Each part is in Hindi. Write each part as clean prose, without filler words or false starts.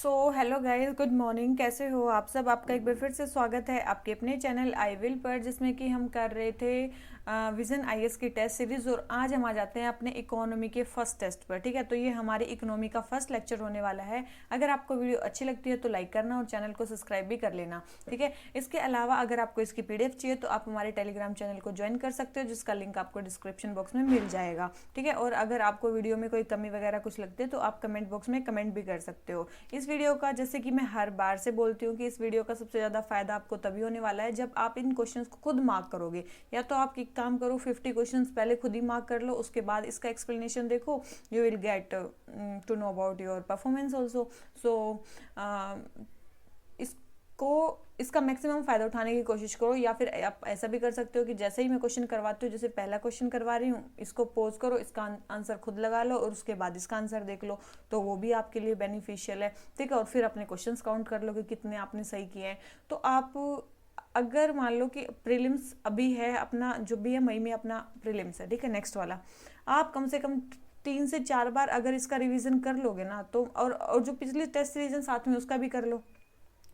Hello guys, good morning. कैसे हो आप सब? आपका एक बार फिर से स्वागत है आपके अपने चैनल आई विल पर, जिसमें कि हम कर रहे थे विजन आईएएस की टेस्ट सीरीज। और आज हम आ जाते हैं अपने इकोनॉमी के फर्स्ट टेस्ट पर। ठीक है, तो ये हमारी इकोनॉमी का फर्स्ट लेक्चर होने वाला है। अगर आपको वीडियो अच्छी लगती है तो लाइक करना और चैनल को सब्सक्राइब भी कर लेना। ठीक है, इसके अलावा अगर आपको इसकी पीडीएफ चाहिए तो आप हमारे टेलीग्राम चैनल को ज्वाइन कर सकते हो, जिसका लिंक आपको डिस्क्रिप्शन बॉक्स में मिल जाएगा। ठीक है, और अगर आपको वीडियो में कोई कमी वगैरह कुछ लगती है तो आप कमेंट बॉक्स में कमेंट भी कर सकते हो। इस वीडियो का, जैसे कि मैं हर बार से बोलती हूँ, कि इस वीडियो का सबसे ज़्यादा फायदा आपको तभी होने वाला है जब आप इन क्वेश्चंस को खुद मार्क करोगे। या तो आप एक काम करो, 50 क्वेश्चंस पहले खुद ही मार्क कर लो, उसके बाद इसका एक्सप्लेनेशन देखो। You will get to know about your performance also. So इसको इसका मैक्सिमम फायदा उठाने की कोशिश करो। या फिर आप ऐसा भी कर सकते हो कि जैसे ही मैं क्वेश्चन करवाती हूँ, जैसे पहला क्वेश्चन करवा रही हूँ, इसको पॉज करो, इसका आंसर खुद लगा लो और उसके बाद इसका आंसर देख लो, तो वो भी आपके लिए बेनिफिशियल है। ठीक है, और फिर अपने क्वेश्चंस काउंट कर लो कि कितने आपने सही किए हैं। तो आप अगर मान लो कि प्रीलिम्स अभी है, अपना जो भी है मई में अपना प्रीलिम्स है, ठीक है, नेक्स्ट वाला, आप कम से कम 3 से 4 बार अगर इसका रिवीजन कर लोगे ना, तो और जो पिछली टेस्ट रिवीजन साथ में उसका भी कर लो।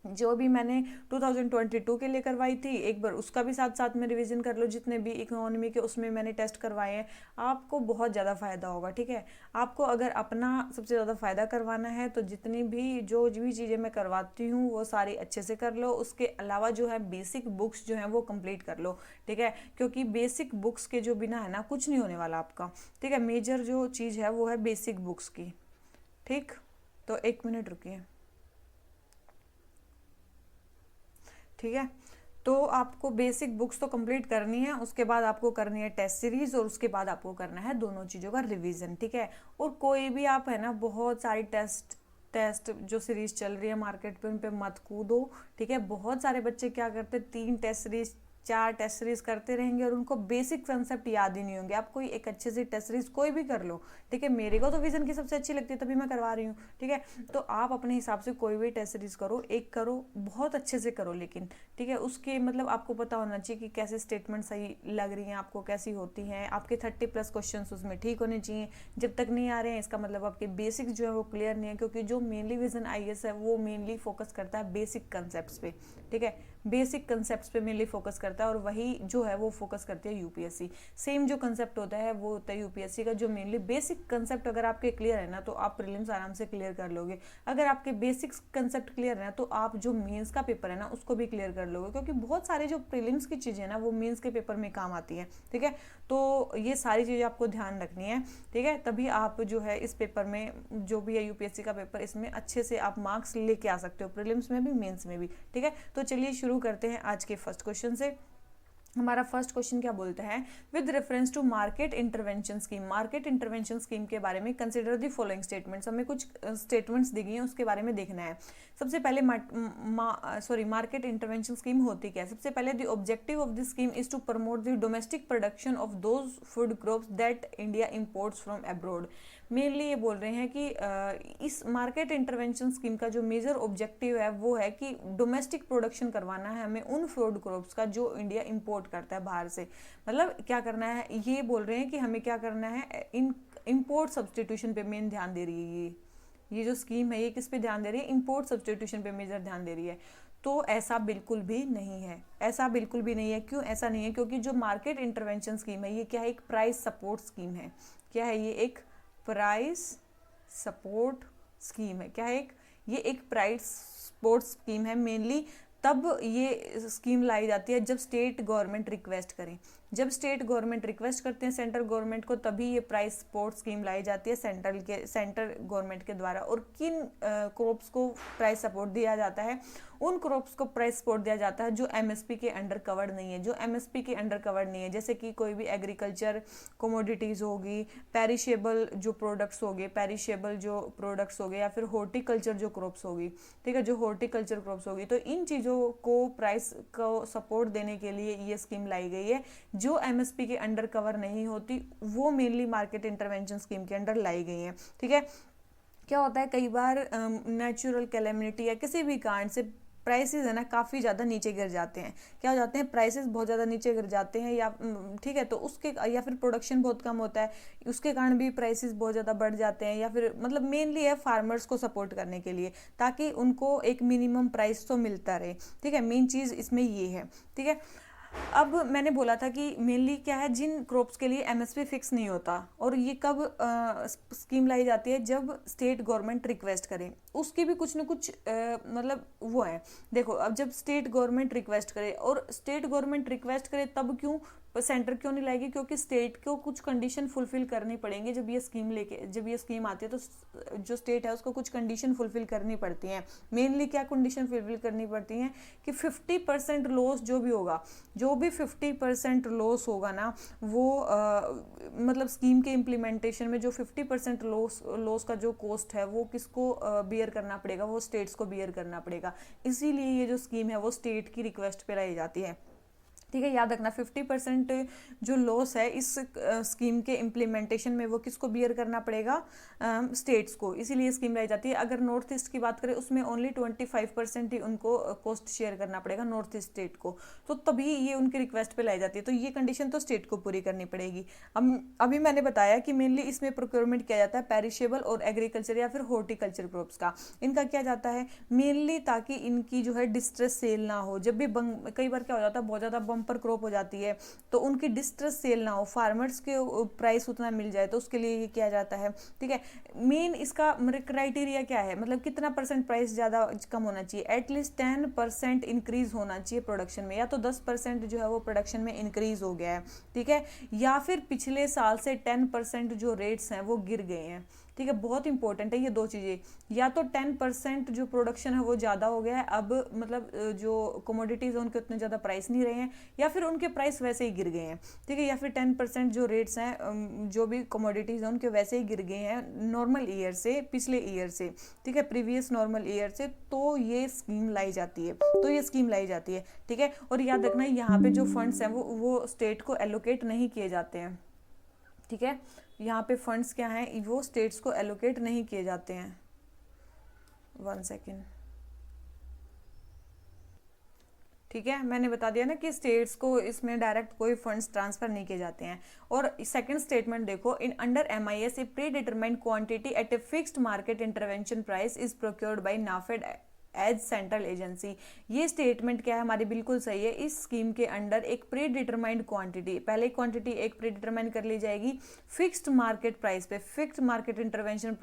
जो भी मैंने 2022 के लिए करवाई थी, एक बार उसका भी साथ साथ में रिवीजन कर लो। जितने भी इकोनॉमी के उसमें मैंने टेस्ट करवाए हैं, आपको बहुत ज़्यादा फ़ायदा होगा। ठीक है, आपको अगर अपना सबसे ज़्यादा फ़ायदा करवाना है तो जितनी भी जो भी चीज़ें मैं करवाती हूँ वो सारी अच्छे से कर लो। उसके अलावा जो है बेसिक बुक्स जो हैं वो कंप्लीट कर लो। ठीक है, क्योंकि बेसिक बुक्स के जो बिना है ना, कुछ नहीं होने वाला आपका। ठीक है, मेजर जो चीज़ है वो है बेसिक बुक्स की। ठीक, तो 1 मिनट रुकिए। ठीक है, तो आपको बेसिक बुक्स तो कंप्लीट करनी है, उसके बाद आपको करनी है टेस्ट सीरीज, और उसके बाद आपको करना है दोनों चीज़ों का रिवीजन। ठीक है, और कोई भी आप है ना, बहुत सारी टेस्ट टेस्ट जो सीरीज चल रही है मार्केट पे, उन पे मत कूदो। ठीक है, बहुत सारे बच्चे क्या करते हैं, 3 टेस्ट सीरीज 4 टेस्ट सीरीज करते रहेंगे और उनको बेसिक कंसेप्ट याद ही नहीं होंगे। आप कोई एक अच्छे से टेस्ट सीरीज कोई भी कर लो। ठीक है, मेरे को तो विजन की सबसे अच्छी लगती है, तभी मैं करवा रही हूँ। ठीक है, तो आप अपने हिसाब से कोई भी टेस्ट सीरीज करो, एक करो, बहुत अच्छे से करो लेकिन। ठीक है, उसके मतलब आपको पता होना चाहिए कि कैसे स्टेटमेंट सही लग रही हैं आपको, कैसी होती हैं। आपके 30+ क्वेश्चन उसमें ठीक होने चाहिए। जब तक नहीं आ रहे हैं, इसका मतलब आपके बेसिक्स जो है वो क्लियर नहीं है, क्योंकि जो मेनली विजन आईएएस है वो मेनली फोकस करता है बेसिक कंसेप्ट पे। ठीक है, बेसिक कंसेप्ट पे मेनली फोकस करता है, और वही जो है वो फोकस करती है यूपीएससी। सेम जो कंसेप्ट होता है वो होता है यूपीएससी का, जो मेनली बेसिक कंसेप्ट अगर आपके क्लियर है ना, तो आप प्रीलिम्स आराम से क्लियर कर लोगे। अगर आपके बेसिक कंसेप्ट क्लियर है ना, तो आप जो मेंस का पेपर है ना उसको भी क्लियर कर लोगे, क्योंकि बहुत सारे जो प्रीलिम्स की चीज़ें ना वो मेंस के पेपर में काम आती हैं। ठीक है, तो ये सारी चीज़ें आपको ध्यान रखनी है। ठीक है, तभी आप जो है इस पेपर में, जो भी है यूपीएससी का पेपर, इसमें अच्छे से आप मार्क्स लेके आ सकते हो, प्रीलिम्स में भी मेंस में भी। ठीक है, तो चलिए शुरू करते हैं आज के फर्स्ट क्वेश्चन से। हमारा फर्स्ट क्वेश्चन क्या बोलता है, with reference to market intervention scheme. Market intervention scheme के बारे में कंसिडर द फॉलोइंग स्टेटमेंट्स। हमें कुछ स्टेटमेंट्स दी गई हैं, उसके बारे में देखना है। सबसे पहले मार्केट इंटरवेंशन स्कीम होती क्या है। सबसे पहले, the objective of the scheme is to promote the domestic production of those food crops that India imports from abroad. Mainly ये बोल रहे हैं कि इस मार्केट इंटरवेंशन स्कीम का जो मेजर ऑब्जेक्टिव है वो है कि डोमेस्टिक प्रोडक्शन करवाना है हमें उन फूड क्रॉप्स का जो इंडिया इंपोर्ट करता है बाहर से। मतलब क्या करना है, ये बोल रहे हैं कि हमें क्या करना है, इन इम्पोर्ट सब्सटीट्यूशन पे मेन ध्यान दे रही है ये जो स्कीम है, ये किस पे ध्यान दे रही है, इम्पोर्ट सब्सटीट्यूशन पे मेजर ध्यान दे रही है। तो ऐसा बिल्कुल भी नहीं है, ऐसा बिल्कुल भी नहीं है। क्यों ऐसा नहीं है, क्योंकि जो मार्केट इंटरवेंशन स्कीम है ये क्या है, एक प्राइस सपोर्ट स्कीम है। क्या है ये, एक प्राइस सपोर्ट स्कीम है। क्या है, ये एक प्राइस सपोर्ट स्कीम है। मेनली तब ये स्कीम लाई जाती है जब स्टेट गवर्नमेंट रिक्वेस्ट करें। जब स्टेट गवर्नमेंट रिक्वेस्ट करते हैं सेंट्रल गवर्नमेंट को, तभी ये प्राइस सपोर्ट स्कीम लाई जाती है सेंट्रल गवर्नमेंट के द्वारा। और किन क्रॉप्स को प्राइस सपोर्ट दिया जाता है, उन क्रॉप्स को प्राइस सपोर्ट दिया जाता है जो एमएसपी के अंडर कवर्ड नहीं है। जो एमएसपी के अंडर कवर्ड नहीं है, जैसे कि कोई भी एग्रीकल्चर कमोडिटीज़ होगी, पेरिशेबल जो प्रोडक्ट्स हो गए, या फिर हॉर्टिकल्चर जो क्रॉप्स होगी। ठीक है, जो हॉर्टिकल्चर क्रॉप्स होगी, तो इन चीज़ों को प्राइस को सपोर्ट देने के लिए ये स्कीम लाई गई है। जो एमएसपी के अंडर कवर नहीं होती वो मेनली मार्केट इंटरवेंशन स्कीम के अंडर लाई गई हैं। ठीक है, क्या होता है, कई बार नेचुरल कैलेमिटी या किसी भी कारण से प्राइसेस है ना काफ़ी ज़्यादा नीचे गिर जाते हैं। क्या हो जाते हैं, प्राइसेस बहुत ज़्यादा नीचे गिर जाते हैं, या ठीक है, तो उसके या फिर प्रोडक्शन बहुत कम होता है, उसके कारण भी प्राइसेस बहुत ज़्यादा बढ़ जाते हैं, या फिर मतलब मेनली है फार्मर्स को सपोर्ट करने के लिए, ताकि उनको एक मिनिमम प्राइस तो मिलता रहे। ठीक है, मेन चीज़ इसमें ये है। ठीक है, अब मैंने बोला था कि मेनली क्या है, जिन क्रॉप्स के लिए एमएसपी फिक्स नहीं होता, और ये कब स्कीम लाई जाती है, जब स्टेट गवर्नमेंट रिक्वेस्ट करे। उसकी भी कुछ न कुछ मतलब वो है। देखो, अब जब स्टेट गवर्नमेंट रिक्वेस्ट करे, और स्टेट गवर्नमेंट रिक्वेस्ट करे तब क्यों, सेंटर क्यों नहीं लाएगी, क्योंकि स्टेट को कुछ कंडीशन फुलफिल करनी पड़ेंगे। जब ये स्कीम आती है तो जो स्टेट है उसको कुछ कंडीशन फुलफिल करनी पड़ती हैं। मेनली क्या कंडीशन फुलफिल करनी पड़ती हैं कि 50% लॉस जो भी 50% लॉस होगा ना, वो मतलब स्कीम के इम्प्लीमेंटेशन में जो 50% लॉस का जो कॉस्ट है वो किसको बियर करना पड़ेगा, वो स्टेट्स को बियर करना पड़ेगा। इसीलिए ये जो स्कीम है वो स्टेट की रिक्वेस्ट पे लाई जाती है। ठीक है, याद रखना 50% जो लॉस है इस स्कीम के इम्प्लीमेंटेशन में वो किसको बियर करना पड़ेगा, स्टेट्स को। इसीलिए स्कीम लाई जाती है। अगर नॉर्थ ईस्ट की बात करें, उसमें ओनली 25% ही उनको कॉस्ट शेयर करना पड़ेगा, नॉर्थ ईस्ट स्टेट को। तो तभी ये उनकी रिक्वेस्ट पे लाई जाती है। तो ये कंडीशन तो स्टेट को पूरी करनी पड़ेगी। अब अभी मैंने बताया कि मेनली इसमें प्रोक्योरमेंट किया जाता है पेरिशेबल और एग्रीकल्चर या फिर हॉर्टिकल्चर क्रॉप्स का। इनका क्या जाता है मेनली, ताकि इनकी जो है डिस्ट्रेस सेल ना हो। जब भी कई बार क्या हो जाता है, बहुत ज़्यादा बम्पर क्रॉप हो जाती है, तो उनकी डिस्ट्रेस सेल ना हो, फार्मर्स के प्राइस उतना मिल जाए, तो उसके लिए ये किया जाता है। ठीक है, मेन इसका क्राइटेरिया क्या है, मतलब कितना परसेंट प्राइस ज़्यादा कम होना चाहिए, एटलीस्ट 10% इंक्रीज होना चाहिए प्रोडक्शन में, या तो 10% जो है वो प्रोडक्शन में इंक्रीज हो गया है। ठीक है, या फिर पिछले साल से 10% जो रेट्स हैं वो गिर गए हैं। ठीक है, बहुत इंपॉर्टेंट है ये दो चीज़ें। या तो 10% जो प्रोडक्शन है वो ज़्यादा हो गया है, अब मतलब जो कमोडिटीज़ है उनके उतने ज़्यादा प्राइस नहीं रहे हैं, या फिर उनके प्राइस वैसे ही गिर गए हैं। ठीक है, या फिर 10% जो रेट्स हैं जो भी कमोडिटीज़ हैं उनके वैसे ही गिर गए हैं नॉर्मल ईयर से, पिछले ईयर से। ठीक है, प्रीवियस नॉर्मल ईयर से। तो ये स्कीम लाई जाती है। ठीक है, और याद रखना यहाँ पे जो फंड्स हैं वो स्टेट को एलोकेट नहीं किए जाते हैं। ठीक है, यहाँ पे फंड्स क्या हैं, वो स्टेट्स को एलोकेट नहीं किए जाते हैं। 1 सेकेंड। ठीक है, मैंने बता दिया ना कि स्टेट्स को इसमें डायरेक्ट कोई फंड्स ट्रांसफर नहीं किए जाते हैं। और सेकंड स्टेटमेंट देखो, in under MIS a predetermined quantity at a fixed market intervention price is procured by NAFED as central agency. ये स्टेटमेंट क्या है हमारी, बिल्कुल सही है। इस स्कीम के अंडर एक प्री डिटरमाइंड क्वांटिटी, पहले क्वांटिटी एक प्री डिटरमाइन कर ली जाएगी फिक्स्ड मार्केट प्राइस पे, फिक्स्ड मार्केट इंटरवेंशन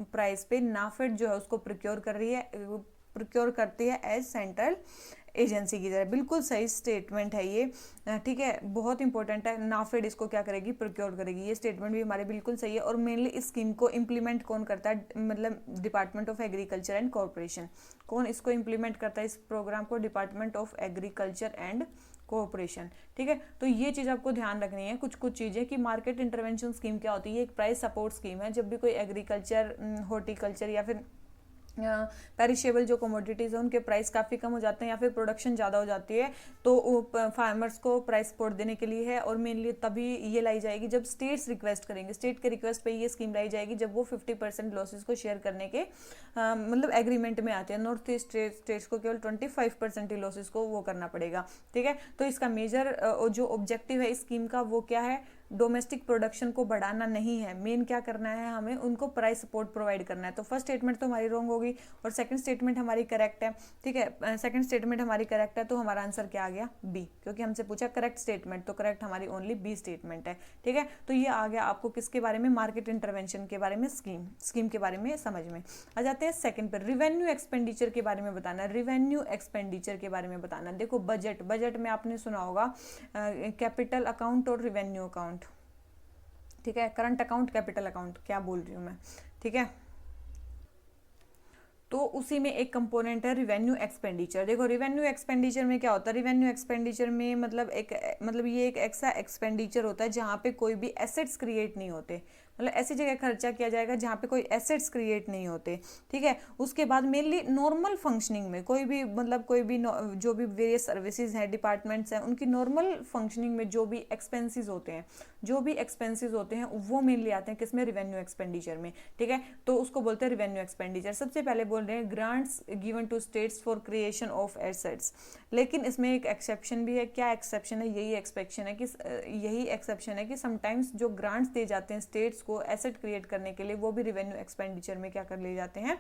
प्राइस पे नाफेड जो है उसको प्रोक्योर करती है एज सेंट्रल एजेंसी की तरह। बिल्कुल सही स्टेटमेंट है ये। ठीक है, बहुत इंपॉर्टेंट है। नाफेड इसको क्या करेगी, प्रोक्योर करेगी। ये स्टेटमेंट भी हमारे बिल्कुल सही है। और मेनली इस स्कीम को इम्प्लीमेंट कौन करता है, मतलब department of agriculture and corporation. कौन इसको इम्प्लीमेंट करता है इस प्रोग्राम को, department of agriculture and corporation. ठीक है, तो ये चीज़ आपको ध्यान रखनी है, कुछ चीज़ें कि मार्केट इंटरवेंशन स्कीम क्या होती है। एक प्राइस सपोर्ट स्कीम है। जब भी कोई एग्रीकल्चर, हॉर्टिकल्चर या फिर पेरिशेबल जो कमोडिटीज़ है उनके प्राइस काफ़ी कम हो जाते हैं, या फिर प्रोडक्शन ज़्यादा हो जाती है, तो फार्मर्स को प्राइस सपोर्ट देने के लिए है। और मेनली तभी ये लाई जाएगी जब स्टेट्स रिक्वेस्ट करेंगे। स्टेट के रिक्वेस्ट पे ये स्कीम लाई जाएगी जब वो 50% लॉसेस को शेयर करने के मतलब एग्रीमेंट में आते हैं। नॉर्थ ईस्ट स्टेट्स को केवल 25% ही लॉसेस को वो करना पड़ेगा। ठीक है, तो इसका मेजर जो ऑब्जेक्टिव है इस स्कीम का वो क्या है, डोमेस्टिक प्रोडक्शन को बढ़ाना नहीं है। मेन क्या करना है, हमें उनको प्राइस सपोर्ट प्रोवाइड करना है। तो फर्स्ट स्टेटमेंट तो हमारी रॉन्ग होगी और सेकंड स्टेटमेंट हमारी करेक्ट है। ठीक है, सेकंड स्टेटमेंट हमारी करेक्ट है, तो हमारा आंसर क्या आ गया, बी, क्योंकि हमसे पूछा करेक्ट स्टेटमेंट, तो करेक्ट हमारी ओनली बी स्टेटमेंट है। ठीक है, तो ये आ गया आपको किसके बारे में, मार्केट इंटरवेंशन के बारे में, स्कीम के बारे में समझ में आ जाते हैं। सेकंड पर रिवेन्यू एक्सपेंडिचर के बारे में बताना। रिवेन्यू एक्सपेंडिचर के बारे में बताना। देखो, बजट में आपने सुना होगा कैपिटल अकाउंट और रिवेन्यू अकाउंट। ठीक है, करंट अकाउंट, कैपिटल अकाउंट, क्या बोल रही हूँ मैं। ठीक है, तो उसी में एक कंपोनेंट है रिवेन्यू एक्सपेंडिचर। देखो, रिवेन्यू एक्सपेंडिचर में क्या होता है, रिवेन्यू एक्सपेंडिचर में मतलब ये एक ऐसा एक्सपेंडिचर होता है जहाँ पे कोई भी एसेट्स क्रिएट नहीं होते। मतलब ऐसी जगह खर्चा किया जाएगा जहाँ पे कोई एसेट्स क्रिएट नहीं होते, ठीक है। उसके बाद मेनली नॉर्मल फंक्शनिंग में कोई भी मतलब कोई भी जो भी वेरियस सर्विसेज हैं, डिपार्टमेंट्स हैं, उनकी नॉर्मल फंक्शनिंग में जो भी एक्सपेंसेस होते हैं, वो मेनली आते हैं किसमें, रिवेन्यू एक्सपेंडिचर में, ठीक है। तो उसको बोलते हैं रिवेन्यू एक्सपेंडिचर। सबसे पहले बोल रहे हैं grants given to states for creation of assets, लेकिन इसमें एक एक्सेप्शन भी है। क्या एक्सेप्शन है? यही एक्सेप्शन है कि समटाइम्स जो ग्रांट्स दिए जाते हैं स्टेट्स को एसेट क्रिएट करने के लिए, वो भी रिवेन्यू एक्सपेंडिचर में क्या कर लिए जाते हैं,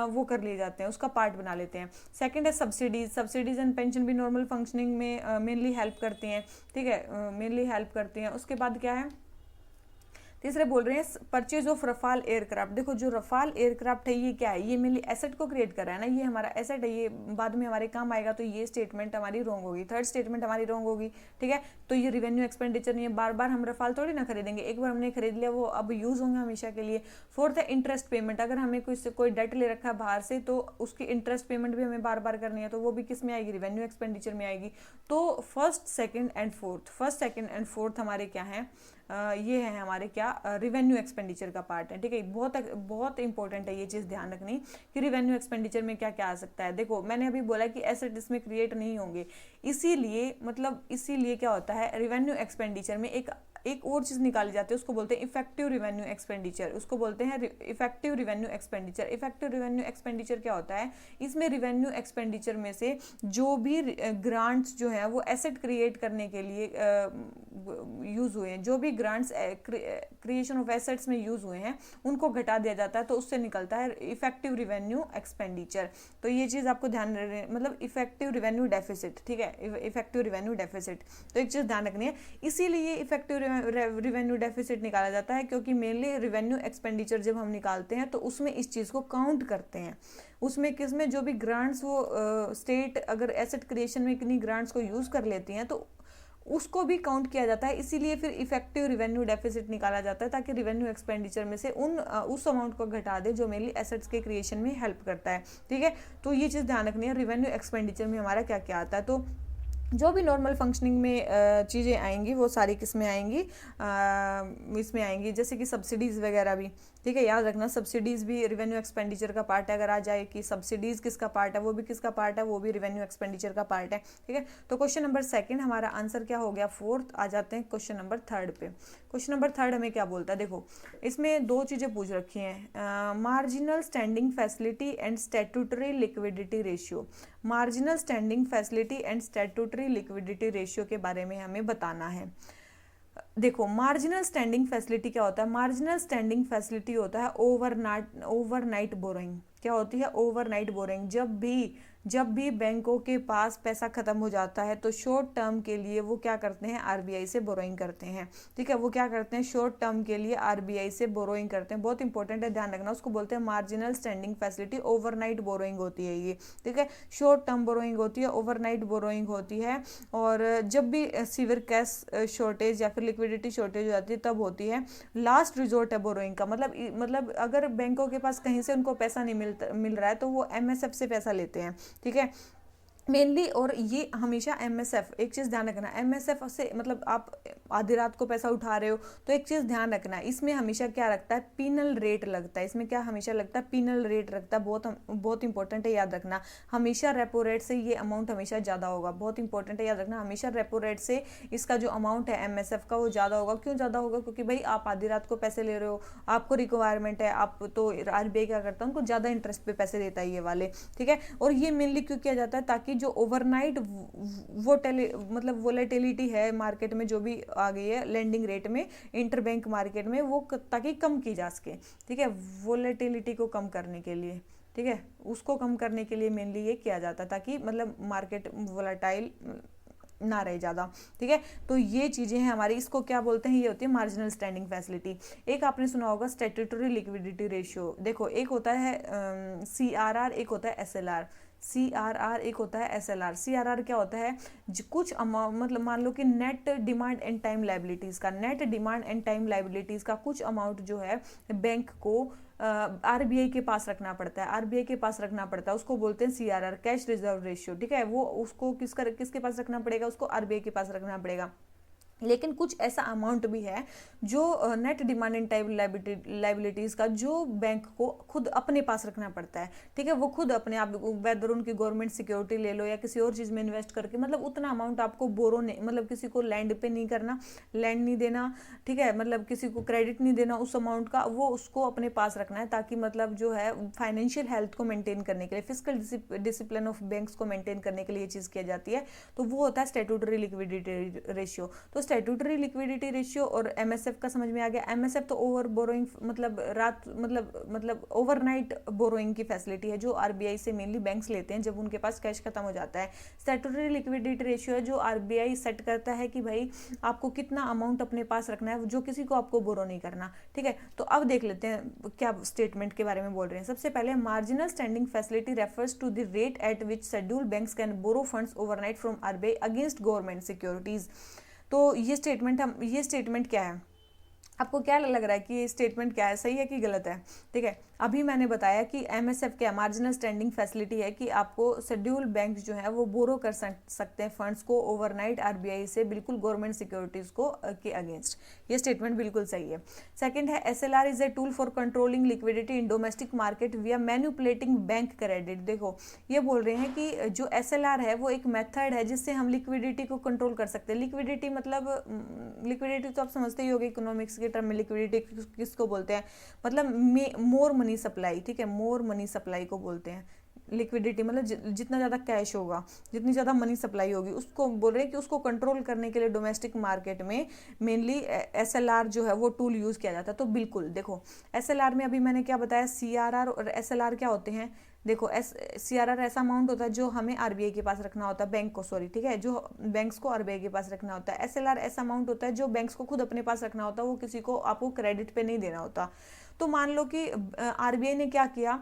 वो कर लिए जाते हैं, उसका पार्ट बना लेते हैं। सेकंड है सब्सिडीज एंड पेंशन भी नॉर्मल फंक्शनिंग में मेनली हेल्प करती हैं, ठीक है, मेनली हेल्प करती हैं। उसके बाद क्या है, तीसरे बोल रहे हैं परचेज ऑफ रफाल एयरक्राफ्ट। देखो जो रफाल एयरक्राफ्ट है ये क्या है, ये मेनली एसेट को क्रिएट कर रहा है ना, ये हमारा एसेट है, ये बाद में हमारे काम आएगा, तो ये स्टेटमेंट हमारी रॉन्ग होगी, थर्ड स्टेटमेंट हमारी रॉन्ग होगी, ठीक है। तो ये रिवेन्यू एक्सपेंडिचर नहीं है, बार बार हम रफाल थोड़ी ना खरीदेंगे, एक बार हमने खरीद लिया वो अब यूज होंगे हमेशा के लिए। फोर्थ है इंटरेस्ट पेमेंट, अगर हमें कोई डेट ले रखा है बाहर से तो उसकी इंटरेस्ट पेमेंट भी हमें बार बार करनी है, तो वो भी किस में आएगी, रिवेन्यू एक्सपेंडिचर में आएगी। तो फर्स्ट सेकंड एंड फोर्थ हमारे क्या हैं, ये है हमारे क्या, रिवेन्यू एक्सपेंडिचर का पार्ट है, ठीक है। बहुत बहुत इंपॉर्टेंट है ये चीज़ ध्यान रखनी कि रिवेन्यू एक्सपेंडिचर में क्या क्या आ सकता है। देखो मैंने अभी बोला कि एसेट इसमें क्रिएट नहीं होंगे, इसीलिए क्या होता है, रिवेन्यू एक्सपेंडिचर में एक और चीज़ निकाली जाती है, उसको बोलते हैं इफेक्टिव रिवेन्यू एक्सपेंडिचर, उसको बोलते हैं effective revenue expenditure. Effective revenue expenditure क्या होता है, इसमें रिवेन्यू एक्सपेंडिचर में से जो भी ग्रांट्स जो है वो एसेट क्रिएट करने के लिए यूज़ हुए हैं, जो भी ग्रांट्स क्रिएशन ऑफ एसेट्स में यूज़ हुए हैं उनको घटा दिया जाता है, तो उससे निकलता है इफेक्टिव रिवेन्यू एक्सपेंडिचर। तो ये चीज़ आपको ध्यान रखनी, मतलब इफेक्टिव रिवेन्यू डेफिसिट, ठीक है, इफेक्टिव रिवेन्यू डेफिसिट। तो एक चीज़ ध्यान रखनी है, इसीलिए इफेक्टिव रिवेन्यू डेफिसिट निकाला जाता है, क्योंकि मेनली रिवेन्यू एक्सपेंडिचर जब हम निकालते हैं तो उसमें इस चीज़ को काउंट करते हैं, उसमें किसमें जो भी ग्रांट्स वो स्टेट अगर एसेट क्रिएशन में कितनी ग्रांट्स को यूज़ कर लेती हैं तो उसको भी काउंट किया जाता है। इसीलिए फिर इफेक्टिव रिवेन्यू डेफिसिट निकाला जाता है, ताकि रिवेन्यू एक्सपेंडिचर में से उस अमाउंट को घटा दे जो मेनली एसेट्स के क्रिएशन में हेल्प करता है, ठीक है। तो ये चीज़ ध्यान रखनी है, रिवेन्यू एक्सपेंडिचर में हमारा क्या क्या आता है। तो जो भी नॉर्मल फंक्शनिंग में चीज़ें आएंगी वो सारी किस में आएंगी, इसमें आएंगी, जैसे कि सब्सिडीज़ वगैरह भी, ठीक है। याद रखना सब्सिडीज़ भी रिवेन्यू एक्सपेंडिचर का पार्ट है। अगर आ जाए कि सब्सिडीज़ किसका पार्ट है, वो भी किसका पार्ट है, वो भी रिवेन्यू एक्सपेंडिचर का पार्ट है, ठीक है। तो क्वेश्चन नंबर सेकंड हमारा आंसर क्या हो गया, फोर्थ। आ जाते हैं क्वेश्चन नंबर थर्ड पे। क्वेश्चन नंबर थर्ड हमें क्या बोलता है, देखो इसमें दो चीज़ें पूछ रखी हैं, marginal standing facility and statutory liquidity ratio. Marginal standing facility and statutory liquidity ratio के बारे में हमें बताना है। देखो मार्जिनल स्टैंडिंग फैसिलिटी क्या होता है, मार्जिनल स्टैंडिंग फैसिलिटी होता है ओवरनाइट बोरोइंग। क्या होती है, ओवरनाइट बोरोइंग। जब भी बैंकों के पास पैसा खत्म हो जाता है तो शॉर्ट टर्म के लिए वो क्या करते हैं, आरबीआई से बोरोइंग करते हैं, ठीक है। वो क्या करते हैं, शॉर्ट टर्म के लिए आरबीआई से बोरोइंग करते हैं। बहुत इंपॉर्टेंट है, ध्यान रखना। उसको बोलते हैं marginal standing facility. Overnight borrowing होती है ये, ठीक है। शॉर्ट टर्म बोरोइंग होती है, ओवरनाइट बोरोइंग होती है। और जब भी सीवियर कैश शॉर्टेज या फिर लिक्विडिटी शॉर्टेज हो जाती है तब होती है। लास्ट रिजोर्ट है बोरोइंग का, मतलब अगर बैंकों के पास कहीं से उनको पैसा नहीं मिल रहा है तो वो एमएसएफ से पैसा लेते हैं, ठीक है, मेनली। और ये हमेशा एमएसएफ, एक चीज़ ध्यान रखना, एमएसएफ से मतलब आप आधी रात को पैसा उठा रहे हो तो एक चीज़ ध्यान रखना, इसमें हमेशा क्या रखता है, पीनल रेट लगता है। इसमें क्या हमेशा लगता है, पीनल रेट रखता है। बहुत इंपॉर्टेंट है, याद रखना। हमेशा रेपो रेट से ये अमाउंट हमेशा ज़्यादा होगा। बहुत इंपॉर्टेंट है, याद रखना। हमेशा रेपो रेट से इसका जो अमाउंट है एमएसएफ का वो ज़्यादा होगा। क्यों ज़्यादा होगा, क्योंकि भाई आप आधी रात को पैसे ले रहे हो, आपको रिक्वायरमेंट है, आप तो आरबीआई क्या करता है, उनको ज़्यादा इंटरेस्ट पे पैसे देता है ये वाले, ठीक है। और ये मेनली क्यों किया जाता है, ताकि जो ओवरनाइट वोलेटिलिटी है मार्केट में जो भी आ गई है लेंडिंग रेट में इंटरबैंक मार्केट में, वो ताकि कम की जा सके, ठीक है। वोलेटिलिटी को कम करने के लिए, ठीक है, उसको कम करने के लिए मेनली ये किया जाता है, ताकि मतलब मार्केट वोलेटाइल ना रहे ज़्यादा, ठीक है। तो ये चीज़ें हैं हमारी, इसको क्या बोलते हैं, ये होती है मार्जिनल स्टैंडिंग फैसिलिटी। एक आपने सुना होगा स्टैट्यूटरी लिक्विडिटी रेशियो। देखो एक होता है CRR, एक होता है SLR। CRR एक होता है SLR। CRR क्या होता है, कुछ अमाउंट, मतलब मान लो कि net demand and time liabilities का, net demand and time liabilities का कुछ अमाउंट जो है बैंक को आरबीआई के पास रखना पड़ता है, आरबीआई के पास रखना पड़ता है, उसको बोलते हैं CRR, कैश रिजर्व रेशियो, ठीक है। वो उसको किसके पास रखना पड़ेगा, उसको आरबीआई के पास रखना पड़ेगा। लेकिन कुछ ऐसा अमाउंट भी है जो net demand and type liabilities का जो बैंक को खुद अपने पास रखना पड़ता है, ठीक है, वो खुद अपने आप, वेदर उनकी गवर्नमेंट सिक्योरिटी ले लो या किसी और चीज़ में इन्वेस्ट करके, मतलब उतना अमाउंट आपको बोरो नहीं, मतलब किसी को लैंड पे नहीं करना, लैंड नहीं देना, ठीक है, मतलब किसी को क्रेडिट नहीं देना उस अमाउंट का, वो उसको अपने पास रखना है, ताकि मतलब जो है फाइनेंशियल हेल्थ को मेंटेन करने के लिए, फिजिकल डिसिप्लिन ऑफ बैंक्स को मेंटेन करने के लिए ये चीज़ की जाती है। तो वो होता है स्टैट्यूटरी लिक्विडिटी रेशियो। तो स्टैट्यूटरी लिक्विडिटी रेशियो और एमएसएफ का समझ में आ गया। एमएसएफ तो ओवर बोरोइंग, मतलब रात, मतलब ओवरनाइट बोरोइंग की फैसिलिटी है जो आरबीआई से मेनली बैंक्स लेते हैं जब उनके पास कैश खत्म हो जाता है। स्टैट्यूटरी लिक्विडिटी रेशियो है जो आरबीआई सेट करता है कि भाई आपको कितना अमाउंट अपने पास रखना है, जो किसी को आपको बोरो नहीं करना, ठीक है। तो अब देख लेते हैं क्या स्टेटमेंट के बारे में बोल रहे हैं। सबसे पहले, marginal standing facility refers to the rate at which scheduled banks can borrow funds overnight from RBI against government securities. तो ये स्टेटमेंट क्या है, आपको क्या लग रहा है कि ये स्टेटमेंट क्या है, सही है कि गलत है? ठीक है, अभी मैंने बताया कि एमएसएफ क्या, मार्जिनल स्टैंडिंग फैसिलिटी है कि आपको शेड्यूल बैंक जो है वो बोरो कर सकते हैं फंड्स को ओवरनाइट आरबीआई से, बिल्कुल गवर्नमेंट सिक्योरिटीज को के अगेंस्ट। ये स्टेटमेंट बिल्कुल सही है। सेकंड है, SLR is a tool for controlling liquidity in domestic market विया मैन्युपुलेटिंग बैंक क्रेडिट। देखो, ये बोल रहे हैं कि जो एसएलआर है वो एक मेथड है जिससे हम लिक्विडिटी को कंट्रोल कर सकते हैं। लिक्विडिटी मतलब, लिक्विडिटी तो आप समझते ही होगे, इकोनॉमिक्स के टर्म में लिक्विडिटी किसको बोलते हैं, मतलब मोर मनी सप्लाई, ठीक है, मोर मनी सप्लाई को बोलते हैं लिक्विडिटी, मतलब जितना ज़्यादा कैश होगा, जितनी ज़्यादा मनी सप्लाई होगी, उसको बोल रहे हैं कि उसको कंट्रोल करने के लिए डोमेस्टिक मार्केट में मेनली एसएलआर जो है वो टूल यूज़ किया जाता है। तो बिल्कुल देखो, एसएलआर में अभी मैंने क्या बताया, सीआरआर और एसएलआर क्या होते हैं। देखो, सीआरआर ऐसा अमाउंट होता है जो हमें आरबीआई के पास रखना होता है, बैंक को, सॉरी, ठीक है, जो बैंक्स को आरबीआई के पास रखना होता है। एसएलआर ऐसा अमाउंट होता है जो बैंक्स को खुद अपने पास रखना होता है, वो किसी को आपको क्रेडिट पे नहीं देना होता। तो मान लो कि आरबीआई ने क्या किया,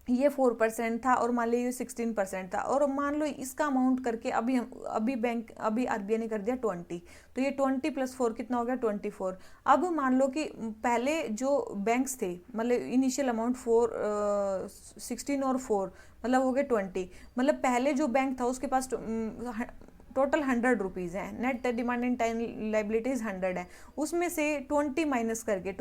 ये 4% था और मान लो ये 16% था, और मान लो इसका अमाउंट करके अभी आरबीआई ने कर दिया 20, तो ये 20 + 4 कितना हो गया, 24। अब मान लो कि पहले जो बैंक्स थे, मतलब इनिशियल अमाउंट 16 और 4 मतलब हो गए 20, मतलब पहले जो बैंक था उसके पास टोटल 100 रुपीज़ है, net demand and time liabilities 100 है, उसमें से 20 माइनस करके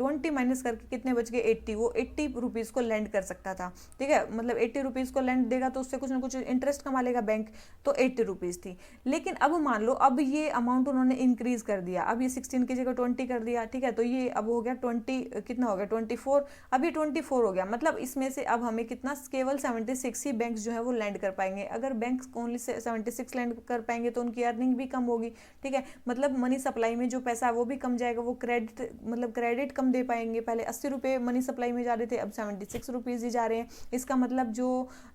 कितने बच गए, 80। वो 80 रुपीज़ को लैंड कर सकता था, ठीक है, मतलब 80 रुपीज़ को लैंड देगा तो उससे कुछ ना कुछ इंटरेस्ट कमा लेगा बैंक, तो 80 रुपीज़ थी। लेकिन अब मान लो अब ये अमाउंट उन्होंने इंक्रीज कर दिया, अब ये 16 की जगह 20 कर दिया, ठीक है, तो ये अब हो गया 20, कितना हो गया, 24, अभी 24 हो गया। मतलब इसमें से अब हमें कितना, केवल 76 ही बैंक जो है वो लैंड कर पाएंगे। अगर बैंक ओनली 76 लैंड कर पाएंगे तो उनकी अर्निंग भी कम होगी, ठीक है, मतलब मनी सप्लाई में जो पैसा है वो भी कम जाएगा, वो क्रेडिट कम दे पाएंगे। पहले 80 रुपये मनी सप्लाई में जा रहे थे, अब 76 रुपीज़ ही जा रहे हैं। इसका मतलब जो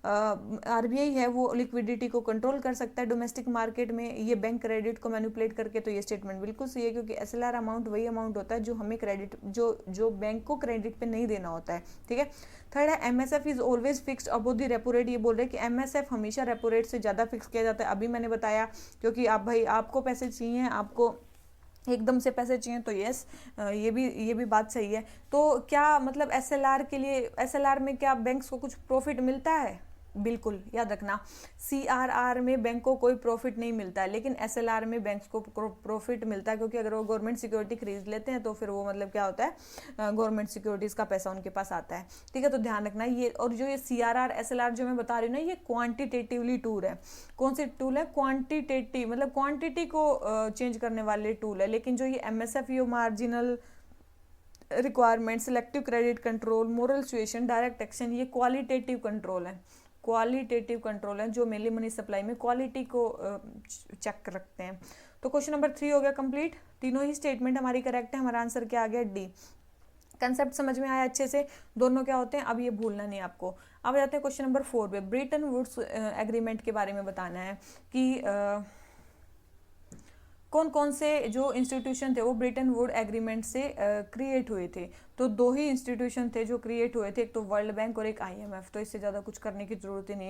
आरबीआई है वो लिक्विडिटी को कंट्रोल कर सकता है डोमेस्टिक मार्केट में, ये बैंक क्रेडिट को मैनिपुलेट करके। तो ये स्टेटमेंट बिल्कुल सही है, क्योंकि एसएलआर अमाउंट वही अमाउंट होता है जो हमें क्रेडिट, जो बैंक को क्रेडिट पे नहीं देना होता है, ठीक है। थर्ड है, MSF is always fixed above the repo rate. ये बोल रहे हैं कि एमएसएफ हमेशा रेपो रेट से ज़्यादा फिक्स किया जाता है। अभी मैंने बताया, क्योंकि आप भाई आपको पैसे चाहिए, आपको एकदम से पैसे चाहिए, तो यस, ये भी बात सही है। तो क्या मतलब एसएलआर के लिए, एसएलआर में क्या बैंक्स को कुछ प्रॉफिट मिलता है? बिल्कुल, याद रखना, सीआरआर में बैंक को कोई प्रॉफिट नहीं मिलता है, लेकिन एसएलआर में बैंक्स को प्रॉफिट मिलता है, क्योंकि अगर वो गवर्नमेंट सिक्योरिटी खरीद लेते हैं तो फिर वो मतलब क्या होता है, गवर्नमेंट सिक्योरिटीज का पैसा उनके पास आता है, ठीक है। तो ध्यान रखना ये, और जो ये सीआरआर एसएलआर जो मैं बता रही हूँ ना, ये क्वांटिटेटिवली टूल है। कौन सी टूल है? क्वांटिटेटिव, मतलब क्वांटिटी को चेंज करने वाले टूल है। लेकिन जो ये एमएसएफ, ये marginal requirement, selective credit control, moral suasion, direct action, ये क्वालिटेटिव कंट्रोल है, क्वालिटेटिव कंट्रोल है, जो मेनली मनी सप्लाई में क्वालिटी को चेक रखते हैं। तो क्वेश्चन नंबर 3 हो गया कंप्लीट। तीनों ही स्टेटमेंट हमारी करेक्ट है, हमारा आंसर क्या आ गया, डी। कंसेप्ट समझ में आया अच्छे से, दोनों क्या होते हैं, अब ये भूलना नहीं आपको। अब जाते हैं क्वेश्चन नंबर 4 पे। ब्रेटन वुड्स एग्रीमेंट के बारे में बताना है कि कौन कौन से जो इंस्टीट्यूशन थे वो ब्रेटन वुड एग्रीमेंट से क्रिएट हुए थे। तो 2 ही इंस्टीट्यूशन थे जो क्रिएट हुए थे, एक तो वर्ल्ड बैंक और एक आईएमएफ। तो इससे ज़्यादा कुछ करने की ज़रूरत ही नहीं,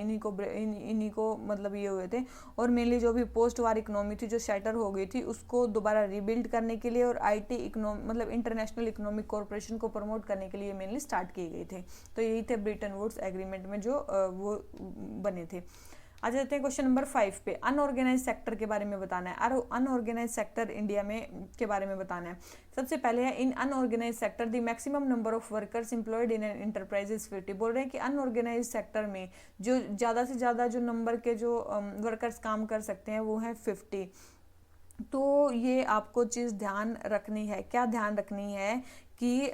इन्हीं को मतलब ये हुए थे। और मेनली जो भी पोस्ट वार इकोनॉमी थी जो शैटर हो गई थी, उसको दोबारा रिबिल्ड करने के लिए और आईटी इकोनॉमी मतलब इंटरनेशनल इकोनॉमिक कॉर्पोरेशन को प्रमोट करने के लिए मेनली स्टार्ट किए गए थे। तो यही थे ब्रेटन वुड्स एग्रीमेंट में जो वो बने थे। आ जाते हैं क्वेश्चन नंबर 5 पे। अनऑर्गेनाइज सेक्टर के बारे में बताना है, और अनऑर्गेनाइज सेक्टर इंडिया में के बारे में बताना है। सबसे पहले है in unorganised sector the maximum number of workers employed in an enterprise is 50। बोल रहे हैं कि अनऑर्गेनाइज सेक्टर में जो ज़्यादा से ज़्यादा जो नंबर के जो वर्कर्स काम कर सकते हैं वो है 50। तो ये आपको चीज़ ध्यान रखनी है, क्या ध्यान रखनी है कि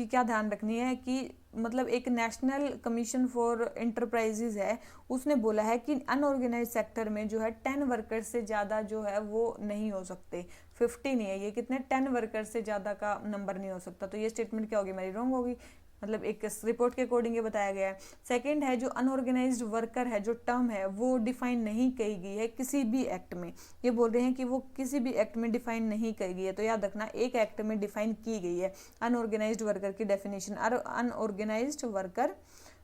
क्या ध्यान रखनी है कि मतलब एक नेशनल कमीशन फॉर एंटरप्राइजेज है, उसने बोला है कि अनऑर्गेनाइज सेक्टर में जो है 10 वर्कर्स से ज़्यादा जो है वो नहीं हो सकते। 50 नहीं है, ये कितने 10 वर्कर्स से ज़्यादा का नंबर नहीं हो सकता। तो ये स्टेटमेंट क्या होगी, मेरी रॉन्ग होगी, मतलब एक रिपोर्ट के अकॉर्डिंग ये बताया गया है। सेकंड है जो अनऑर्गेनाइज्ड वर्कर है, जो टर्म है वो डिफाइन नहीं की गई है किसी भी एक्ट में। ये बोल रहे हैं कि वो किसी भी एक्ट में डिफाइन नहीं की गई है, तो याद रखना एक एक्ट में डिफाइन की गई है अनऑर्गेनाइज्ड वर्कर की definition. Unorganised worker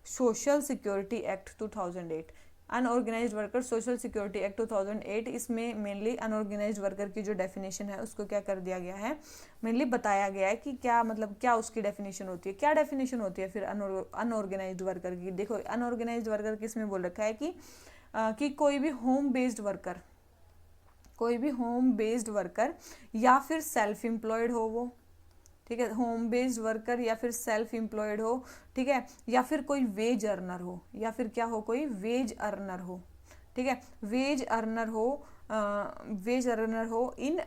social security act 2008, unorganised worker social security act 2008, इसमें मेनली अनऑर्गेनाइज्ड वर्कर की जो डेफिनेशन है उसको क्या कर दिया गया है, मेनली बताया गया है कि क्या मतलब क्या उसकी डेफिनेशन होती है। क्या डेफिनेशन होती है फिर अनऑर्गेनाइज्ड वर्कर की? देखो अनऑर्गेनाइज्ड वर्कर किसमें बोल रखा है कि कोई भी होम बेस्ड वर्कर, कोई भी होम बेस्ड वर्कर या फिर सेल्फ एम्प्लॉयड हो वो, ठीक है, होम बेस्ड वर्कर या फिर सेल्फ एम्प्लॉयड हो, ठीक है, या फिर कोई वेज अर्नर हो, या फिर क्या हो, कोई वेज अर्नर हो, ठीक है, वेज अर्नर हो, वेज अर्नर हो इन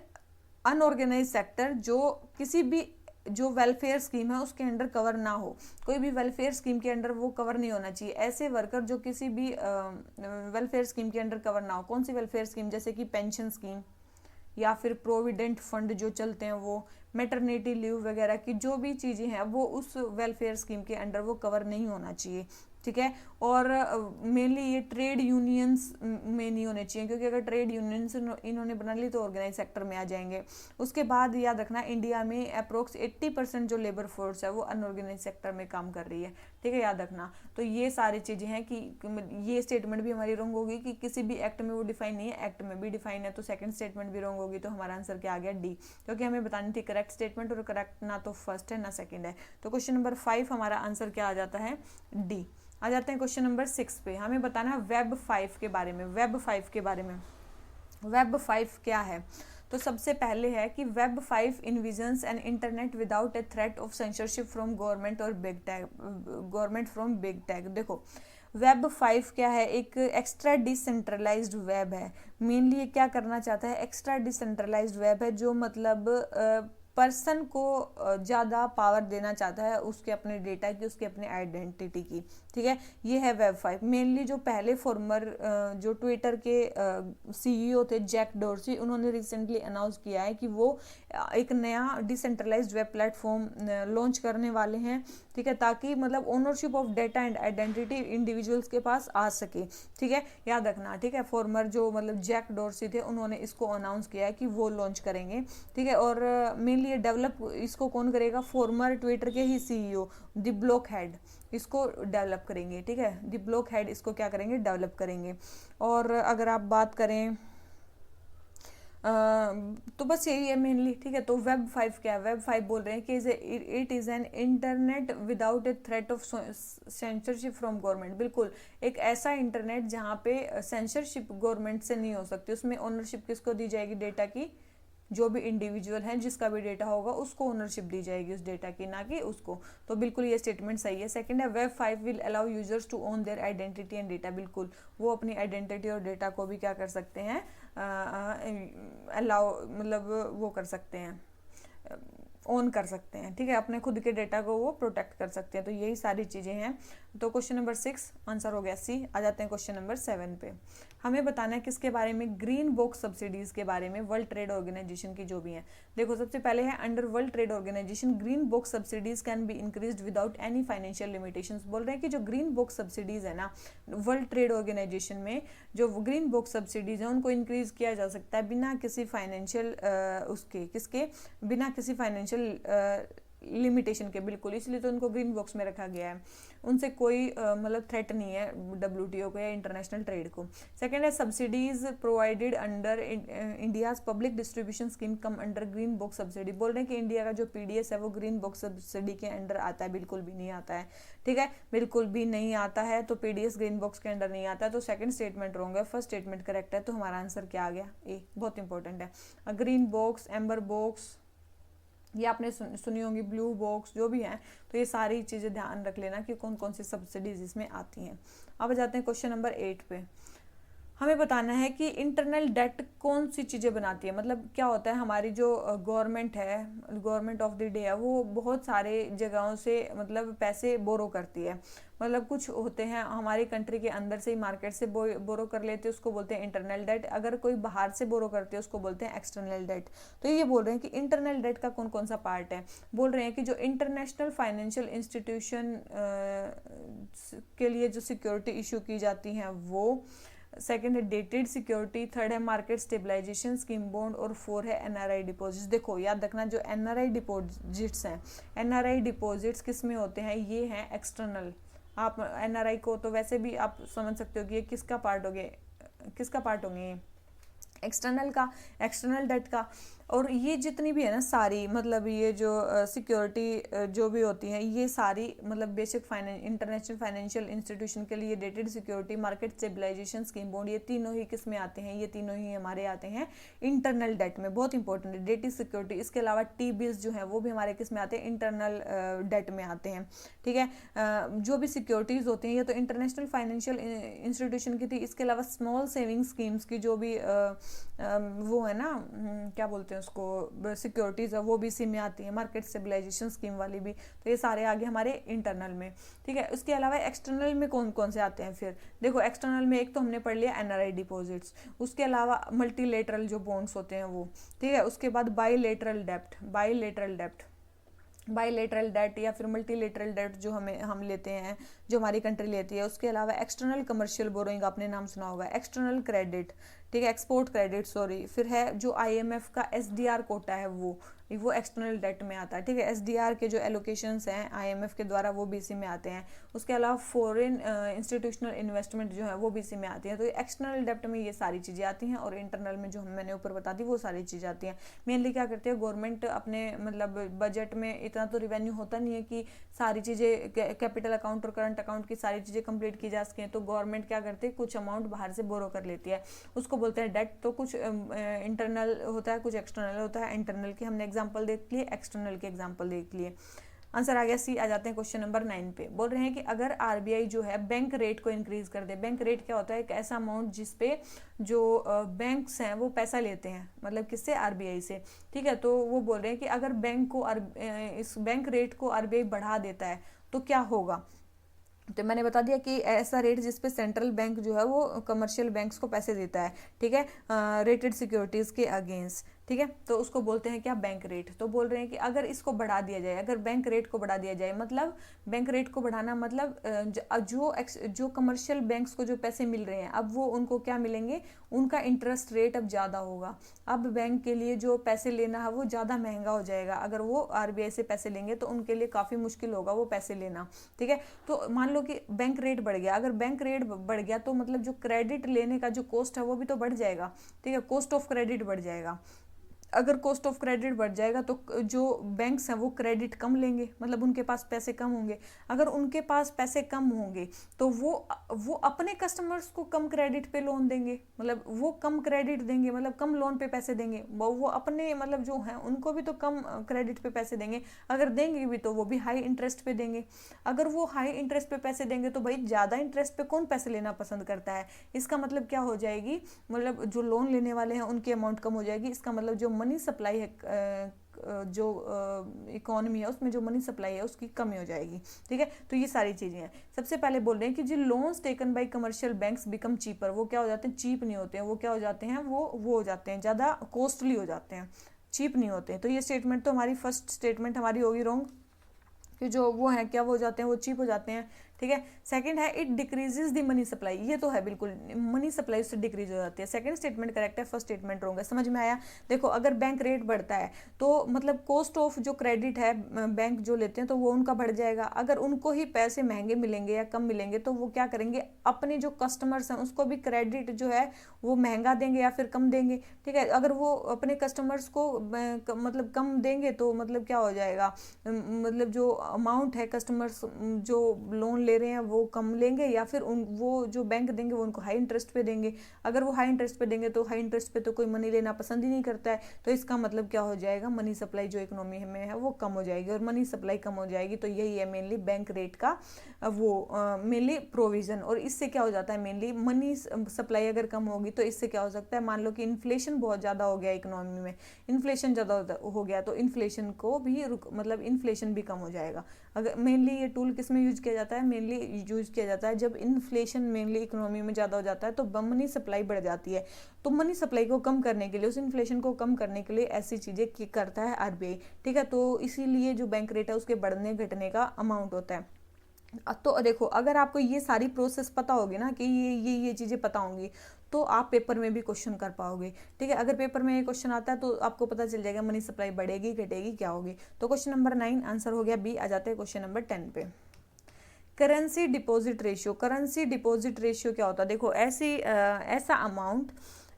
अनऑर्गेनाइज सेक्टर, जो किसी भी जो वेलफेयर स्कीम है उसके अंडर कवर ना हो, कोई भी वेलफेयर स्कीम के अंडर वो कवर नहीं होना चाहिए। ऐसे वर्कर जो किसी भी वेलफेयर स्कीम के अंडर कवर ना हो। कौन सी वेलफेयर स्कीम? जैसे कि पेंशन स्कीम या फिर प्रोविडेंट फंड जो चलते हैं वो, मैटरनिटी लीव वगैरह की जो भी चीज़ें हैं वो उस वेलफेयर स्कीम के अंडर वो कवर नहीं होना चाहिए, ठीक है। और मेनली ये ट्रेड यूनियंस में नहीं होने चाहिए, क्योंकि अगर ट्रेड यूनियंस इन्होंने बना ली तो ऑर्गेनाइज सेक्टर में आ जाएंगे। उसके बाद याद रखना इंडिया में अप्रोक्स 80% जो लेबर फोर्स है वो अनऑर्गेनाइज सेक्टर में काम कर रही है, ठीक है, याद रखना। तो ये सारी चीज़ें हैं कि ये स्टेटमेंट भी हमारी रॉन्ग होगी कि किसी भी एक्ट में वो डिफाइन नहीं है, एक्ट में भी डिफाइन है, तो सेकंड स्टेटमेंट भी रॉन्ग होगी। तो हमारा आंसर क्या आ गया? डी, क्योंकि हमें बतानी थी करेक्ट स्टेटमेंट, और करेक्ट ना तो फर्स्ट है ना सेकंड है। तो क्वेश्चन नंबर 5 हमारा आंसर क्या आ जाता है? डी। आ जाते हैं क्वेश्चन नंबर 6 पे। हमें बताना है वेब 5 के बारे में। वेब 5 के बारे में, वेब 5 क्या है? तो सबसे पहले है कि web 5 envisions an internet without a threat of censorship from government और big tech, government from big tech. देखो वेब 5 क्या है? एक एक्स्ट्रा डिसेंट्रलाइज्ड वेब है। मेनली ये क्या करना चाहता है? एक्स्ट्रा डिसेंट्रलाइज्ड वेब है, जो मतलब पर्सन को ज़्यादा पावर देना चाहता है उसके अपने डेटा की, उसके अपने आइडेंटिटी की, ठीक है। ये है वेब 5। मेनली जो पहले फॉर्मर जो ट्विटर के सीईओ थे जैक डोर्सी, उन्होंने रिसेंटली अनाउंस किया है कि वो एक नया डिसेंट्रलाइज्ड वेब प्लेटफॉर्म लॉन्च करने वाले हैं, ठीक है, ताकि मतलब ownership of data and identity individuals के पास आ सके, ठीक है, याद रखना, ठीक है। फॉर्मर जो मतलब जैक डोर्सी थे उन्होंने इसको अनाउंस किया है कि वो लॉन्च करेंगे, ठीक है। और मेनली डेवलप इसको कौन करेगा? फॉर्मर ट्विटर के ही सीईओ द ब्लॉक हेड इसको डेवलप करेंगे, ठीक है, द ब्लॉक हेड इसको क्या करेंगे? डेवलप करेंगे। और अगर आप बात करें तो बस यही है मेनली, ठीक है। तो वेब 5 क्या है? वेब 5 बोल रहे हैं कि it is an internet without a threat of censorship from government. बिल्कुल एक ऐसा इंटरनेट जहाँ पे सेंसरशिप गवर्नमेंट से नहीं हो सकती। उसमें ओनरशिप किसको दी जाएगी? डेटा की। जो भी इंडिविजुअल है जिसका भी डेटा होगा उसको ओनरशिप दी जाएगी उस डेटा की, ना कि उसको। तो बिल्कुल ये स्टेटमेंट सही है। सेकंड है web 5 will allow users to own their identity and data. बिल्कुल वो अपनी आइडेंटिटी और डेटा को भी क्या कर सकते हैं? अलाउ मतलब वो कर सकते हैं, ओन कर सकते हैं, ठीक है, अपने खुद के डेटा को वो प्रोटेक्ट कर सकते हैं। तो यही सारी चीज़ें हैं। तो क्वेश्चन नंबर 6 आंसर हो गया सी। आ जाते हैं क्वेश्चन नंबर 7 पे। हमें बताना है किसके बारे में? ग्रीन बॉक्स सब्सिडीज के बारे में, वर्ल्ड ट्रेड ऑर्गेनाइजेशन की जो भी हैं। देखो सबसे पहले है under world trade organisation green box subsidies can be increased without any financial limitations. बोल रहे हैं कि जो ग्रीन बॉक्स सब्सिडीज है ना वर्ल्ड ट्रेड ऑर्गेनाइजेशन में, जो ग्रीन बॉक्स सब्सिडीज है उनको इंक्रीज किया जा सकता है बिना किसी फाइनेंशियल उसके किसके बिना किसी फाइनेंशियल लिमिटेशन के, बिल्कुल, इसलिए तो उनको ग्रीन बॉक्स में रखा गया है। उनसे कोई मतलब थ्रेट नहीं है WTO को या इंटरनेशनल ट्रेड को। सेकेंड है subsidies provided under India's public distribution scheme come under green box subsidy. बोल रहे हैं कि इंडिया का जो PDS है वो ग्रीन बॉक्स सब्सिडी के अंडर आता है, बिल्कुल भी नहीं आता है। ठीक है, बिल्कुल भी नहीं आता है, तो PDS ग्रीन बॉक्स के अंडर नहीं आता है, तो सेकंड स्टेटमेंट रॉन्ग है, फर्स्ट स्टेटमेंट करेक्ट है। तो हमारा आंसर क्या आ गया? ए, बहुत इंपॉर्टेंट है। ग्रीन बॉक्स, एम्बर बॉक्स, ये आपने सुनी होंगी, ब्लू बॉक्स, जो भी है, तो ये सारी चीज़ें ध्यान रख लेना कि कौन कौन सी सब्सिडीज इसमें आती हैं। अब जाते हैं क्वेश्चन नंबर 8 पे। हमें बताना है कि इंटरनल डेट कौन सी चीज़ें बनाती है। मतलब क्या होता है, हमारी जो गवर्नमेंट है, गवर्नमेंट ऑफ द डे है, वो बहुत सारे जगहों से मतलब पैसे बोरो करती है। मतलब कुछ होते हैं हमारी कंट्री के अंदर से ही मार्केट से बोरो कर लेते हैं, उसको बोलते हैं इंटरनल डेट। अगर कोई बाहर से बोरो करते हैं उसको बोलते हैं एक्सटर्नल डेट। तो ये बोल रहे हैं कि इंटरनल डेट का कौन कौन सा पार्ट है। बोल रहे हैं कि जो इंटरनेशनल फाइनेंशियल इंस्टीट्यूशन के लिए जो सिक्योरिटी इशू की जाती हैं वो, सेकेंड है डेटेड सिक्योरिटी, थर्ड है मार्केट स्टेबलाइजेशन स्कीम बॉन्ड, और फोर है NRI डिपॉजिट्स। देखो याद रखना, जो NRI डिपॉजिट्स हैं, NRI डिपॉजिट्स किस में होते हैं, ये हैं एक्सटर्नल। आप NRI को तो वैसे भी आप समझ सकते हो कि ये किसका पार्ट होंगे, एक्सटर्नल का, एक्सटर्नल डेट का। और ये जितनी भी है ना सारी, मतलब ये जो सिक्योरिटी जो भी होती हैं, ये सारी मतलब बेसिक इंटरनेशनल फाइनेंशियल इंस्टीट्यूशन के लिए dated security, market stabilization scheme bond, ये तीनों ही किस में आते हैं, ये तीनों ही हमारे आते हैं इंटरनल डेट में। बहुत इंपॉर्टेंट है डेटेड सिक्योरिटी। इसके अलावा T-bills जो है वो भी हमारे किस में आते हैं, इंटरनल डेट में आते हैं। ठीक है, जो भी सिक्योरिटीज होती हैं ये तो इंटरनेशनल फाइनेंशियल इंस्टीट्यूशन की थी। इसके अलावा स्मॉल सेविंग स्कीम्स की जो भी वो है ना, क्या बोलते हैं उसको, सिक्योरिटीज है, वो भी इसी में आती है, मार्केट स्टेबलाइजेशन स्कीम वाली भी। तो ये सारे आगे हमारे इंटरनल में। ठीक है, उसके अलावा एक्सटर्नल में कौन कौन से आते हैं फिर देखो। एक्सटर्नल में एक तो हमने पढ़ लिया NRI डिपॉजिट्स, उसके अलावा मल्टीलेटरल जो बॉन्ड्स होते हैं वो। ठीक है, उसके बाद बाईलेटरल डेट या फिर मल्टीलेटरल डेट जो हम लेते हैं, जो हमारी कंट्री लेती है। उसके अलावा एक्सटर्नल कमर्शियल बोरोइंग, आपने नाम सुना होगा, एक्सटर्नल क्रेडिट, ठीक है, एक्सपोर्ट क्रेडिट सॉरी। फिर है जो IMF का SDR कोटा है वो एक्सटर्नल डेट में आता है। ठीक है, SDR के जो एलोकेशंस हैं IMF के द्वारा वो भी इसी में आते हैं। उसके अलावा फॉरेन इंस्टीट्यूशनल इन्वेस्टमेंट जो है वो भी इसी में आती है। तो एक्सटर्नल डेट में ये सारी चीज़ें आती हैं, और इंटरनल में जो मैंने ऊपर बता दी वो सारी चीज़ें आती हैं। मेनली क्या करती है गवर्नमेंट, अपने मतलब बजट में इतना तो रिवेन्यू होता नहीं है कि सारी चीज़ें, कैपिटल अकाउंट और करंट अकाउंट की सारी चीज़ें कंप्लीट की जा सकें। तो गवर्नमेंट क्या करती है, कुछ अमाउंट बाहर से बोरो कर लेती है, उसको बोलते हैं डेट। तो कुछ इंटरनल होता है, कुछ एक्सटर्नल होता है। इंटरनल की हमने एग्जांपल देख लिए, एक्सटर्नल के एग्जांपल देख लिए। आंसर आ गया C। आ जाते हैं क्वेश्चन नंबर 9 पे। बोल रहे हैं कि अगर RBI जो है बैंक रेट को इंक्रीज कर दे। बैंक रेट क्या होता है, एक ऐसा अमाउंट जिसपे जो बैंक्स हैं वो पैसा लेते हैं, मतलब किससे, RBI से। ठीक है, तो वो बोल रहे हैं कि अगर इस बैंक रेट को RBI बढ़ा देता है तो क्या होगा। तो मैंने बता दिया कि ऐसा रेट जिसपे सेंट्रल बैंक जो है वो कमर्शियल बैंक्स को पैसे देता है। ठीक है, रेटेड सिक्योरिटीज के अगेंस्ट। ठीक है, तो उसको बोलते हैं क्या, बैंक रेट। तो बोल रहे हैं कि अगर इसको बढ़ा दिया जाए, अगर बैंक रेट को बढ़ा दिया जाए, मतलब बैंक रेट को बढ़ाना मतलब जो कमर्शियल बैंक्स को जो पैसे मिल रहे हैं, अब वो उनको क्या मिलेंगे, उनका इंटरेस्ट रेट अब ज़्यादा होगा। अब बैंक के लिए जो पैसे लेना है वो ज़्यादा महंगा हो जाएगा। अगर वो RBI से पैसे लेंगे तो उनके लिए काफ़ी मुश्किल होगा वो पैसे लेना। ठीक है, तो मान लो कि बैंक रेट बढ़ गया। अगर बैंक रेट बढ़ गया तो मतलब जो क्रेडिट लेने का जो कॉस्ट है वो भी तो बढ़ जाएगा। ठीक है, कॉस्ट ऑफ क्रेडिट बढ़ जाएगा। अगर कॉस्ट ऑफ क्रेडिट बढ़ जाएगा तो जो बैंक्स हैं वो क्रेडिट कम लेंगे, मतलब उनके पास पैसे कम होंगे। अगर उनके पास पैसे कम होंगे तो वो अपने कस्टमर्स को कम क्रेडिट पे लोन देंगे, मतलब वो कम क्रेडिट देंगे, मतलब कम लोन पे पैसे देंगे। वो अपने मतलब जो हैं उनको भी तो कम क्रेडिट पे पैसे देंगे। अगर देंगे भी तो वो भी हाई इंटरेस्ट पे देंगे। अगर वो हाई इंटरेस्ट पे पैसे देंगे तो भाई ज़्यादा इंटरेस्ट पे कौन पैसे लेना पसंद करता है। इसका मतलब क्या हो जाएगी, मतलब जो लोन लेने वाले हैं उनकी अमाउंट कम हो जाएगी। इसका मतलब जो मनी सप्लाई है, जो इकोनॉमी है उसमें जो मनी सप्लाई है उसकी कमी हो जाएगी। ठीक है, तो ये सारी चीज़ें हैं। सबसे पहले बोल रहे हैं कि जो loans taken by commercial banks become cheaper. वो क्या हो जाते हैं, चीप नहीं होते हैं। वो क्या हो जाते हैं, वो हो जाते हैं ज़्यादा कॉस्टली हो जाते हैं, चीप नहीं होते हैं। तो ये स्टेटमेंट तो हमारी फर्स्ट स्टेटमेंट हमारी होगी रॉन्ग, कि जो वो है क्या वो हो जाते हैं, वो चीप हो जाते हैं। ठीक है। सेकंड है it decreases the money supply, ये तो है बिल्कुल, मनी सप्लाई उससे डिक्रीज हो जाती है। सेकंड स्टेटमेंट करेक्ट है, फर्स्ट स्टेटमेंट रॉन्ग है। समझ में आया? देखो अगर बैंक रेट बढ़ता है तो मतलब कॉस्ट ऑफ जो क्रेडिट है बैंक जो लेते हैं तो वो उनका बढ़ जाएगा। अगर उनको ही पैसे महंगे मिलेंगे या कम मिलेंगे तो वो क्या करेंगे, अपने जो कस्टमर्स हैं उसको भी क्रेडिट जो है वो महंगा देंगे या फिर कम देंगे, ठीक है। अगर वो अपने कस्टमर्स को मतलब कम देंगे तो मतलब क्या हो जाएगा, मतलब जो अमाउंट है कस्टमर्स जो लोन ले रहे हैं वो कम लेंगे, या फिर वो जो बैंक देंगे वो उनको हाई इंटरेस्ट पे देंगे। अगर वो हाई इंटरेस्ट पे देंगे तो हाई इंटरेस्ट पे तो कोई मनी लेना पसंद ही नहीं करता है, तो इसका मतलब क्या हो जाएगा, मनी सप्लाई जो इकोनॉमी में है वो कम हो जाएगी। और मनी सप्लाई कम हो जाएगी तो यही है मेनली बैंक रेट का वो मेनली प्रोविजन। और इससे क्या हो जाता है, मेनली मनी सप्लाई अगर कम होगी तो इससे क्या हो सकता है, मान लो कि इन्फ्लेशन बहुत ज़्यादा हो गया इकोनॉमी में, इन्फ्लेशन ज़्यादा हो गया तो इन्फ्लेशन को भी मतलब इन्फ्लेशन भी कम हो जाएगा। अगर मेनली ये टूल किस में यूज किया जाता है, मेनली यूज किया जाता है जब इन्फ्लेशन मेनली इकोनॉमी में ज़्यादा हो जाता है तो मनी सप्लाई बढ़ जाती है। तो मनी सप्लाई को कम करने के लिए, उस इन्फ्लेशन को कम करने के लिए ऐसी चीज़ें करता है आरबीआई, ठीक है। तो इसीलिए जो बैंक रेट है उसके बढ़ने घटने का अमाउंट होता है। तो देखो अगर आपको ये सारी प्रोसेस पता होगी ना कि ये चीज़ें पता होंगी तो आप पेपर में भी क्वेश्चन कर पाओगे, ठीक है। अगर पेपर में ये क्वेश्चन आता है तो आपको पता चल जाएगा मनी सप्लाई बढ़ेगी घटेगी क्या होगी। तो क्वेश्चन नंबर 9 आंसर हो गया बी। आ जाते हैं क्वेश्चन नंबर 10 पे। Currency deposit ratio, currency deposit ratio क्या होता है, देखो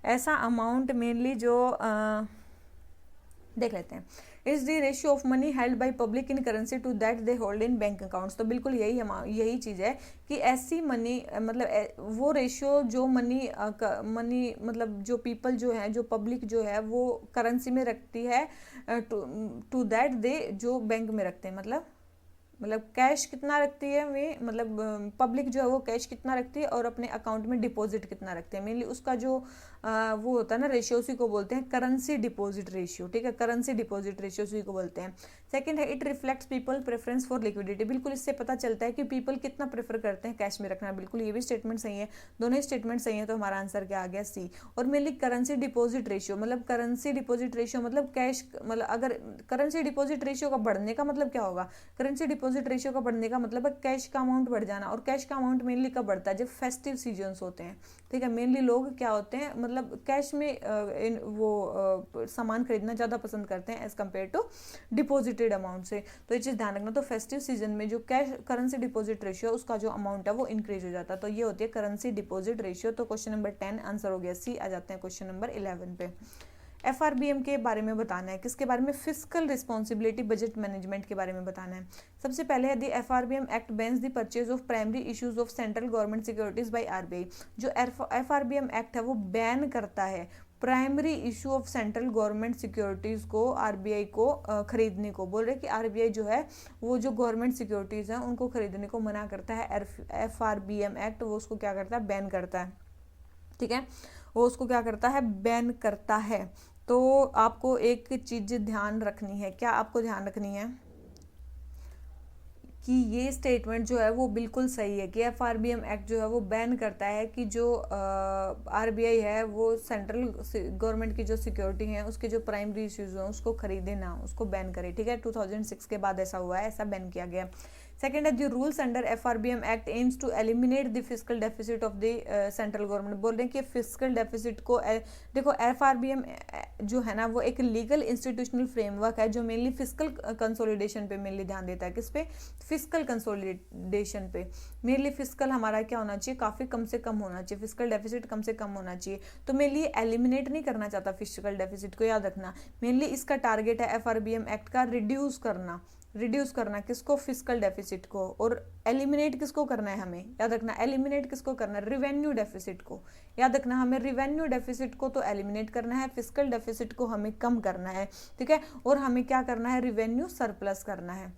ऐसा अमाउंट मेनली जो देख लेते हैं, is the ratio of money held by public in currency to that they hold in bank accounts. तो बिल्कुल यही चीज़ है कि ऐसी मनी मतलब वो रेशियो जो मनी मतलब जो पीपल जो है, जो पब्लिक जो है वो करेंसी में रखती है टू दैट दे जो बैंक में रखते हैं, मतलब कैश कितना रखती है वे, मतलब पब्लिक जो है वो कैश कितना रखती है और अपने अकाउंट में डिपॉजिट कितना रखते हैं, मेनली उसका जो वो होता है ना रेशियो, उसी को बोलते हैं करेंसी डिपॉजिट रेशियो, ठीक है। करेंसी डिपॉजिट रेशियो उसी को बोलते हैं। सेकंड है it reflects people preference for liquidity, बिल्कुल इससे पता चलता है कि पीपल कितना प्रेफर करते हैं कैश में रखना, बिल्कुल ये भी स्टेटमेंट सही है, दोनों ही स्टेटमेंट सही है। तो हमारा आंसर क्या आ गया, सी। और मेनली करेंसी डिपॉजिट रेशियो मतलब करेंसी डिपॉजिट रेशियो मतलब कैश, मतलब अगर करेंसी डिपॉजिट रेशियो का बढ़ने का मतलब क्या होगा, करेंसी डिपॉजिट रेशियो का बढ़ने का मतलब है कैश का अमाउंट बढ़ जाना। और कैश का अमाउंट मेनली कब बढ़ता है, जब फेस्टिव सीजन्स होते हैं, ठीक है। मेनली लोग क्या होते हैं, मतलब कैश में सामान खरीदना ज़्यादा पसंद करते हैं as compare to deposited amount से। तो ये चीज़ ध्यान रखना। तो फेस्टिव सीजन में जो कैश करेंसी डिपॉजिट रेशियो उसका जो अमाउंट है वो इंक्रीज हो जाता है। तो ये होती है करेंसी डिपॉजिट रेशियो। तो क्वेश्चन नंबर 10 आंसर हो गया सी। आ जाते हैं क्वेश्चन नंबर 11 पे। एफआरबीएम के बारे में बताना है, किसके बारे में, फिस्कल रिस्पॉन्सिबिलिटी बजट मैनेजमेंट के बारे में बताना है। सबसे पहले है the FRBM act bans the purchase of primary issues of central government securities by RBI. जो एफआरबीएम एक्ट है वो बैन करता है primary issue of central government securities को आरबीआई को खरीदने को। बोल रहे कि आरबीआई जो है वो जो गवर्नमेंट सिक्योरिटीज हैं उनको खरीदने को मना करता है। एफआरबीएम एक्ट वो उसको क्या करता है, बैन करता है, ठीक है। वो उसको क्या करता है, बैन करता है। तो आपको एक चीज ध्यान रखनी है, क्या आपको ध्यान रखनी है कि ये स्टेटमेंट जो है वो बिल्कुल सही है कि एफआरबीएम एक्ट जो है वो बैन करता है कि जो आरबीआई है वो सेंट्रल गवर्नमेंट की जो सिक्योरिटी है उसके जो प्राइमरी इश्यूज हैं उसको खरीदे ना, उसको बैन करे, ठीक है। 2006 के बाद ऐसा हुआ है, ऐसा बैन किया गया। सेकेंड है the rules under FRBM act aims to eliminate the fiscal deficit of the central government. बोल रहे हैं कि फिस्कल डेफिसिट को देखो एफआरबीएम जो है ना वो एक लीगल इंस्टीट्यूशनल फ्रेमवर्क है जो मेनली फिस्कल कंसोलिडेशन पे मेनली ध्यान देता है। किस पे, फिस्कल कंसोलिडेशन पे। मेनली फिस्कल हमारा क्या होना चाहिए, काफी कम से कम होना चाहिए, फिस्कल डेफिसिट कम से कम होना चाहिए। तो मेनली एलिमिनेट नहीं करना चाहता फिस्कल डेफिसिट को, याद रखना। मेनली इसका टारगेट है एफआरबीएम एक्ट का रिड्यूस करना किसको, फिस्कल डेफिसिट को। और एलिमिनेट किसको करना है, हमें याद रखना, एलिमिनेट किसको करना है, रिवेन्यू डेफिसिट को। याद रखना हमें रिवेन्यू डेफिसिट को तो एलिमिनेट करना है, फिस्कल डेफिसिट को हमें कम करना है, ठीक है। और हमें क्या करना है, रिवेन्यू सरप्लस करना है।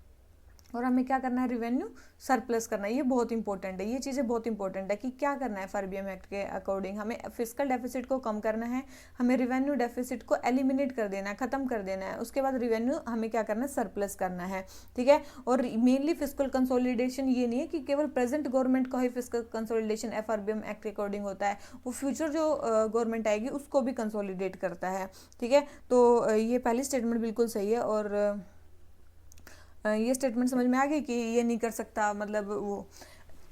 और हमें क्या करना है, रिवेन्यू सरप्लस करना है। ये बहुत इंपॉर्टेंट है, ये चीज़ें बहुत इंपॉर्टेंट है कि क्या करना है एफआरबीएम एक्ट के अकॉर्डिंग। हमें फिस्कल डेफिसिट को कम करना है, हमें रिवेन्यू डेफिसिट को एलिमिनेट कर देना है, खत्म कर देना है। उसके बाद रिवेन्यू हमें क्या करना है, सरप्लस करना है, ठीक है। और मेनली फिस्कल कंसोलिडेशन ये नहीं है कि केवल प्रेजेंट गवर्नमेंट का ही फिस्कल कंसोलिडेशन एफआरबीएम एक्ट के अकॉर्डिंग होता है, वो फ्यूचर जो गवर्नमेंट आएगी उसको भी कंसोलिडेट करता है, ठीक है। तो ये पहली स्टेटमेंट बिल्कुल सही है। और ये स्टेटमेंट समझ में आ गई कि ये नहीं कर सकता, मतलब वो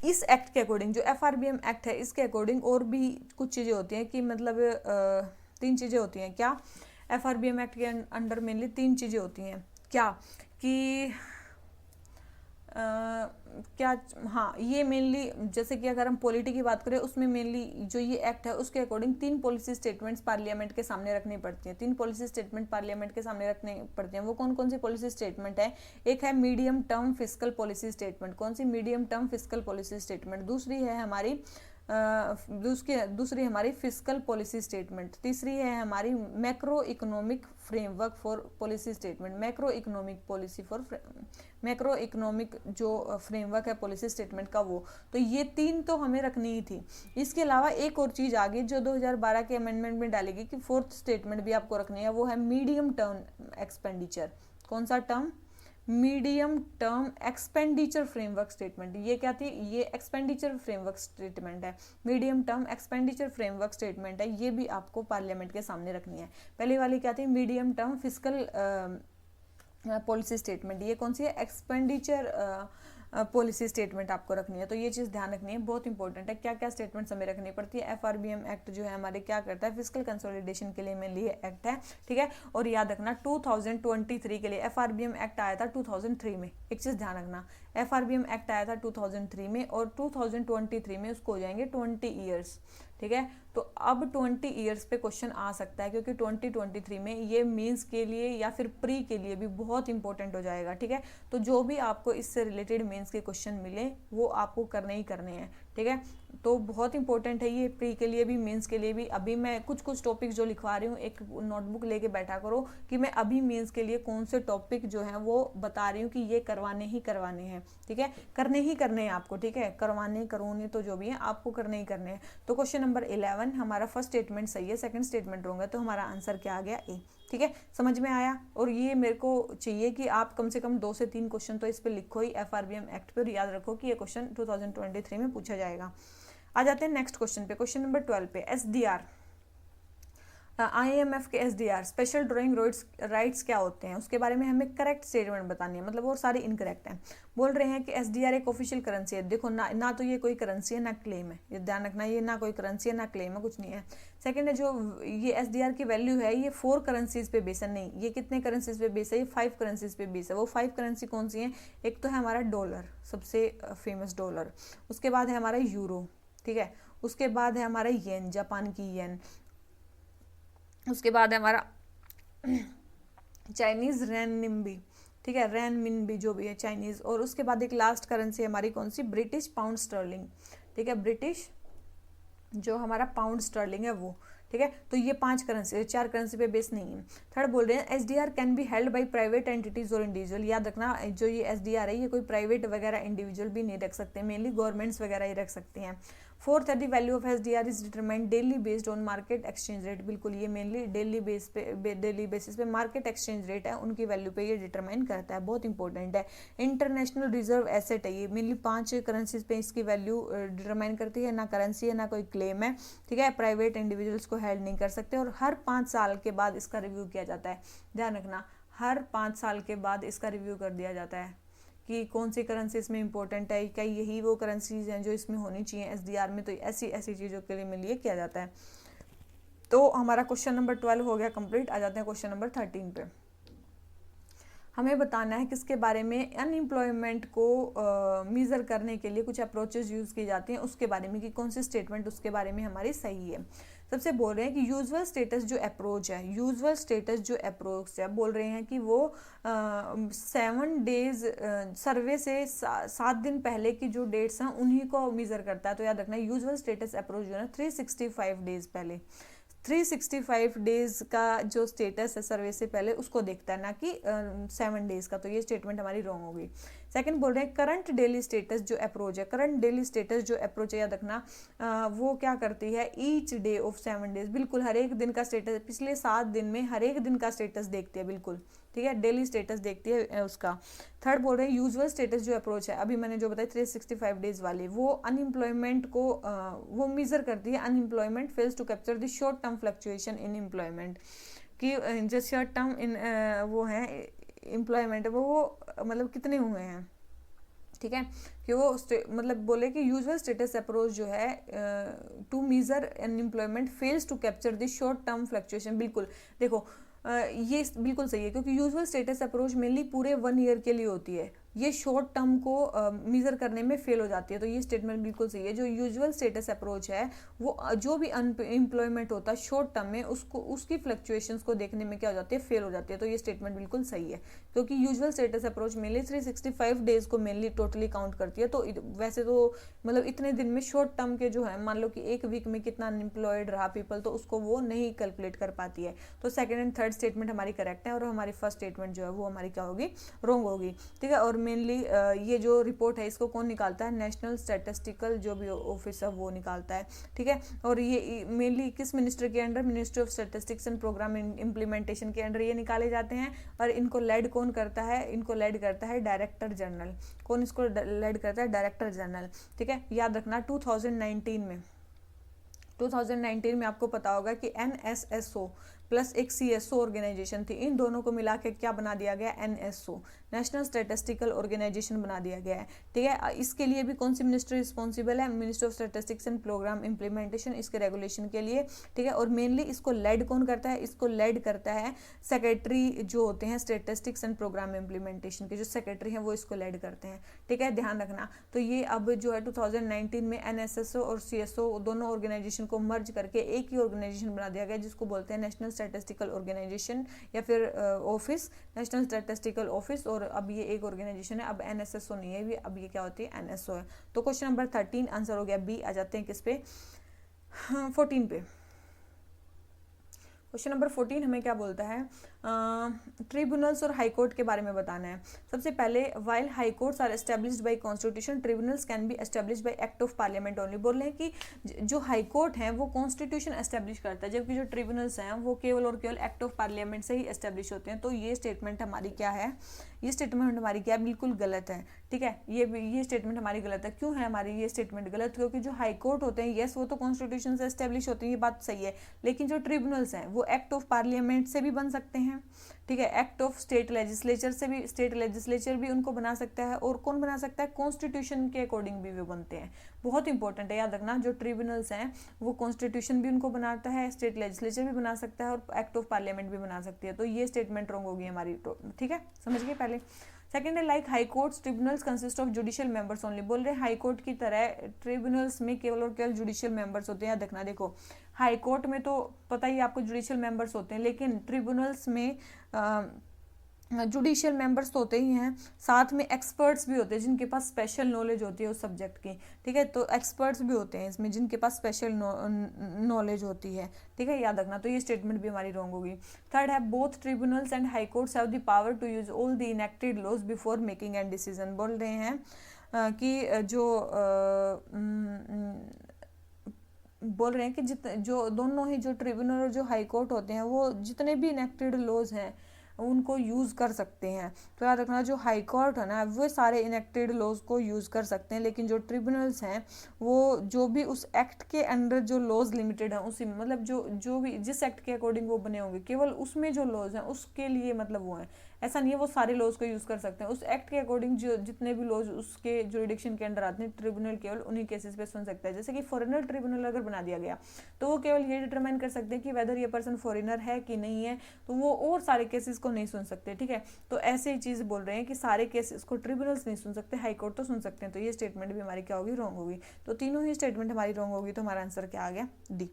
इस एक्ट के अकॉर्डिंग, जो FRBM एक्ट है इसके अकॉर्डिंग और भी कुछ चीज़ें होती हैं कि मतलब 3 चीज़ें होती हैं। क्या? FRBM एक्ट के अंडर मेनली 3 चीज़ें होती हैं। क्या कि क्या, हाँ, ये मेनली जैसे कि अगर हम पॉलिटी की बात करें उसमें मेनली जो ये एक्ट है उसके अकॉर्डिंग 3 पॉलिसी स्टेटमेंट्स पार्लियामेंट के सामने रखनी पड़ती हैं। 3 पॉलिसी स्टेटमेंट पार्लियामेंट के सामने रखने पड़ते हैं। वो कौन कौन सी पॉलिसी स्टेटमेंट है? एक है medium term fiscal policy statement. कौन सी? Medium term fiscal policy statement. दूसरी है हमारी दूसरी हमारी फिस्कल पॉलिसी स्टेटमेंट। तीसरी है हमारी macro economic framework for policy statement. Macro economic policy for macro economic जो फ्रेमवर्क है पॉलिसी स्टेटमेंट का, वो तो ये 3 तो हमें रखनी ही थी। इसके अलावा एक और चीज़ आ गई जो 2012 के अमेंडमेंट में डाली गई कि 4th स्टेटमेंट भी आपको रखनी है, वो है मीडियम टर्म एक्सपेंडिचर। कौन सा term? Medium term expenditure framework statement. ये क्या थी? ये एक्सपेंडिचर फ्रेमवर्क स्टेटमेंट है। Medium term expenditure framework statement है, ये भी आपको पार्लियामेंट के सामने रखनी है। पहली वाली क्या थी? Medium term fiscal policy statement. ये कौन सी है? एक्सपेंडिचर पॉलिसी स्टेटमेंट आपको रखनी है। तो ये चीज़ ध्यान रखनी है, बहुत इंपॉर्टेंट है। क्या क्या स्टेटमेंट्स हमें रखनी पड़ती है? FRBM एक्ट जो है हमारे क्या करता है? फिस्कल कंसोलिडेशन के लिए मेनली ये एक्ट है, ठीक है। और याद रखना 2023 के लिए FRBM एक्ट आया था 2003 में। एक चीज़ ध्यान रखना, FRBM एक्ट आया था 2003 में और 2023 में उसको हो जाएंगे 20 ईयर्स, ठीक है। तो अब 20 ईयर्स पे क्वेश्चन आ सकता है क्योंकि 2023 में ये मेंस के लिए या फिर प्री के लिए भी बहुत इंपॉर्टेंट हो जाएगा, ठीक है। तो जो भी आपको इससे रिलेटेड मेंस के क्वेश्चन मिले वो आपको करने ही करने हैं, ठीक है। तो बहुत इंपॉर्टेंट है ये, प्री के लिए भी मेंस के लिए भी। अभी मैं कुछ टॉपिक जो लिखवा रही हूँ, एक नोटबुक लेके बैठा करो कि मैं अभी मेंस के लिए कौन से टॉपिक जो है वो बता रही हूँ कि ये करवाने ही करवाने हैं, ठीक है। करने ही करने हैं आपको, ठीक है। करवाने तो जो भी है आपको करने ही करने हैं। तो क्वेश्चन नंबर 11 हमारा फर्स्ट स्टेटमेंट सही है, सेकंड स्टेटमेंट रॉन्ग है, तो हमारा आंसर क्या आ गया? ए, ठीक है। समझ में आया? और ये मेरे को चाहिए कि आप कम से कम 2 से 3 क्वेश्चन तो इस पे लिखो ही FRBM एक्ट पे, और याद रखो कि ये क्वेश्चन 2023 में पूछा जाएगा। आ जाते हैं नेक्स्ट क्वेश्चन पे, क्वेश्चन नंबर 12 पे। SDR, IMF के SDR स्पेशल ड्राइंग राइट्स क्या होते हैं उसके बारे में हमें करेक्ट स्टेटमेंट बतानी है, मतलब वो सारी इनकरेक्ट हैं। बोल रहे हैं कि SDR एक ऑफिशियल करेंसी है। देखो ना तो ये कोई करेंसी है ना क्लेम है, ये ध्यान रखना, ये ना कोई करेंसी है ना क्लेम है, कुछ नहीं है। सेकंड है जो ये SDR की वैल्यू है ये 4 करेंसीज पे बेस है, नहीं, ये कितने करेंसीज पे बेस है? ये 5 करेंसीज पे बेस है। वो 5 करेंसी कौन सी है? एक तो है हमारा डॉलर, सबसे फेमस डॉलर, उसके बाद है हमारा यूरो, ठीक है, उसके बाद है हमारा येन, जापान की येन, उसके बाद है हमारा चाइनीज रेनमिनबी, ठीक है, रेनमिनबी जो भी है चाइनीज, और उसके बाद एक लास्ट करेंसी हमारी कौन सी? ब्रिटिश पाउंड स्टर्लिंग, ठीक है, ब्रिटिश जो हमारा पाउंड स्टर्लिंग है वो, ठीक है। तो ये 5 करेंसी, 4 करेंसी पे बेस नहीं है। थर्ड बोल रहे हैं SDR can be held by private entities और इंडिविजुअल। याद रखना जो ये SDR है ये कोई प्राइवेट वगैरह इंडिविजुअल भी नहीं रख सकते, मेनली गवर्नमेंट्स वगैरह ही रख सकती हैं। फोर्थ है the value of SDR is determined daily based on market exchange rate. बिल्कुल, ये मेनली डेली बेसिस पे मार्केट एक्सचेंज रेट है उनकी वैल्यू पे ये डिटरमाइन करता है, बहुत इंपॉर्टेंट है। इंटरनेशनल रिजर्व एसेट है ये, मेनली 5 करेंसीज पे इसकी वैल्यू डिटरमाइन करती है, ना करेंसी है ना कोई क्लेम है, ठीक है। प्राइवेट इंडिविजुअल्स को हेल्ड नहीं कर सकते, और हर 5 साल के बाद इसका रिव्यू किया जाता है। ध्यान रखना, हर 5 साल के बाद इसका रिव्यू कर दिया जाता है कि कौन सी करेंसी इसमें इंपॉर्टेंट है, क्या यही वो करेंसीज हैं जो इसमें होनी चाहिए SDR में। तो ऐसी चीज़ों के लिए मिलिए किया जाता है। तो हमारा क्वेश्चन नंबर 12 हो गया कंप्लीट। आ जाते हैं क्वेश्चन नंबर 13 पे। हमें बताना है किसके बारे में अनएम्प्लॉयमेंट को मेजर करने के लिए कुछ अप्रोचेज यूज़ की जाती हैं उसके बारे में, कि कौन सी स्टेटमेंट उसके बारे में हमारी सही है। सबसे बोल रहे हैं कि यूजुअल स्टेटस जो अप्रोच है, यूजुअल स्टेटस जो अप्रोच है, बोल रहे हैं कि वो 7 डेज सर्वे से 7 दिन पहले की जो डेट्स हैं उन्हीं को मेजर करता है। तो याद रखना यूजुअल स्टेटस अप्रोच जो है 365 डेज पहले, 365 डेज का जो स्टेटस है सर्वे से पहले उसको देखता है, ना कि 7 डेज का। तो ये स्टेटमेंट हमारी रॉन्ग होगी। सेकंड बोल रहे हैं करंट डेली स्टेटस जो अप्रोच है, करंट डेली स्टेटस जो अप्रोच है, याद रखना वो क्या करती है? ईच डे ऑफ 7 डेज, बिल्कुल हर एक दिन का स्टेटस, पिछले 7 दिन में हर एक दिन का स्टेटस देखती है, बिल्कुल, ठीक है, डेली स्टेटस देखती है उसका। थर्ड बोल रहे हैं यूजुअल स्टेटस जो अप्रोच है, अभी मैंने जो बताया 365 डेज वाली, वो अनएम्प्लॉयमेंट को वो मेजर करती है। Unemployment fails to capture the short term fluctuation in employment, कि जो शॉर्ट टर्म इन वो है एम्प्लॉयमेंट वो मतलब कितने हुए हैं, ठीक है, कि वो मतलब बोले कि यूजुअल स्टेटस अप्रोच जो है to measure unemployment fails to capture the short term fluctuation. बिल्कुल देखो ये बिल्कुल सही है, क्योंकि यूजुअल स्टेटस अप्रोच मेनली पूरे 1 ईयर के लिए होती है, ये शॉर्ट टर्म को मेजर करने में फेल हो जाती है। तो ये स्टेटमेंट बिल्कुल सही है। जो यूजुअल स्टेटस अप्रोच है वो जो भी अनएम्प्लॉयमेंट होता है शॉर्ट टर्म में, उसको उसकी फ्लक्चुएशंस को देखने में क्या हो जाती है, फेल हो जाती है। तो ये स्टेटमेंट बिल्कुल सही है, क्योंकि usual status approach mainly 365 days को मेनली टोटली काउंट करती है। तो वैसे तो मतलब इतने दिन में शॉर्ट टर्म के जो है, मान लो कि एक वीक में कितना अनएम्प्लॉयड रहा पीपल, तो उसको वो नहीं कैलकुलेट कर पाती है। तो सेकंड एंड थर्ड स्टेटमेंट हमारी करेक्ट है, और हमारी फर्स्ट स्टेटमेंट जो है वो हमारी क्या होगी, रॉन्ग होगी। ठीक है, और मेनली ये जो रिपोर्ट है इसको कौन निकालता है, नेशनल स्टैटिस्टिकल जो भी ऑफिस है वो निकालता है। ठीक है, और ये मेनली किस मिनिस्टर के under, ministry of statistics and programme implementation के अंडर ये निकाले जाते हैं। और इनको लेड कौन करता है, इनको लेड करता है डायरेक्टर जनरल। कौन इसको लेड करता है, डायरेक्टर जनरल। ठीक है, याद रखना 2019 में आपको पता होगा कि NSSO प्लस एक CSO ऑर्गेनाइजेशन थी, इन दोनों को मिला के क्या बना दिया गया, NSO, नेशनल स्टैटिस्टिकल ऑर्गेनाइजेशन बना दिया गया है। ठीक है, इसके लिए भी कौन सी मिनिस्ट्री रिस्पॉन्सिबल है, ministry of statistics and programme implementation, इसके रेगुलेशन के लिए। ठीक है, और मेनली इसको लेड कौन करता है, इसको लेड करता है सेक्रेटरी जो होते हैं स्टैटिस्टिक्स एंड प्रोग्राम इम्प्लीमेंटेशन के, जो सेक्रेटरी हैं वो इसको लेड करते हैं। ठीक है, ध्यान रखना। तो ये अब जो है 2019 में NSSO और CSO दोनों ऑर्गेनाइजेशन को मर्ज करके एक ही ऑर्गेनाइजेशन बना दिया गया, जिसको बोलते हैं नेशनल स्टैटिस्टिकल ऑर्गेनाइजेशन या फिर ऑफिस, नेशनल स्टैटिस्टिकल ऑफिस। और अब ये एक ऑर्गेनाइजेशन है, अब NSSO नहीं है भी, अब ये क्या होती है, NSO है। तो क्वेश्चन नंबर 13 आंसर हो गया बी। आ जाते हैं किस पे, 14 पे। क्वेश्चन नंबर 14 हमें क्या बोलता है, ट्रिब्यूनल्स और हाई कोर्ट के बारे में बताना है। सबसे पहले, while high courts are established by constitution, tribunals can be established by act of parliament only. बोल रहे हैं कि जो हाई कोर्ट है वो कॉन्स्टिट्यूशन एस्टेब्लिश करता है, जबकि जो ट्रिब्यूनल्स हैं वो केवल और केवल एक्ट ऑफ पार्लियामेंट से ही एस्टेब्लिश होते हैं। तो ये स्टेटमेंट हमारी क्या है, ये स्टेटमेंट हमारी क्या बिल्कुल गलत है। ठीक है, ये स्टेटमेंट हमारी गलत है। क्यों है हमारी ये स्टेटमेंट गलत, क्योंकि जो हाई कोर्ट होते हैं यस वो तो कॉन्स्टिट्यूशन से एस्टेब्लिश होते हैं, ये बात सही है, लेकिन जो ट्रिब्यूनल्स हैं वो एक्ट ऑफ पार्लियामेंट से भी बन सकते हैं। ठीक है, एक्ट ऑफ स्टेट लेजिस्लेचर से भी, स्टेट लेजिस्लेचर भी उनको बना सकता है, और कौन बना सकता है, कॉन्स्टिट्यूशन के अकॉर्डिंग भी वो बनते हैं। बहुत इंपॉर्टेंट है, याद रखना, जो ट्रिब्यूनल्स हैं वो कॉन्स्टिट्यूशन भी उनको बनाता है, स्टेट लेजिस्लेचर भी बना सकता है, और एक्ट ऑफ पार्लियामेंट भी बना सकती है। तो ये स्टेटमेंट रॉन्ग होगी हमारी। ठीक है, समझ गए पहले। सेकेंड है, like high courts tribunals consist of judicial members only. बोल रहे हाई कोर्ट की तरह ट्रिब्यूनल्स में केवल और केवल जुडिशियल मेंबर्स होते हैं। याद रखना, देखो हाई कोर्ट में तो पता ही आपको जुडिशियल मेंबर्स होते हैं, लेकिन ट्रिब्यूनल्स में जुडिशियल मेंबर्स तो होते ही हैं, साथ में एक्सपर्ट्स भी होते हैं जिनके पास स्पेशल नॉलेज होती है उस सब्जेक्ट की। ठीक है, तो एक्सपर्ट्स भी होते हैं इसमें जिनके पास स्पेशल नॉलेज होती है। ठीक है, याद रखना। तो ये स्टेटमेंट भी हमारी रॉन्ग होगी। थर्ड है, both tribunals and high courts have the power to use all the enacted laws before making and decision. बोल रहे हैं कि बोल रहे हैं कि जो दोनों ही, जो ट्रिब्यूनल और जो हाई कोर्ट होते हैं, वो जितने भी इनेक्टेड लॉज हैं उनको यूज़ कर सकते हैं। तो याद रखना, जो हाई कोर्ट है ना वो सारे इनेक्टेड लॉज को यूज़ कर सकते हैं, लेकिन जो ट्रिब्यूनल्स हैं वो जो भी उस एक्ट के अंडर जो लॉज लिमिटेड हैं उसी में, मतलब जो भी जिस एक्ट के अकॉर्डिंग वो बने होंगे, केवल उसमें जो लॉज हैं उसके लिए मतलब वो हैं। ऐसा नहीं है वो सारे लॉज को यूज़ कर सकते हैं, उस एक्ट के अकॉर्डिंग जो जितने भी लॉज उसके जुरिडिक्शन के अंडर आते हैं, ट्रिब्यूनल केवल उन्हीं केसेस पे सुन सकता है। जैसे कि फॉरेनर ट्रिब्यूनल अगर बना दिया गया तो वो केवल ये डिटरमाइन कर सकते हैं कि वेदर ये पर्सन फॉरेनर है कि नहीं है, तो वो और सारे केसेस को नहीं सुन सकते। ठीक है, तो ऐसे ही चीज़ बोल रहे हैं कि सारे केसेस को ट्रिब्यूनल्स नहीं सुन सकते, हाई कोर्ट तो सुन सकते हैं। तो ये स्टेटमेंट भी हमारी क्या होगी, रॉन्ग होगी। तो तीनों ही स्टेटमेंट हमारी रॉन्ग होगी, तो हमारा आंसर क्या आ गया, डी।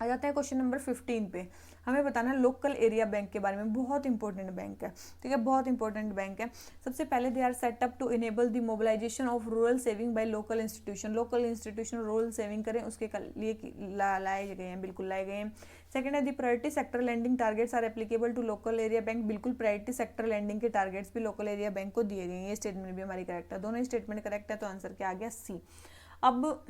आ जाते हैं क्वेश्चन नंबर 15 पे। हमें बताना है लोकल एरिया बैंक के बारे में, बहुत इंपॉर्टेंट बैंक है। ठीक है, बहुत इंपॉर्टेंट बैंक है। सबसे पहले, they are set up to enable the mobilisation of rural saving by local institution. Local institution rural saving करें उसके लिए लाए गए हैं, बिल्कुल लाए गए हैं। सेकंड है, the priority sector lending targets are applicable to local area bank. बिल्कुल प्रायोरिटी सेक्टर लैंडिंग के टारगेट्स भी लोकल एरिया बैंक को दिए गए हैं। ये स्टेटमेंट भी हमारी करेक्ट है, दोनों ही स्टेटमेंट करेक्ट है, तो आंसर क्या आ गया, सी। अब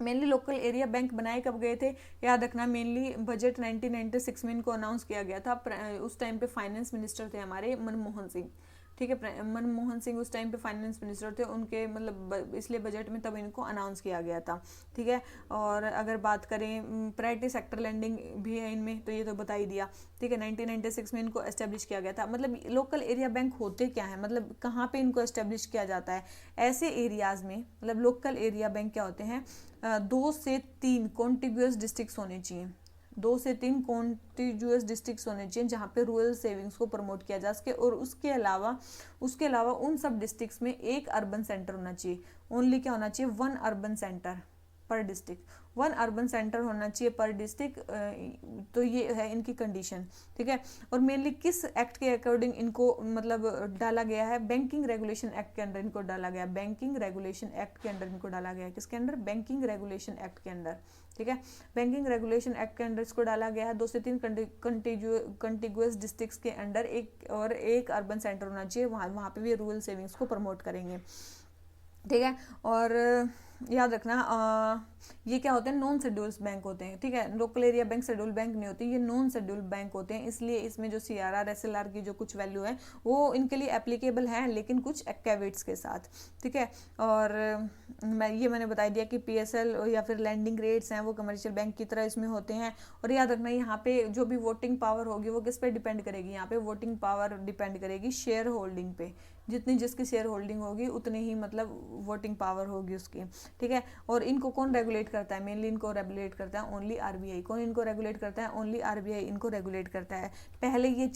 मेनली लोकल एरिया बैंक बनाए कब गए थे, याद रखना, मेनली बजट 1996 में इनको अनाउंस किया गया था। उस टाइम पे फाइनेंस मिनिस्टर थे हमारे मनमोहन सिंह। ठीक है। मनमोहन सिंह उस टाइम पे फाइनेंस मिनिस्टर थे, उनके मतलब इसलिए बजट में तब इनको अनाउंस किया गया था। ठीक है। और अगर बात करें प्रायोरिटी सेक्टर लैंडिंग भी है इनमें, तो ये तो बता ही दिया। ठीक है। 1996 में इनको एस्टेब्लिश किया गया था। मतलब लोकल एरिया बैंक होते क्या है, मतलब कहाँ पे इनको एस्टेब्लिश किया जाता है, ऐसे एरियाज में। मतलब लोकल एरिया बैंक क्या होते हैं, 2 से 3 कॉन्टिग्यूअस डिस्ट्रिक्ट होने चाहिए, 2 से 3 कॉन्टिग्यूअस डिस्ट्रिक्ट होने चाहिए जहाँ पे रूरल सेविंग्स को प्रमोट किया जा सके। और उसके अलावा उन सब डिस्ट्रिक्ट्स में एक अर्बन सेंटर होना चाहिए। ओनली क्या होना चाहिए, 1 अर्बन सेंटर पर डिस्ट्रिक्ट, 1 अर्बन सेंटर होना चाहिए पर डिस्ट्रिक्ट। तो ये है इनकी कंडीशन। ठीक है। और मेनली किस एक्ट के अकॉर्डिंग इनको मतलब डाला गया है, बैंकिंग रेगुलेशन एक्ट के अंदर इनको डाला गया, बैंकिंग रेगुलेशन एक्ट के अंदर इनको डाला गया है। किसके अंदर, बैंकिंग रेगुलेशन एक्ट के अंदर। ठीक है। बैंकिंग रेगुलेशन एक्ट के अंदर इसको डाला गया है। 2 से 3 कंटिग्यूअस डिस्ट्रिक्ट्स के अंडर एक अर्बन सेंटर होना चाहिए, वहाँ पे भी रूरल सेविंग्स को प्रमोट करेंगे। ठीक है। और याद रखना ये क्या होते हैं, नॉन शेड्यूल्ड बैंक होते हैं। ठीक है। Local area bank schedule bank नहीं होती, ये नॉन शेड्यूल्ड बैंक होते हैं। इसलिए इसमें जो CRR SLR की जो कुछ वैल्यू है वो इनके लिए एप्लीकेबल है, लेकिन कुछ कैवेट्स के साथ। ठीक है। और मैंने बता दिया कि PSL या फिर लैंडिंग रेट्स हैं वो कमर्शियल बैंक की तरह इसमें होते हैं। और याद रखना यहाँ पे जो भी वोटिंग पावर होगी वो किस पे डिपेंड करेगी, यहाँ पे वोटिंग पावर डिपेंड करेगी शेयर होल्डिंग पे। जितनी जिसकी शेयर होल्डिंग होगी उतनी ही मतलब वोटिंग पावर होगी उसकी। ठीक है। और इनको कौन रेगुलेट करता है, मेनली इनको रेगुलेट करता है ओनली RBI। कौन इनको रेगुलेट करता है, ओनली RBI इनको रेगुलेट करता है। पहले ये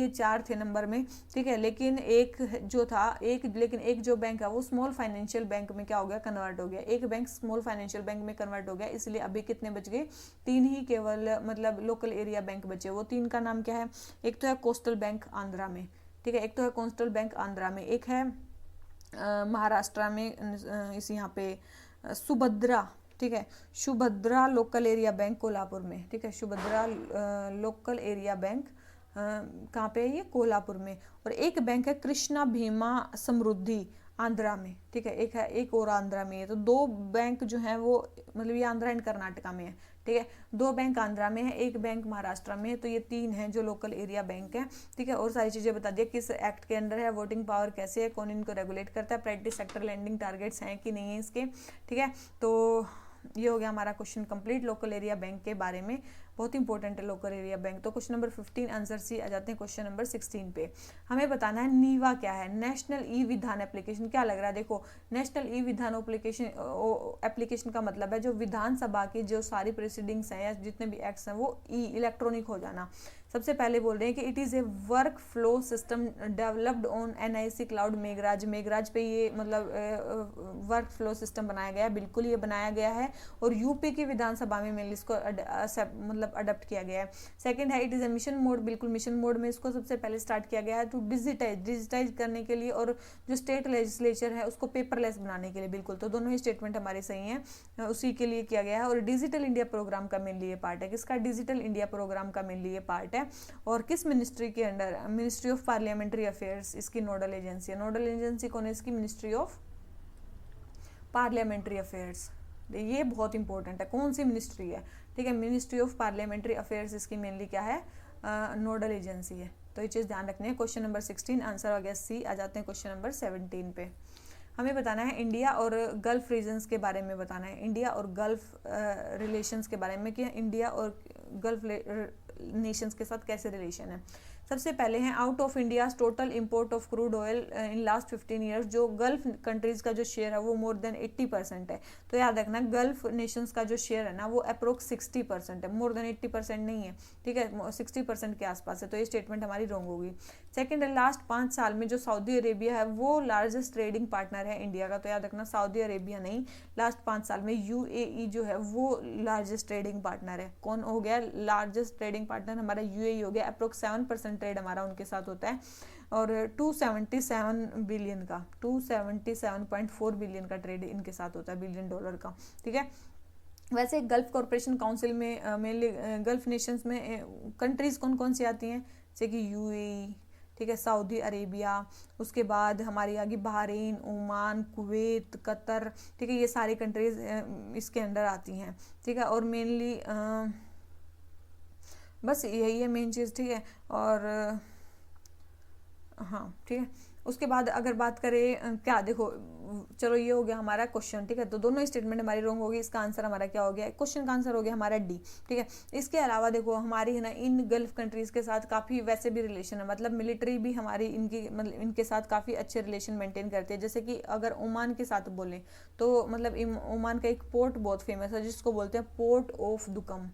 4 थे नंबर में। ठीक है। लेकिन एक जो बैंक है वो स्मॉल फाइनेंशियल बैंक में क्या हो गया, कन्वर्ट हो गया। एक बैंक स्मॉल फाइनेंशियल बैंक में कन्वर्ट हो गया, इसलिए अभी कितने बच गए, 3 ही केवल मतलब लोकल एरिया बैंक बचे। वो 3 का नाम क्या है, एक तो है कोस्टल बैंक आंध्रा में। ठीक है। एक तो है कोस्टल बैंक आंध्रा में, एक है महाराष्ट्र में इस यहाँ पे सुभद्रा। ठीक है। Subhadra local area bank Kolhapur में। ठीक है। सुभद्रा लोकल एरिया बैंक कहाँ पे है, ये कोल्हापुर में। और एक बैंक है कृष्णा भीमा समृद्धि आंध्रा में। ठीक है। एक और आंध्रा में है। तो 2 बैंक जो है वो मतलब ये आंध्रा एंड कर्नाटका में है। ठीक है। 2 बैंक आंध्रा में है, एक बैंक महाराष्ट्र में है। तो ये 3 हैं जो लोकल एरिया बैंक है। ठीक है। और सारी चीजें बता दिया किस एक्ट के अंदर है, वोटिंग पावर कैसे है, कौन इनको रेगुलेट करता है, प्रायोरिटी सेक्टर लैंडिंग टारगेट्स हैं कि नहीं है इसके। ठीक है। तो ये हो गया हमारा question complete local area bank के बारे में। बहुत इंपॉर्टेंट है लोकल एरिया बैंक। तो क्वेश्चन नंबर 15 आंसर सी आ जाते हैं क्वेश्चन नंबर 16 पे। हमें बताना है नीवा क्या है, नेशनल ई विधान एप्लीकेशन। क्या लग रहा है, देखो नेशनल ई विधान एप्लीकेशन का मतलब है जो विधानसभा की जो सारी प्रोसीडिंग्स हैं या जितने भी एक्ट्स हैं वो इलेक्ट्रॉनिक हो जाना। सबसे पहले बोल रहे हैं कि it is a work flow system developed on NIC cloud Meghraj पे ये मतलब वर्क फ्लो सिस्टम बनाया गया है, बिल्कुल ये बनाया गया है। और यूपी की विधानसभा में मेनली इसको मतलब अडॉप्ट किया गया है। सेकंड है it is a mission mode, बिल्कुल मिशन मोड में इसको सबसे पहले स्टार्ट किया गया है टू डिजिटाइज करने के लिए और जो स्टेट लेजिस्लेचर है उसको पेपरलेस बनाने के लिए। बिल्कुल, तो दोनों ही स्टेटमेंट हमारे सही हैं, उसी के लिए किया गया है। और डिजिटल इंडिया प्रोग्राम का मेनली ये पार्ट है। किसका, डिजिटल इंडिया प्रोग्राम का मेनली ये पार्ट है। और किस मिनिस्ट्री के under, ministry of parliamentary affairs इसकी नोडल एजेंसी है। नोडल एजेंसी कौन है इसकी, मिनिस्ट्री ऑफ पार्लियामेंट्री अफेयर्स। ये बहुत इंपॉर्टेंट है, कौन सी मिनिस्ट्री है। ठीक है, मिनिस्ट्री ऑफ पार्लियामेंट्री अफेयर्स इसकी मेनली क्या है, नोडल एजेंसी है। तो ये चीज़ ध्यान रखनी है। क्वेश्चन नंबर 16 आंसर हो गया सी। आ जाते हैं क्वेश्चन नंबर 17 पे। हमें बताना है इंडिया और गल्फ रीजन्स के बारे में बताना है, इंडिया और गल्फ रिलेशंस के बारे में कि इंडिया और गल्फ नेशंस के साथ कैसे रिलेशन है। सबसे पहले हैं out of India total import of crude oil in last 15 years. जो गल्फ कंट्रीज का जो शेयर है वो मोर देन 80% है। तो याद रखना गल्फ नेशंस का जो शेयर है ना वो अप्रोक्स 60% है, मोर देन 80% नहीं है। ठीक है, 60% के आसपास है। तो ये स्टेटमेंट हमारी रॉन्ग होगी। सेकंड है लास्ट 5 साल में जो सऊदी अरेबिया है वो लार्जेस्ट ट्रेडिंग पार्टनर है इंडिया का। तो याद रखना सऊदी अरेबिया नहीं, लास्ट 5 साल में UAE जो है वो लार्जेस्ट ट्रेडिंग पार्टनर है। कौन हो गया लार्जेस्ट ट्रेडिंग पार्टनर, हमारा UAE हो गया। अप्रोक्स 7% ट्रेड हमारा उनके साथ होता है। और 277 बिलियन का 277.4 बिलियन का ट्रेड इनके साथ होता है, बिलियन डॉलर का। ठीक है, वैसे गल्फ कॉरपोरेशन काउंसिल में मेनली गल्फ नेशंस में कंट्रीज कौन कौन सी आती हैं, जैसे कि UAE, ठीक है, सऊदी अरेबिया, उसके बाद हमारी आगे बहरीन, ओमान, कुवैत, कतर। ठीक है, ये सारी कंट्रीज इसके अंडर आती हैं। ठीक है, और मेनली बस यही है मेन चीज़। ठीक है, और हाँ ठीक है। उसके बाद अगर बात करें क्या, देखो चलो ये हो गया हमारा क्वेश्चन, ठीक है, तो दोनों स्टेटमेंट हमारी रॉन्ग होगी, इसका आंसर हमारा क्या हो गया, क्वेश्चन का आंसर हो गया हमारा डी, ठीक है। इसके अलावा देखो हमारी है ना इन गल्फ कंट्रीज के साथ काफ़ी वैसे भी रिलेशन है, मतलब मिलिट्री भी हमारी इनकी मतलब इनके साथ काफ़ी अच्छे रिलेशन मेंटेन करती है। जैसे कि अगर ओमान के साथ बोलें तो मतलब ओमान का एक पोर्ट बहुत फेमस है जिसको बोलते हैं पोर्ट ऑफ दुकम,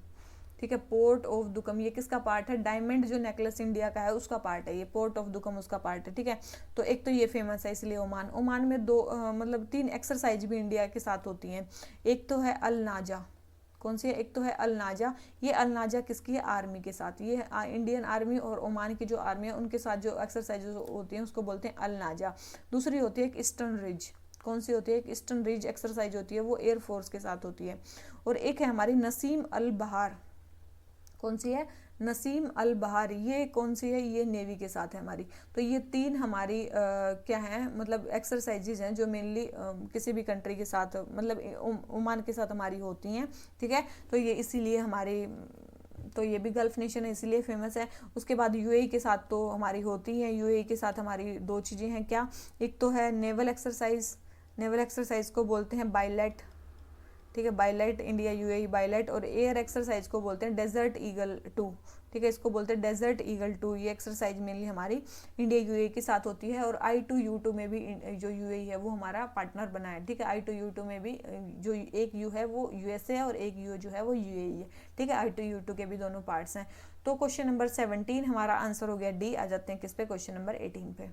ठीक है, पोर्ट ऑफ दुकम। ये किसका पार्ट है, डायमंड जो नेकलेस इंडिया का है उसका पार्ट है, ये पोर्ट ऑफ दुकम उसका पार्ट है, ठीक है। तो एक तो ये फेमस है इसलिए ओमान। ओमान में दो मतलब 3 एक्सरसाइज भी इंडिया के साथ होती हैं। एक तो है अल नाजा, कौन सी है, एक तो है अल नाजा। ये अल नाजा किसकी है, आर्मी के साथ, ये इंडियन आर्मी और ओमान की जो आर्मी है उनके साथ जो एक्सरसाइज होती हैं उसको बोलते हैं अल नाजा। दूसरी होती है एक ईस्टर्न रिज, कौन सी होती है, एक ईस्टर्न रिज एक्सरसाइज होती है, वो एयरफोर्स के साथ होती है। और एक है हमारी नसीम अल बहार, कौन सी है, नसीम अल बहार, ये कौन सी है, ये नेवी के साथ है हमारी। तो ये 3 हमारी क्या है, मतलब एक्सरसाइजेज हैं जो मेनली किसी भी कंट्री के साथ मतलब ओमान के साथ हमारी होती हैं, ठीक है। तो ये इसीलिए हमारी, तो ये भी गल्फ नेशन है इसीलिए फेमस है। उसके बाद यूएई के साथ तो हमारी होती हैं, यूएई के साथ हमारी 2 चीज़ें हैं, क्या, एक तो है नेवल एक्सरसाइज, नेवल एक्सरसाइज को बोलते हैं बाइलेट, ठीक है, बाइलेट, इंडिया यूएई बाइलेट। और एयर एक्सरसाइज को बोलते हैं डेजर्ट ईगल 2, ठीक है, इसको बोलते हैं डेजर्ट ईगल 2। ये एक्सरसाइज मेनली हमारी इंडिया यूएई के साथ होती है। और I2U2 में भी जो यूएई है वो हमारा पार्टनर बना है, ठीक है। I2U2 में भी जो एक यू है वो यूएसए है और एक यू जो है वो यूएई है, ठीक है। I2U2 के भी दोनों पार्ट्स हैं। तो क्वेश्चन नंबर 17 हमारा आंसर हो गया डी। आ जाते हैं किस पे, क्वेश्चन नंबर 18 पे,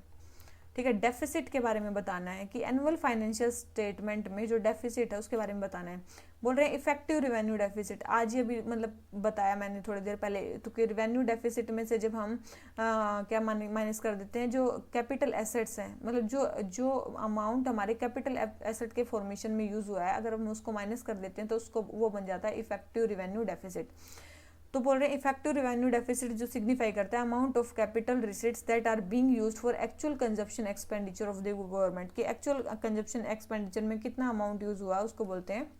ठीक है। डेफिसिट के बारे में बताना है कि एनुअल फाइनेंशियल स्टेटमेंट में जो डेफिसिट है उसके बारे में बताना है। बोल रहे हैं इफेक्टिव रिवेन्यू डेफिसिट, आज ये भी मतलब बताया मैंने थोड़ी देर पहले, तो कि रिवेन्यू डेफिसिट में से जब हम क्या माइनस कर देते हैं जो कैपिटल एसेट्स हैं, मतलब जो अमाउंट हमारे कैपिटल एसेट के फॉर्मेशन में यूज हुआ है, अगर हम उसको माइनस कर देते हैं तो उसको वो बन जाता है इफेक्टिव रिवेन्यू डेफिसिट। तो बोल रहे हैं इफेक्टिव रिवेन्यू डेफिसिट जो सिग्निफाई करता है amount of capital receipts that are being used for actual consumption expenditure of the government, कि एक्चुअल कंजप्शन एक्सपेंडिचर में कितना अमाउंट यूज हुआ उसको बोलते हैं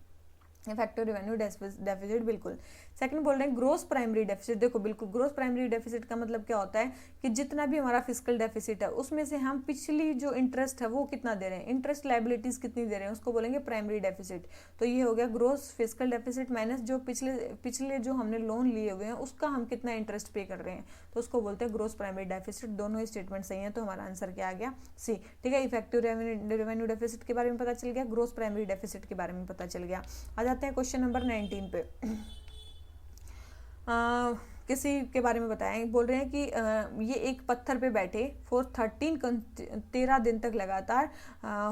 इफेक्टिव रिवेन्यू डेफिसिट, बिल्कुल। सेकंड बोल रहे हैं ग्रोस प्राइमरी डेफिसिट, देखो बिल्कुल ग्रोस प्राइमरी डेफिसिट का मतलब क्या होता है कि जितना भी हमारा फिस्कल डेफिसिट है उसमें से हम पिछली जो इंटरेस्ट है वो कितना दे रहे हैं, इंटरेस्ट लाइबिलिटीज कितनी दे रहे हैं, उसको बोलेंगे प्राइमरी डेफिसिट। तो ये हो गया ग्रोस फिस्कल डेफिसिट माइनस जो पिछले जो हमने लोन लिए हुए हैं उसका हम कितना इंटरेस्ट पे कर रहे हैं, तो उसको बोलते हैं ग्रोस प्राइमरी डेफिसिट। दोनों ही स्टेटमेंट सही है, तो हमारा आंसर क्या आ गया, सी, ठीक है। इफेक्टिव रेवेन्यू डेफिसिट के बारे में पता चल गया, ग्रोस प्राइमरी डेफिसिट के बारे में पता चल गया। आ जाते हैं क्वेश्चन नंबर 19 पे। किसी के बारे में बताएं, बोल रहे हैं कि ये एक पत्थर पे बैठे फॉर 13 दिन तक लगातार,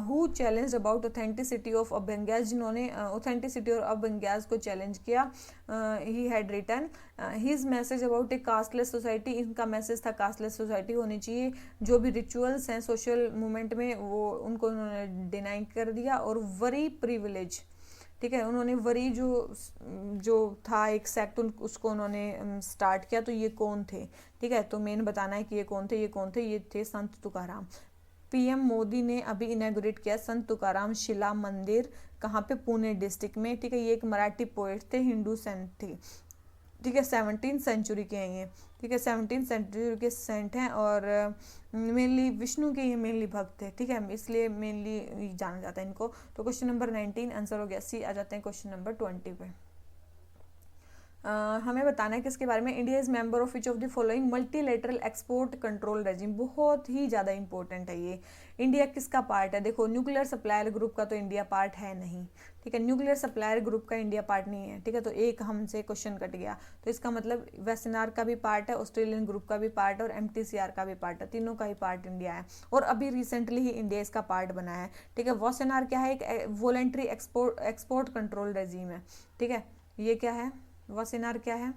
who challenge about authenticity of अभंग्यास, जिन्होंने ऑथेंटिसिटी और अभंग्यास को चैलेंज किया। He had written his message about a casteless society, इनका मैसेज था कास्टलेस सोसाइटी होनी चाहिए। जो भी रिचुअल्स हैं सोशल मूवमेंट में वो उनको उन्होंने डिनाई कर दिया। और वरी प्रिविलेज, ठीक है, उन्होंने वरी जो था एक सेक्ट उसको उन्होंने स्टार्ट किया। तो ये कौन थे, ठीक है, तो मेन बताना है कि ये कौन थे, ये थे संत तुकाराम। पीएम मोदी ने अभी इनॉग्रेट किया संत तुकाराम शिला मंदिर, कहाँ पे, पुणे डिस्ट्रिक्ट में, ठीक है। ये एक मराठी पोएट थे, हिंदू सेंट थे, ठीक है, 17वीं सेंचुरी के हैं ये, ठीक है, 17वीं सेंचुरी के सेंट हैं। और मेनली विष्णु के ये मेनली भक्त थे, ठीक है, इसलिए मेनली जाना जाता है इनको। तो क्वेश्चन नंबर 19 आंसर हो गया सी। आ जाते हैं क्वेश्चन नंबर 20 पे। हमें बताना है किसके बारे में, India is member of which of the following multilateral export control regime, बहुत ही ज़्यादा इंपॉर्टेंट है ये। इंडिया किसका पार्ट है, देखो न्यूक्लियर सप्लायर ग्रुप का तो इंडिया पार्ट है नहीं, ठीक है, न्यूक्लियर सप्लायर ग्रुप का इंडिया पार्ट नहीं है, ठीक है। तो एक हमसे क्वेश्चन कट गया, तो इसका मतलब वेस्टर्नार का भी पार्ट है, ऑस्ट्रेलियन ग्रुप का भी पार्ट है और MTCR का भी पार्ट है, तीनों का ही पार्ट इंडिया है। और अभी रिसेंटली ही इंडिया इसका पार्ट बना है, ठीक है। वेस्टर्नार क्या है, एक वॉलेंट्री एक्सपोर्ट कंट्रोल रेजिम है, ठीक है। ये क्या है, वासेनार क्या है,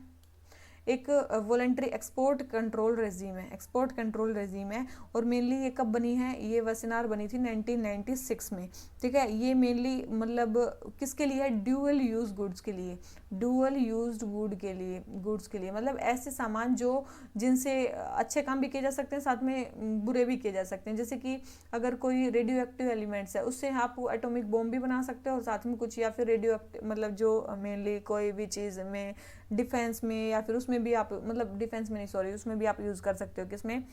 एक वॉलेंट्री एक्सपोर्ट कंट्रोल रेजिम है, एक्सपोर्ट कंट्रोल रेजिम है। और मेनली ये कब बनी है, ये वेस्टर्नार बनी थी 1996 में, ठीक है। ये मेनली मतलब किसके लिए है, ड्यूअल यूज गुड्स के लिए, ड्यूअल यूज्ड गुड्स के लिए, मतलब ऐसे सामान जो जिनसे अच्छे काम भी किए जा सकते हैं साथ में बुरे भी किए जा सकते हैं। जैसे कि अगर कोई रेडियो एक्टिव एलिमेंट्स है उससे आप एटॉमिक बॉम्ब भी बना सकते हो और साथ में कुछ, या फिर रेडियो एक्टिव मतलब जो मेनली कोई भी चीज़ में डिफेंस में या फिर उसमें भी आप मतलब डिफेंस में नहीं सॉरी उसमें भी आप यूज़ कर सकते हो, किसमें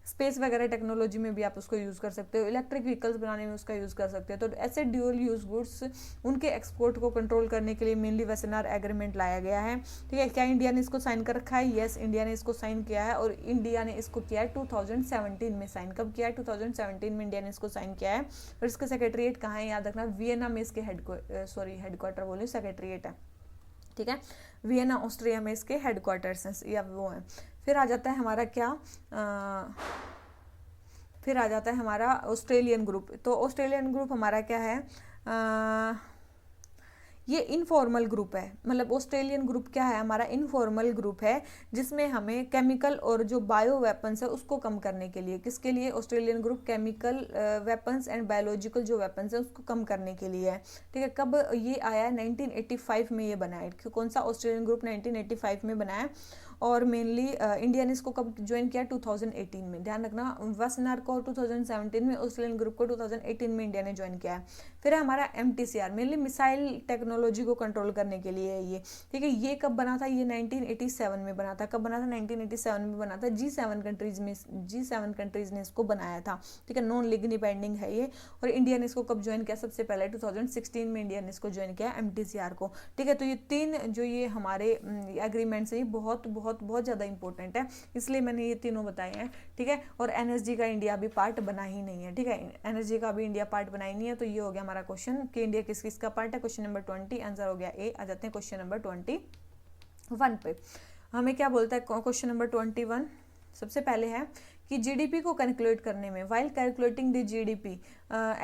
स्पेस वगैरह टेक्नोलॉजी में भी आप उसको यूज़ कर सकते हो, इलेक्ट्रिक व्हीकल्स बनाने में उसका यूज़ कर सकते हो। तो ऐसे ड्यूअल यूज गुड्स उनके एक्सपोर्ट को कंट्रोल करने के लिए मेनली वेसनार एग्रीमेंट लाया गया है। ठीक है, क्या इंडिया ने इसको साइन कर रखा है? यस, इंडिया ने इसको साइन किया है और इंडिया ने इसको किया है 2017 में साइन। कब किया है? 2017 में इंडिया ने इसको साइन किया है। और इसका सेक्रेटरीट कहाँ है याद रखना, वियना में इसके हेडक्वार्टर बोले सेक्रेटरीट है। ठीक है, वियना ऑस्ट्रिया में इसके हेडक्वार्टर्स हैं या वो हैं। फिर आ जाता है हमारा क्या फिर आ जाता है हमारा ऑस्ट्रेलियन ग्रुप। तो ऑस्ट्रेलियन ग्रुप हमारा क्या है, ये इनफॉर्मल ग्रुप है। मतलब ऑस्ट्रेलियन ग्रुप क्या है हमारा, इनफॉर्मल ग्रुप है जिसमें हमें केमिकल और जो बायो वेपन्स है उसको कम करने के लिए, किसके लिए? Australian group chemical weapons and biological जो वेपन्स है उसको कम करने के लिए है। ठीक है, कब ये आया? 1985 में ये बना है। कौन सा? ऑस्ट्रेलियन ग्रुप 1985 में बना है। और मेनली इंडिया ने इसको कब ज्वाइन किया? 2018 में। ध्यान रखना, वेसनार को 2017 में, ऑस्ट्रेलियन ग्रुप को 2018 में इंडिया ने ज्वाइन किया है। फिर है हमारा MTCR, मेनली मिसाइल टेक्नोलॉजी को कंट्रोल करने के लिए है ये। ठीक है, ये कब बना था? ये 1987 में बना था। कब बना था? 1987 में बना था। G7 कंट्रीज ने इसको बनाया था। ठीक है, नॉन लीगली बाइंडिंग है ये। और इंडिया ने इसको कब ज्वाइन किया? सबसे पहले 2016 में इंडिया ने इसको ज्वाइन किया MTCR को। ठीक है, तो ये तीन जो ये हमारे एग्रीमेंट्स है ये बहुत बहुत बहुत ज़्यादा इंपॉर्टेंट है, इसलिए मैंने ये तीनों बताए हैं। ठीक है, और NSG का इंडिया भी पार्ट बना ही नहीं है। ठीक है, NSG का भी इंडिया पार्ट बना ही नहीं है। तो ये हो गया हमारा क्वेश्चन कि इंडिया किस किस का पार्ट है। क्वेश्चन नंबर 20 आंसर हो गया ए। आ जाते हैं क्वेश्चन नंबर 21 पे। हमें क्या बोलता है क्वेश्चन नंबर 21? सबसे पहले है कि जीडीपी को कैलकुलेट करने में, while calculating the GDP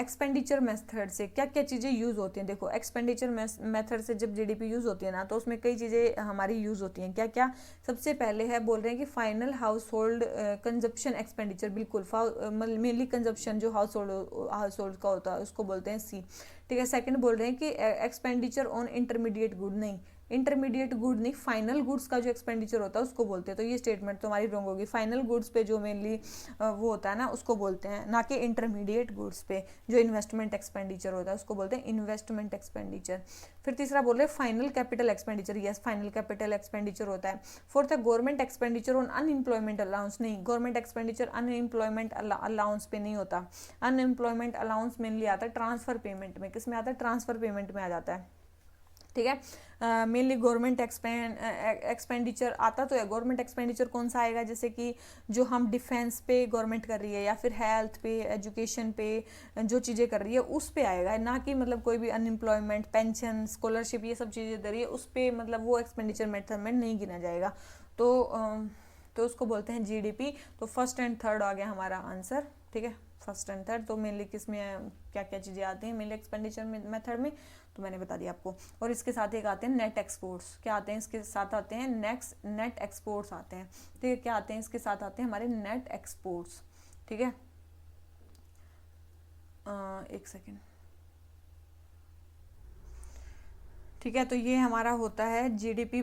expenditure method से क्या क्या चीज़ें यूज़ होती हैं। देखो, एक्सपेंडिचर मेथड से जब जीडीपी यूज़ होती है ना तो उसमें कई चीज़ें हमारी यूज़ होती हैं। क्या क्या? सबसे पहले है बोल रहे हैं कि final house hold consumption expenditure, बिल्कुल मेनली कंजप्शन जो हाउस होल्ड का होता है उसको बोलते हैं सी। ठीक है, सेकंड बोल रहे हैं कि एक्सपेंडिचर ऑन इंटरमीडिएट गुड, नहीं इंटरमीडिएट गुड नहीं, फाइनल गुड्स का जो एक्सपेंडिचर होता है उसको बोलते हैं। तो ये स्टेटमेंट तुम्हारी रॉन्ग होगी। फाइनल गुड्स पे जो मेनली वो होता है ना उसको बोलते हैं, ना कि इंटरमीडिएट गुड्स पे जो इन्वेस्टमेंट एक्सपेंडिचर होता है उसको बोलते हैं इन्वेस्टमेंट एक्सपेंडिचर। फिर तीसरा बोल रहे हैं final capital expenditure, yes final capital expenditure होता है। फोर्थ है government expenditure on unemployment allowance, नहीं गवर्नमेंट एक्सपेंडिचर अनएम्प्लॉयमेंट अलाउंस पे नहीं होता। अनएम्प्लॉयमेंट अलाउंस मेनली आता है ट्रांसफर पेमेंट में, किस में आता है? ट्रांसफर पेमेंट में आ जाता है। ठीक है, मेनली गवर्नमेंट एक्सपेंडिचर आता तो है। गवर्नमेंट एक्सपेंडिचर कौन सा आएगा? जैसे कि जो हम डिफेंस पे गवर्नमेंट कर रही है या फिर हेल्थ पे, एजुकेशन पे जो चीज़ें कर रही है उस पे आएगा, ना कि मतलब कोई भी अनएम्प्लॉयमेंट, पेंशन, स्कॉलरशिप ये सब चीज़ें दे रही है उस पे, मतलब वो एक्सपेंडिचर मेथड में नहीं गिना जाएगा। तो उसको बोलते हैं जीडीपी। तो फर्स्ट एंड थर्ड आ गया हमारा आंसर। ठीक है, फर्स्ट एंड थर्ड। तो मेनली किस में क्या क्या चीज़ें आती हैं मेनली एक्सपेंडिचर मेथड में, तो मैंने बता दिया आपको। और इसके साथ एक आते हैं नेट एक्सपोर्ट्स। क्या आते हैं इसके साथ? आते हैं नेट एक्सपोर्ट्स आते हैं। ठीक है, क्या आते हैं इसके साथ? आते हैं हमारे नेट एक्सपोर्ट्स। ठीक है, एक सेकेंड। ठीक है, तो ये हमारा होता है जीडीपी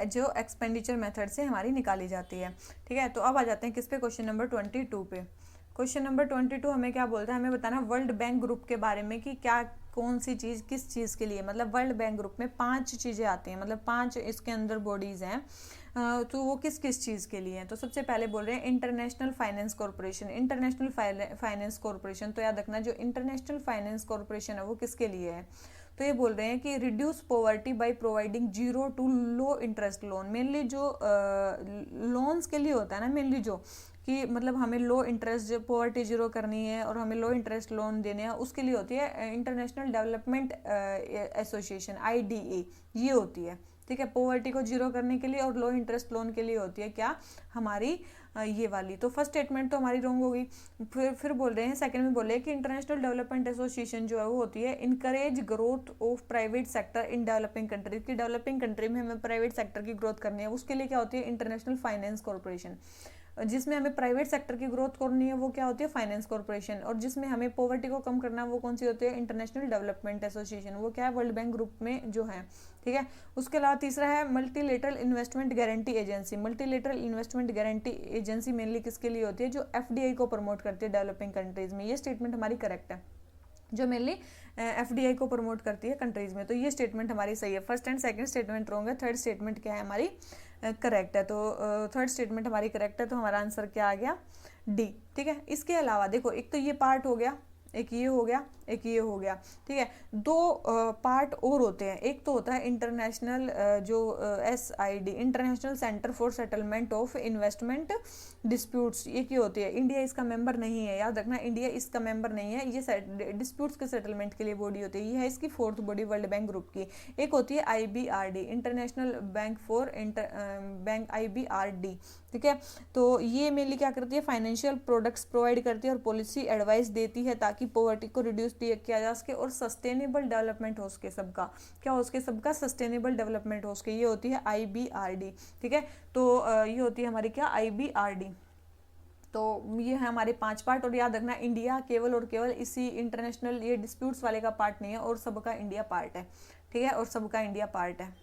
जो एक्सपेंडिचर मेथड से हमारी निकाली जाती है। ठीक है, तो अब आ जाते हैं किस पे? क्वेश्चन नंबर 22 पे। क्वेश्चन नंबर 22 हमें क्या बोलता है? हमें बताना वर्ल्ड बैंक ग्रुप के बारे में कि क्या कौन सी चीज़ किस चीज़ के लिए, मतलब वर्ल्ड बैंक ग्रुप में 5 चीज़ें आती हैं, मतलब 5 इसके अंदर बॉडीज़ हैं। तो वो किस किस चीज़ के लिए हैं? तो सबसे पहले बोल रहे हैं international finance corporation. International finance corporation, तो याद रखना जो इंटरनेशनल फाइनेंस कॉरपोरेशन है वो किसके लिए है? तो ये बोल रहे हैं कि reduce poverty by providing 0 to low interest loan. Mainly जो लोन्स के लिए होता है ना, मेनली जो कि मतलब हमें लो इंटरेस्ट जो पॉवर्टी जीरो करनी है और हमें लो इंटरेस्ट लोन देने हैं उसके लिए होती है इंटरनेशनल डेवलपमेंट एसोसिएशन IDA, ये होती है। ठीक है, पॉवर्टी को जीरो करने के लिए और लो इंटरेस्ट लोन के लिए होती है क्या? हमारी ये वाली। तो फर्स्ट स्टेटमेंट तो हमारी रॉन्ग होगी। फिर बोल रहे हैं सेकंड में बोल रहे हैं कि इंटरनेशनल डेवलपमेंट एसोसिएशन जो है वो होती है encourage growth of private sector in developing countries, की डेवलपिंग कंट्री में हमें प्राइवेट सेक्टर की ग्रोथ करनी है उसके लिए क्या होती है? International finance corporation. जिसमें हमें प्राइवेट सेक्टर की ग्रोथ करनी है वो क्या होती है? Finance corporation. और जिसमें हमें पॉवर्टी को कम करना है वो कौन सी होती है? इंटरनेशनल डेवलपमेंट एसोसिएशन, वो क्या है? वर्ल्ड बैंक ग्रुप में जो है। ठीक है, उसके अलावा तीसरा है multilateral investment guarantee agency. Multilateral investment guarantee agency mainly किसके लिए होती है? जो FDI को प्रमोट करती है डेवलपिंग कंट्रीज में। ये स्टेटमेंट हमारी करेक्ट है। जो मेनली एफडीआई को प्रमोट करती है कंट्रीज में। तो ये स्टेटमेंट हमारी सही है। First and second statement wrong है, थर्ड स्टेटमेंट क्या है हमारी करेक्ट है। तो थर्ड स्टेटमेंट हमारी करेक्ट है, तो हमारा आंसर क्या आ गया डी। ठीक है, इसके अलावा देखो एक तो ये पार्ट हो गया, एक ये हो गया, एक ये हो गया। ठीक है, दो पार्ट और होते हैं। एक तो होता है इंटरनेशनल जो SID, international centre for settlement of investment disputes, ये क्या होती है? इंडिया इसका मेंबर नहीं है, याद रखना, इंडिया इसका मेंबर नहीं है। ये डिस्प्यूट्स के सेटलमेंट के लिए बॉडी होती है, ये है इसकी fourth body world bank group की। एक होती है IBRD, international bank for bank, IBRD। ठीक है, तो ये मेनली क्या करती है? फाइनेंशियल प्रोडक्ट्स प्रोवाइड करती है और पॉलिसी एडवाइस देती है ताकि पॉवर्टी को रिड्यूस किया जा सके और सस्टेनेबल डेवलपमेंट हो सके सबका। क्या हो सके? सबका सस्टेनेबल डेवलपमेंट हो सके। ये होती है IBRD। ठीक है, तो ये होती है हमारी क्या? IBRD। तो ये है हमारे 5 पार्ट। और याद रखना, इंडिया केवल और केवल इसी इंटरनेशनल ये डिस्प्यूट्स वाले का पार्ट नहीं है, और सबका इंडिया पार्ट है। ठीक है, और सबका इंडिया पार्ट है।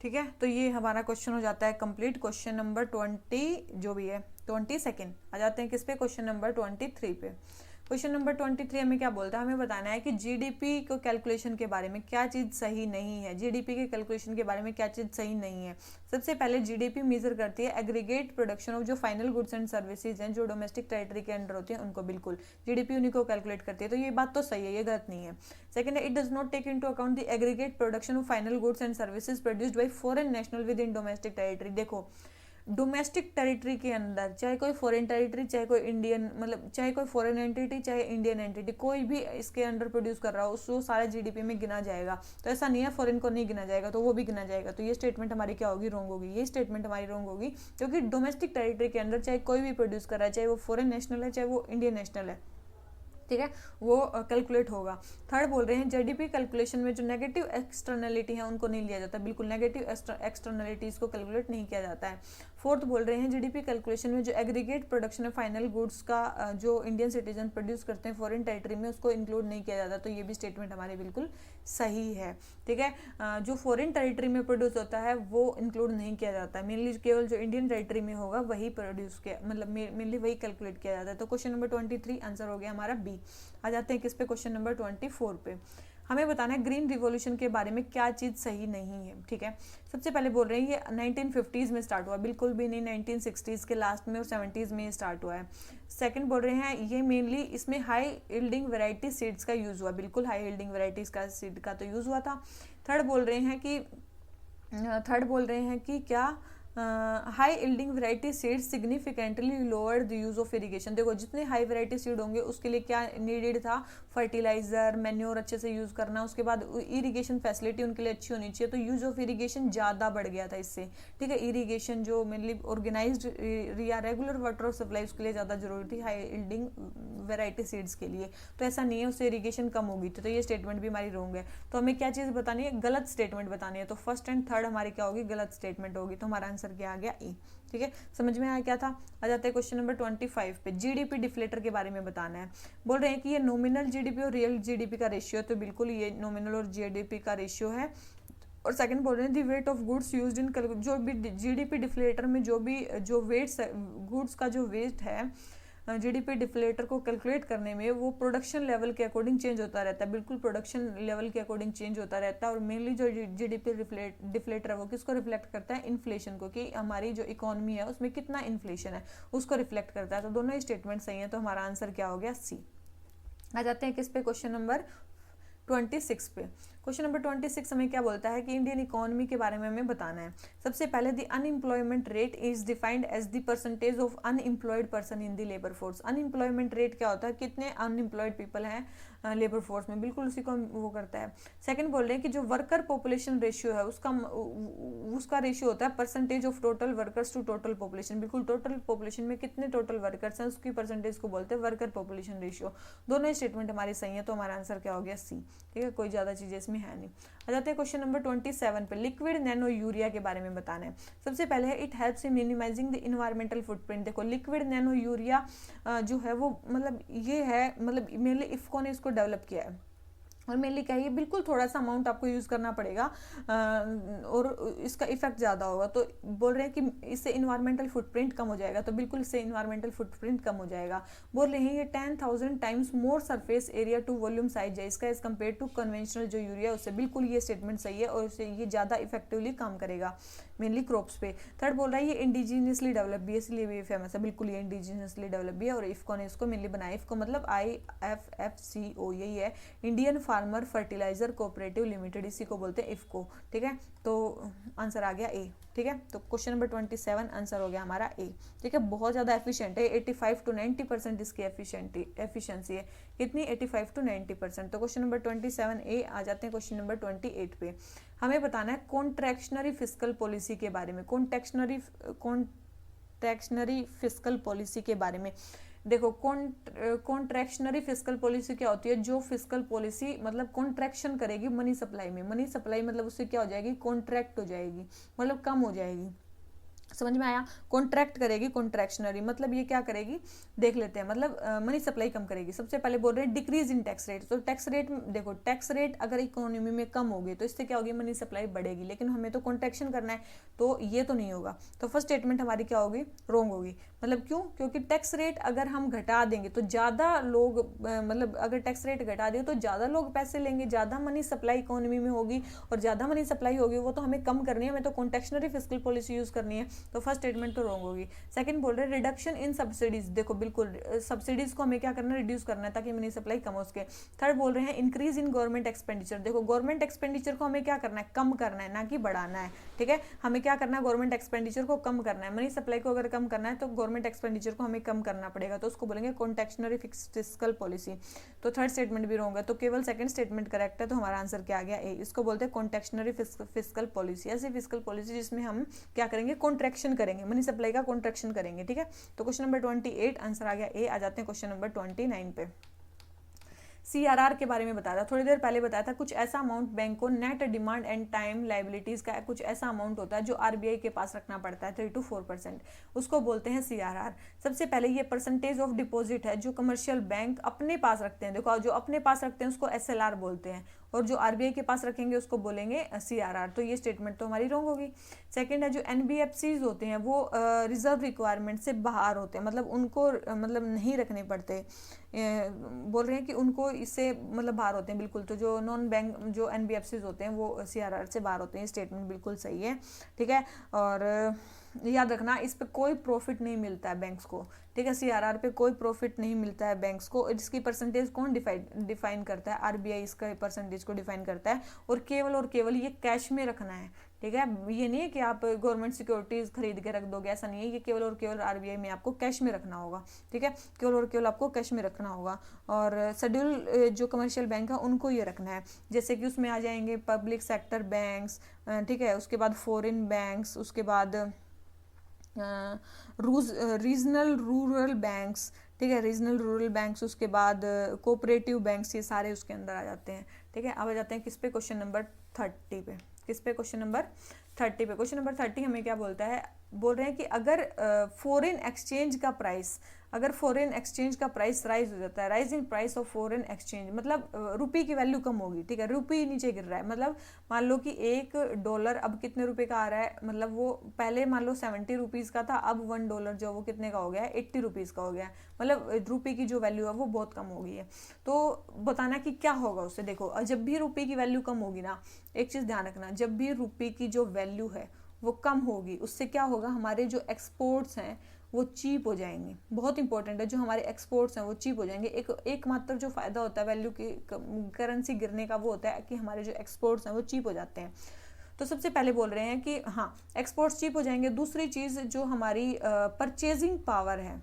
ठीक है, तो ये हमारा क्वेश्चन हो जाता है कंप्लीट। क्वेश्चन नंबर 20 जो भी है 22 आ जाते हैं किस पे? क्वेश्चन नंबर 23 पे। क्वेश्चन नंबर 23 हमें क्या बोलता है? हमें बताना है कि जीडीपी को कैलकुलेशन के बारे में क्या चीज़ सही नहीं है। जीडीपी के कैलकुलेशन के बारे में क्या चीज़ सही नहीं है? सबसे पहले जीडीपी मेजर करती है एग्रीगेट प्रोडक्शन ऑफ जो फाइनल गुड्स एंड सर्विसेज हैं, जो डोमेस्टिक टेरिटरी के अंडर होती हैं, उनको बिल्कुल जीडीपी उन्हीं को कैलकुलेट करती है। तो ये बात तो सही है, ये गलत नहीं है। सेकंड है, it does not take into account the aggregate production of final goods and services produced by foreign national within domestic territory. देखो, डोमेस्टिक टेरिटरी के अंदर चाहे कोई फॉरेन टेरिटरी, चाहे कोई इंडियन, मतलब चाहे कोई फॉरेन एंटिटी, चाहे इंडियन एंटिटी, कोई भी इसके अंडर प्रोड्यूस कर रहा हो, उसको सारा जीडीपी में गिना जाएगा। तो ऐसा नहीं है फॉरेन को नहीं गिना जाएगा, तो वो भी गिना जाएगा। तो ये स्टेटमेंट हमारी क्या होगी? रॉन्ग होगी। ये स्टेटमेंट हमारी रॉन्ग होगी, क्योंकि डोमेस्टिक टेरिटरी के अंदर चाहे कोई भी प्रोड्यूस कर रहा है, चाहे वो फॉरेन नेशनल है, चाहे वो इंडियन नेशनल है, ठीक है, वो कैलकुलेट होगा। थर्ड बोल रहे हैं जीडीपी कैलकुलेशन में जो नेगेटिव एक्सटर्नलिटी है उनको नहीं लिया जाता, बिल्कुल नेगेटिव एक्सटर्नलिटीज को कैलकुलेट नहीं किया जाता है। फोर्थ बोल रहे हैं जीडीपी कैलकुलेशन में जो एग्रीगेट प्रोडक्शन है फाइनल गुड्स का जो इंडियन सिटीजन प्रोड्यूस करते हैं फॉरेन टेरिटरी में, उसको इंक्लूड नहीं किया जाता। तो ये भी स्टेटमेंट हमारी बिल्कुल सही है। ठीक है, जो फॉरेन टेरिटरी में प्रोड्यूस होता है वो इंक्लूड नहीं किया जाता, मेनली केवल जो इंडियन टेरिटरी में होगा वही प्रोड्यूस किया, मतलब मेनली वही कैलकुलेट किया जाता है। तो क्वेश्चन नंबर 23 आंसर हो गया हमारा बी। आ जाते हैं किस पे? क्वेश्चन नंबर 24 पे। हमें बताना है ग्रीन रिवॉल्यूशन के बारे में क्या चीज़ सही नहीं है। ठीक है, सबसे पहले बोल रहे हैं ये 1950s में स्टार्ट हुआ, बिल्कुल भी नहीं, 1960s के लास्ट में और 70s में स्टार्ट हुआ है। सेकंड बोल रहे हैं ये मेनली इसमें हाई यील्डिंग वैरायटी सीड्स का यूज़ हुआ, बिल्कुल हाई यील्डिंग वैरायटीज़ का सीड का तो यूज़ हुआ था। थर्ड बोल रहे हैं कि क्या high yielding variety seed significantly lower the use of irrigation. देखो, जितने हाई वैरायटी सीड होंगे उसके लिए क्या नीडेड था? फर्टिलाइजर, मैन्योर अच्छे से यूज करना, उसके बाद इरिगेशन फैसिलिटी उनके लिए अच्छी होनी चाहिए, तो यूज ऑफ इरिगेशन ज़्यादा बढ़ गया था इससे। ठीक है, इरिगेशन जो मेनली ऑर्गेनाइज्ड या रेगुलर वाटर सप्लाई उसके लिए ज़्यादा जरूरी थी हाई यील्डिंग वैरायटी सीड्स के लिए। तो ऐसा नहीं है उससे इरिगेशन कम होगी, तो ये स्टेटमेंट भी हमारी रॉन्ग है। तो हमें क्या चीज़ बतानी है? गलत स्टेटमेंट बतानी है। तो फर्स्ट एंड थर्ड हमारी क्या होगी? गलत स्टेटमेंट होगी। तो हमारा आंसर क्या आ गया? ए। ठीक है, समझ में आया क्या था? आ जाते हैं क्वेश्चन नंबर 25 पे। जीडीपी डिफ्लेटर के बारे में बताना है। बोल रहे हैं कि ये नॉमिनल जीडीपी और रियल जीडीपी का रेशियो है, तो बिल्कुल ये नॉमिनल और जीडीपी का रेशियो है। और सेकंड बोल रहे हैं the weight of goods used in, जो भी जीडीपी डिफ्लेटर में जो वेट्स गुड्स का जो वेट है जीडीपी डिफ्लेटर को कैलकुलेट करने में, वो प्रोडक्शन लेवल के अकॉर्डिंग चेंज होता रहता है, बिल्कुल प्रोडक्शन लेवल के अकॉर्डिंग चेंज होता रहता है। और मेनली जो जीडीपी डिफ्लेटर है वो किसको रिफ्लेक्ट करता है? इन्फ्लेशन को, कि हमारी जो इकोनॉमी है उसमें कितना इन्फ्लेशन है उसको रिफ्लेक्ट करता है। तो दोनों ही स्टेटमेंट सही है, तो हमारा आंसर क्या हो गया? सी। आ जाते हैं किस पे? क्वेश्चन नंबर 26 पे। क्वेश्चन नंबर 26 हमें क्या बोलता है कि इंडियन इकोनॉमी के बारे में हमें बताना है। सबसे पहले the unemployment rate is defined as the percentage of unemployed person in the labour force. Unemployment rate क्या होता है? कितने अनएम्प्लॉयड पीपल हैं लेबर फोर्स में, बिल्कुल उसी को वो करता है। सेकंड बोल रहे हैं कि जो वर्कर पॉपुलेशन रेशियो है उसका रेशियो होता है percentage of total workers to total population, बिल्कुल टोटल पॉपुलेशन में कितने टोटल वर्कर्स हैं उसकी परसेंटेज को बोलते हैं वर्कर पॉपुलेशन रेशियो। दोनों स्टेटमेंट हमारी सही है, तो हमारा आंसर क्या हो गया? सी। ठीक है, कोई ज्यादा चीजें इसमें है नहीं। आ जाते हैं क्वेश्चन नंबर 27 पे। लिक्विड नैनो यूरिया के बारे में बताना है। सबसे पहले है it helps in minimising the environmental footprint. देखो, लिक्विड नैनो यूरिया जो है वो मतलब ये है, मतलब मेनली इफ्को ने इसको डेवलप किया है। और मेनली क्या है, ये बिल्कुल थोड़ा सा अमाउंट आपको यूज़ करना पड़ेगा और इसका इफेक्ट ज़्यादा होगा। तो बोल रहे हैं कि इससे इन्वायरमेंटल फुटप्रिंट कम हो जाएगा, तो बिल्कुल इससे इन्वायरमेंटल फुटप्रिंट कम हो जाएगा। बोल रहे हैं ये 10,000 times more surface area to volume size है इसका एज कम्पेयर टू कन्वेंशनल जो यूरिया उससे। बिल्कुल ये स्टेटमेंट सही है और उससे ये ज़्यादा इफेक्टिवली काम करेगा मेनली क्रॉप्स पे। थर्ड बोल रहा है ये इंडिजीनियसली डेवलप भी है इसलिए भी फेमस है। बिल्कुल ये इंडिजीनियसली डेवलप भी है। और इफको ने इसको मेनली बनाया, इफको मतलब IFFCO यही है, Indian farmer fertiliser cooperative limited, इसी को बोलते हैं इफको। ठीक है, तो आंसर आ गया ए। ठीक है, तो क्वेश्चन नंबर 27 आंसर हो गया हमारा ए। ठीक है, बहुत ज़्यादा एफिशिएंट है, 85 to 90% इसकी एफिशिएंसी है। कितनी? 85 to 90%। तो क्वेश्चन नंबर 27 ए। आ जाते हैं क्वेश्चन नंबर 28 पे। हमें बताना है कॉन्ट्रैक्शनरी फिस्कल पॉलिसी के बारे में। कॉन्ट्रैक्शनरी फिस्कल पॉलिसी के बारे में देखो, कॉन्ट्रैक्शनरी फिस्कल पॉलिसी क्या होती है? जो फिस्कल पॉलिसी मतलब कॉन्ट्रैक्शन करेगी मनी सप्लाई में। मनी सप्लाई मतलब उससे क्या हो जाएगी? कॉन्ट्रैक्ट हो जाएगी, मतलब कम हो जाएगी। समझ में आया? कॉन्ट्रैक्ट करेगी, कॉन्ट्रैक्शनरी मतलब ये क्या करेगी, देख लेते हैं। मतलब मनी सप्लाई कम करेगी। सबसे पहले बोल रहे हैं डिक्रीज इन टैक्स रेट। तो टैक्स रेट देखो, टैक्स रेट अगर इकोनॉमी में कम होगी तो इससे क्या होगी? मनी सप्लाई बढ़ेगी। लेकिन हमें तो कॉन्ट्रैक्शन करना है, तो ये तो नहीं होगा। तो फर्स्ट स्टेटमेंट हमारी क्या होगी? रॉन्ग होगी। मतलब क्यों? क्योंकि टैक्स रेट अगर हम घटा देंगे तो ज़्यादा लोग मतलब अगर टैक्स रेट घटा दिए तो ज़्यादा लोग पैसे लेंगे, ज़्यादा मनी सप्लाई इकोनॉमी में होगी, और ज़्यादा मनी सप्लाई होगी वो तो हमें कम करनी है, हमें तो कॉन्ट्रैक्शनरी फिस्कल पॉलिसी यूज़ करनी है। तो फर्स्ट स्टेटमेंट तो रॉन्ग होगी। सेकंड बोल रहे हैं रिडक्शन इन सब्सिडीज। देखो बिल्कुल सब्सिडीज को हमें क्या करना है? रिड्यूस करना है ताकि मनी सप्लाई कम हो सके। थर्ड बोल रहे हैं इंक्रीज इन गवर्नमेंट एक्सपेंडिचर। देखो गवर्नमेंट एक्सपेंडिचर को हमें क्या करना है? कम करना है, ना कि बढ़ाना है। ठीक है, हमें क्या करना है? गवर्नमेंट एक्सपेंडिचर को कम करना है। मनी सप्लाई को अगर कम करना है तो गवर्नमेंट एक्सपेंडिचर को हमें कम करना पड़ेगा, तो उसको बोलेंगे कॉन्ट्रैक्शनरी फिस्कल पॉलिसी। तो थर्ड स्टेटमेंट भी रॉन्ग है, तो केवल सेकंड स्टेटमेंट करेक्ट है। तो हमारा आंसर क्या आ गया? ए। इसको बोलते हैं कॉन्ट्रैक्शनरी फिस्कल पॉलिसी। ऐसी फिस्कल पॉलिसी जिसमें हम क्या करेंगे? कॉन्ट्रैक्शन करेंगे, मनी सप्लाई का कॉन्ट्रैक्शन करेंगे। ठीक है, तो क्वेश्चन नंबर 28 आंसर आ गया ए। आ जाते हैं क्वेश्चन नंबर 29 पे। CRR के बारे में बताया था, थोड़ी देर पहले बताया था। कुछ ऐसा अमाउंट बैंक को net demand and time liabilities का कुछ ऐसा अमाउंट होता है जो RBI के पास रखना पड़ता है, 3 to 4%, उसको बोलते हैं CRR। सबसे पहले ये परसेंटेज ऑफ डिपॉजिट है जो कमर्शियल बैंक अपने पास रखते हैं। देखो जो अपने पास रखते हैं उसको SLR बोलते हैं, और जो RBI के पास रखेंगे उसको बोलेंगे CRR। तो ये स्टेटमेंट तो हमारी रॉन्ग होगी। सेकंड है जो NBFCs होते हैं वो रिजर्व रिक्वायरमेंट से बाहर होते हैं, मतलब उनको मतलब नहीं रखने पड़ते। बोल रहे हैं कि उनको इससे मतलब बाहर होते हैं बिल्कुल। तो जो नॉन बैंक जो NBFCs होते हैं वो CRR से बाहर होते हैं। स्टेटमेंट बिल्कुल सही है। ठीक है, और याद रखना इस पे कोई प्रॉफिट नहीं मिलता है बैंक्स को। ठीक है, CRR पे कोई प्रॉफिट नहीं मिलता है बैंक्स को। इसकी परसेंटेज कौन डिफाइन करता है? RBI इसका परसेंटेज को डिफाइन करता है, और केवल ये कैश में रखना है। ठीक है, ये नहीं है कि आप गवर्नमेंट सिक्योरिटीज खरीद के रख दोगे, ऐसा नहीं है। ये केवल और केवल RBI में आपको कैश में रखना होगा। ठीक है, केवल और केवल आपको कैश में रखना होगा। और शेड्यूल जो कमर्शियल बैंक है उनको ये रखना है, जैसे कि उसमें आ जाएंगे पब्लिक सेक्टर बैंक्स, ठीक है, उसके बाद फॉरेन बैंक्स, उसके बाद रीजनल रूरल बैंक्स। ठीक है, रीजनल रूरल बैंक्स, उसके बाद कोऑपरेटिव बैंक्स, ये सारे उसके अंदर आ जाते हैं। ठीक है, अब आ जाते हैं किस पे? क्वेश्चन नंबर 30 पे। किस पे? क्वेश्चन नंबर 30 पे। क्वेश्चन नंबर 30 हमें क्या बोलता है? बोल रहे हैं कि अगर फॉरेन एक्सचेंज का प्राइस, अगर फॉरेन एक्सचेंज का प्राइस राइज हो जाता है, rise in price of foreign exchange, मतलब रुपये की वैल्यू कम होगी। ठीक है, रुपये नीचे गिर रहा है, मतलब मान लो कि $1 अब कितने रुपए का आ रहा है? मतलब वो पहले मान लो 70 रुपीज़ का था, अब $1 जो वो कितने का हो गया है? 80 रुपीज़ का हो गया है। मतलब रुपये की जो वैल्यू है वो बहुत कम हो गई है। तो बताना कि क्या होगा उससे। देखो जब भी रुपये की वैल्यू कम होगी ना, एक चीज़ ध्यान रखना, जब भी रुपये की जो वैल्यू है वो कम होगी, उससे क्या होगा? हमारे जो एक्सपोर्ट्स हैं वो चीप हो जाएंगे। बहुत इंपॉर्टेंट है, जो हमारे एक्सपोर्ट्स हैं वो चीप हो जाएंगे। एक मात्र जो फ़ायदा होता है वैल्यू की करेंसी गिरने का वो होता है कि हमारे जो एक्सपोर्ट्स हैं वो चीप हो जाते हैं। तो सबसे पहले बोल रहे हैं कि हाँ एक्सपोर्ट्स चीप हो जाएंगे। दूसरी चीज़ जो हमारी परचेजिंग पावर है,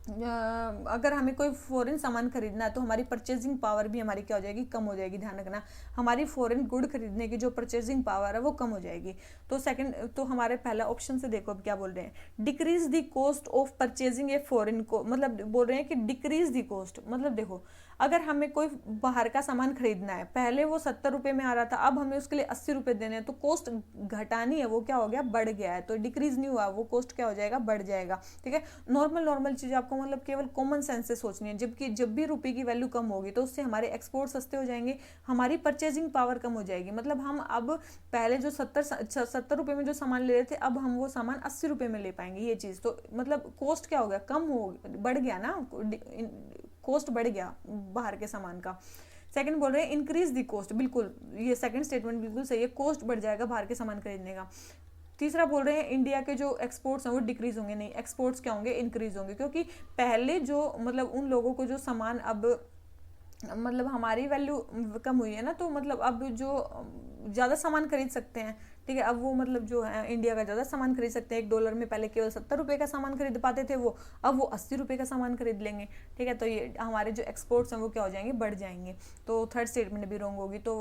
अगर हमें कोई फॉरेन सामान खरीदना है तो हमारी परचेजिंग पावर भी हमारी क्या हो जाएगी? कम हो जाएगी। ध्यान रखना, हमारी फॉरेन गुड खरीदने की जो परचेजिंग पावर है वो कम हो जाएगी। तो सेकंड, तो हमारे पहला ऑप्शन से देखो अब क्या बोल रहे हैं, decrease the cost of purchasing a foreign को, मतलब बोल रहे हैं कि डिक्रीज द कॉस्ट, मतलब देखो अगर हमें कोई बाहर का सामान खरीदना है, पहले वो 70 रुपये में आ रहा था, अब हमें उसके लिए 80 रुपये देने हैं, तो कॉस्ट घटानी है, वो क्या हो गया, बढ़ गया है। तो डिक्रीज नहीं हुआ, वो कॉस्ट क्या हो जाएगा, बढ़ जाएगा। ठीक है, नॉर्मल चीज़ आपको मतलब केवल कॉमन सेंस से सोचनी है। जबकि जब भी रुपये की वैल्यू कम होगी तो उससे हमारे एक्सपोर्ट सस्ते हो जाएंगे, हमारी परचेजिंग पावर कम हो जाएगी। मतलब हम अब पहले जो 70 रुपये में जो सामान ले रहे थे, अब हम वो सामान 80 रुपये में ले पाएंगे। ये चीज़ तो मतलब कॉस्ट क्या हो गया, कम हो, बढ़ गया ना, कॉस्ट बढ़ गया बाहर के सामान का। सेकंड बोल रहे हैं इंक्रीज द कॉस्ट, बिल्कुल ये सेकंड स्टेटमेंट बिल्कुल सही है, कॉस्ट बढ़ जाएगा बाहर के सामान खरीदने का। तीसरा बोल रहे हैं इंडिया के जो एक्सपोर्ट्स हैं वो डिक्रीज होंगे, नहीं, एक्सपोर्ट्स क्या होंगे, इंक्रीज होंगे। क्योंकि पहले जो मतलब उन लोगों को जो सामान अब मतलब हमारी वैल्यू कम हुई है ना, तो मतलब अब जो ज़्यादा सामान खरीद सकते हैं। ठीक है, अब वो मतलब जो है इंडिया का ज़्यादा सामान खरीद सकते हैं। $1 में पहले केवल 70 रुपये का सामान खरीद पाते थे वो, अब वो 80 रुपये का सामान खरीद लेंगे। ठीक है, तो ये हमारे जो एक्सपोर्ट्स हैं वो क्या हो जाएंगे, बढ़ जाएंगे। तो थर्ड स्टेटमेंट भी रॉन्ग होगी, तो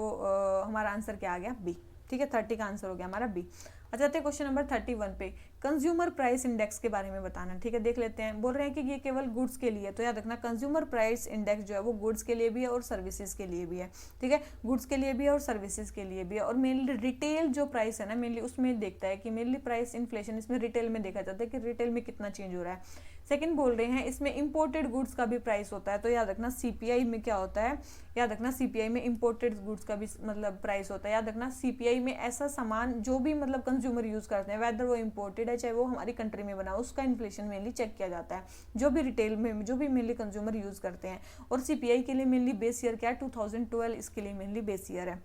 हमारा आंसर क्या आ गया, बी। ठीक है, 30 का आंसर हो गया हमारा बी। अच्छा, आते हैं क्वेश्चन नंबर 31 पे, कंज्यूमर प्राइस इंडेक्स के बारे में बताना। ठीक है, देख लेते हैं। बोल रहे हैं कि ये केवल गुड्स के लिए, तो याद रखना कंज्यूमर प्राइस इंडेक्स जो है वो गुड्स के लिए भी है और सर्विसेज के लिए भी है। ठीक है, गुड्स के लिए भी है और सर्विसेज के लिए भी है। और मेनली रिटेल जो प्राइस है ना, मेनली उसमें देखता है कि मेनली प्राइस इन्फ्लेशन इसमें रिटेल में देखा जाता है कि रिटेल में कितना चेंज हो रहा है। सेकंड बोल रहे हैं इसमें इंपोर्टेड गुड्स का भी प्राइस होता है, तो याद रखना सीपीआई में क्या होता है, याद रखना सीपीआई में इंपोर्टेड गुड्स का भी मतलब प्राइस होता है। याद रखना सीपीआई में ऐसा सामान जो भी मतलब कंज्यूमर यूज करते हैं, वेदर वो इंपोर्टेड है चाहे वो हमारी कंट्री में बना, उसका इन्फ्लेशन मेनली चेक किया जाता है, जो भी रिटेल में जो भी मेनली कंज्यूमर यूज करते हैं। और सीपीआई के लिए मेनली बेस ईयर क्या है, 2012, इसके लिए मेनली बेस ईयर है।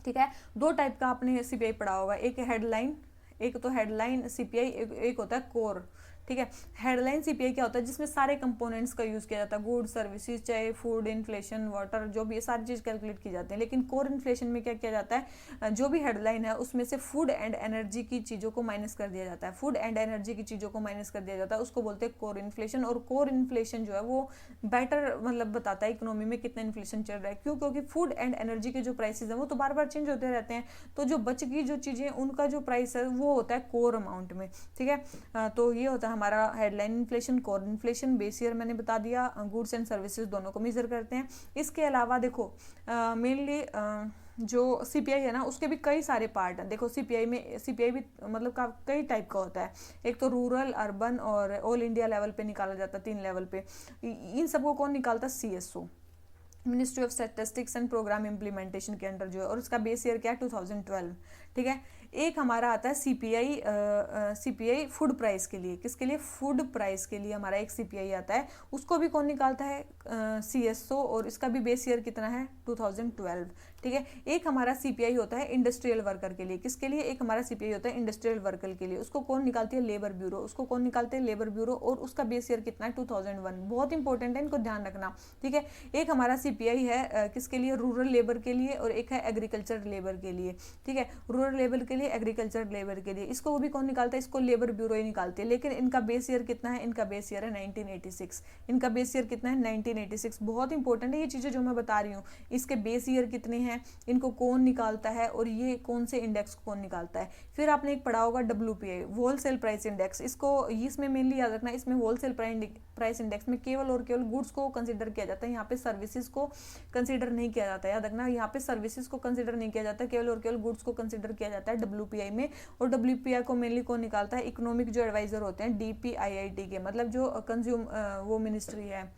ठीक है, दो टाइप का आपने सीपीआई पढ़ा होगा, एक हेडलाइन, एक तो हेडलाइन सीपीआई, एक होता है कोर। ठीक है, हेडलाइन सीपीआई क्या होता है, जिसमें सारे कंपोनेंट्स का यूज किया जाता है, गुड सर्विसेज चाहे फूड, इन्फ्लेशन, वाटर, जो भी ये सारी चीज कैलकुलेट की जाती है। लेकिन कोर इन्फ्लेशन में क्या किया जाता है, जो भी हेडलाइन है उसमें से फूड एंड एनर्जी की चीजों को माइनस कर दिया जाता है, फूड एंड एनर्जी की चीजों को माइनस कर दिया जाता है, उसको बोलते हैं कोर इन्फ्लेशन। और कोर इन्फ्लेशन जो है वो बेटर मतलब बताता है इकोनॉमी में कितना इन्फ्लेशन चल रहा है। क्यों, क्योंकि फूड एंड एनर्जी के जो प्राइसेस हैं वो तो बार बार चेंज होते रहते हैं, तो जो बच गई जो चीजें उनका जो प्राइस है वो होता है कोर अमाउंट में। ठीक है, तो ये होता है हमारा headline inflation, core inflation. Base year मैंने बता दिया, गुड्स एंड सर्विसेज दोनों को मेजर करते हैं। इसके अलावा देखो मेनली जो सीपीआई है ना उसके भी कई सारे पार्ट हैं। देखो सीपीआई भी मतलब कई टाइप का होता है। एक तो रूरल, अर्बन और ऑल इंडिया लेवल पे निकाला जाता है, 3 लेवल पे। इन सबको कौन निकालता है, CSO, ministry of statistics and programme implementation के अंडर जो है, और इसका बेस ईयर क्या है, 2012। ठीक है, एक हमारा आता है सीपीआई फूड प्राइस के लिए, किसके लिए, फूड प्राइस के लिए हमारा एक सीपीआई आता है, उसको भी कौन निकालता है, सीएसओ, और इसका भी बेस ईयर कितना है, 2012। ठीक है, एक हमारा सीपीआई होता है इंडस्ट्रियल वर्कर के लिए, किसके लिए, एक हमारा सीपीआई होता है इंडस्ट्रियल वर्कर के लिए, उसको कौन निकालती है, लेबर ब्यूरो, उसको कौन निकालते हैं, लेबर ब्यूरो, और उसका बेस ईयर कितना है, 2001। बहुत इंपॉर्टेंट है, इनको ध्यान रखना। ठीक है, एक हमारा सीपीआई है किसके लिए, रूरल लेबर के लिए, और एक है एग्रीकल्चर लेबर के लिए। ठीक है, रूरल लेबर के लिए, एग्रीकल्चर लेबर के लिए, इसको वो भी कौन निकालता है, इसको लेबर ब्यूरो ही निकालती है। लेकिन इनका बेस ईयर कितना है, इनका बेस ईयर है 1986। इनका बेस ईयर कितना है, 1986। बहुत इंपॉर्टेंट है ये चीजें जो मैं बता रही हूँ, इसके बेस ईयर कितने हैं, इनको कौन निकालता है, और ये कौन से इंडेक्स को कौन निकालता है। फिर आपने एक पढ़ा होगा WPI, होलसेल प्राइस इंडेक्स, इसको इसमें मेनली याद रखना, इसमें होलसेल प्राइस इंडेक्स में केवल और केवल गुड्स को कंसिडर किया जाता है, यहाँ पे सर्विसेज को कंसिडर नहीं किया जाता है। याद रखना, यहाँ पे सर्विसेज को कंसिडर नहीं किया जाता, केवल और केवल गुड्स को कंसिडर किया जाता है WPI में। और WPI को मेनली कौन निकालता है, इकोनॉमिक जो एडवाइजर होते हैं DPIIT के, मतलब जो वो मिनिस्ट्री है,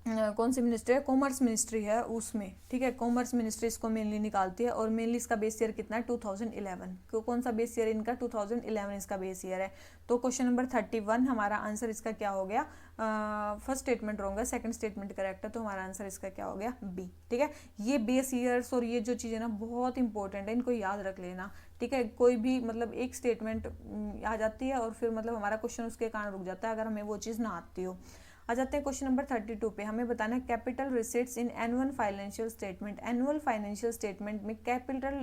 कौन सी मिनिस्ट्री है, कॉमर्स मिनिस्ट्री है उसमें। ठीक है, कॉमर्स मिनिस्ट्री इसको मेनली निकालती है, और मेनली इसका बेस ईयर कितना है, 2011। कौन सा बेस ईयर इनका, 2011 इसका बेस ईयर है। तो क्वेश्चन नंबर 31 हमारा आंसर इसका क्या हो गया, फर्स्ट स्टेटमेंट रॉन्ग है, सेकंड स्टेटमेंट करेक्ट है, तो हमारा आंसर इसका क्या हो गया, बी। ठीक है, ये बेस ईयर्स और ये जो चीज़ें ना बहुत इंपॉर्टेंट है, इनको याद रख लेना। ठीक है, कोई भी मतलब एक स्टेटमेंट आ जाती है और फिर मतलब हमारा क्वेश्चन उसके कारण रुक जाता है अगर हमें वो चीज़ ना आती हो। आ जाते हैं क्वेश्चन नंबर 32 पे, हमें बताना है capital receipts in annual financial statement. Annual financial statement में कैपिटल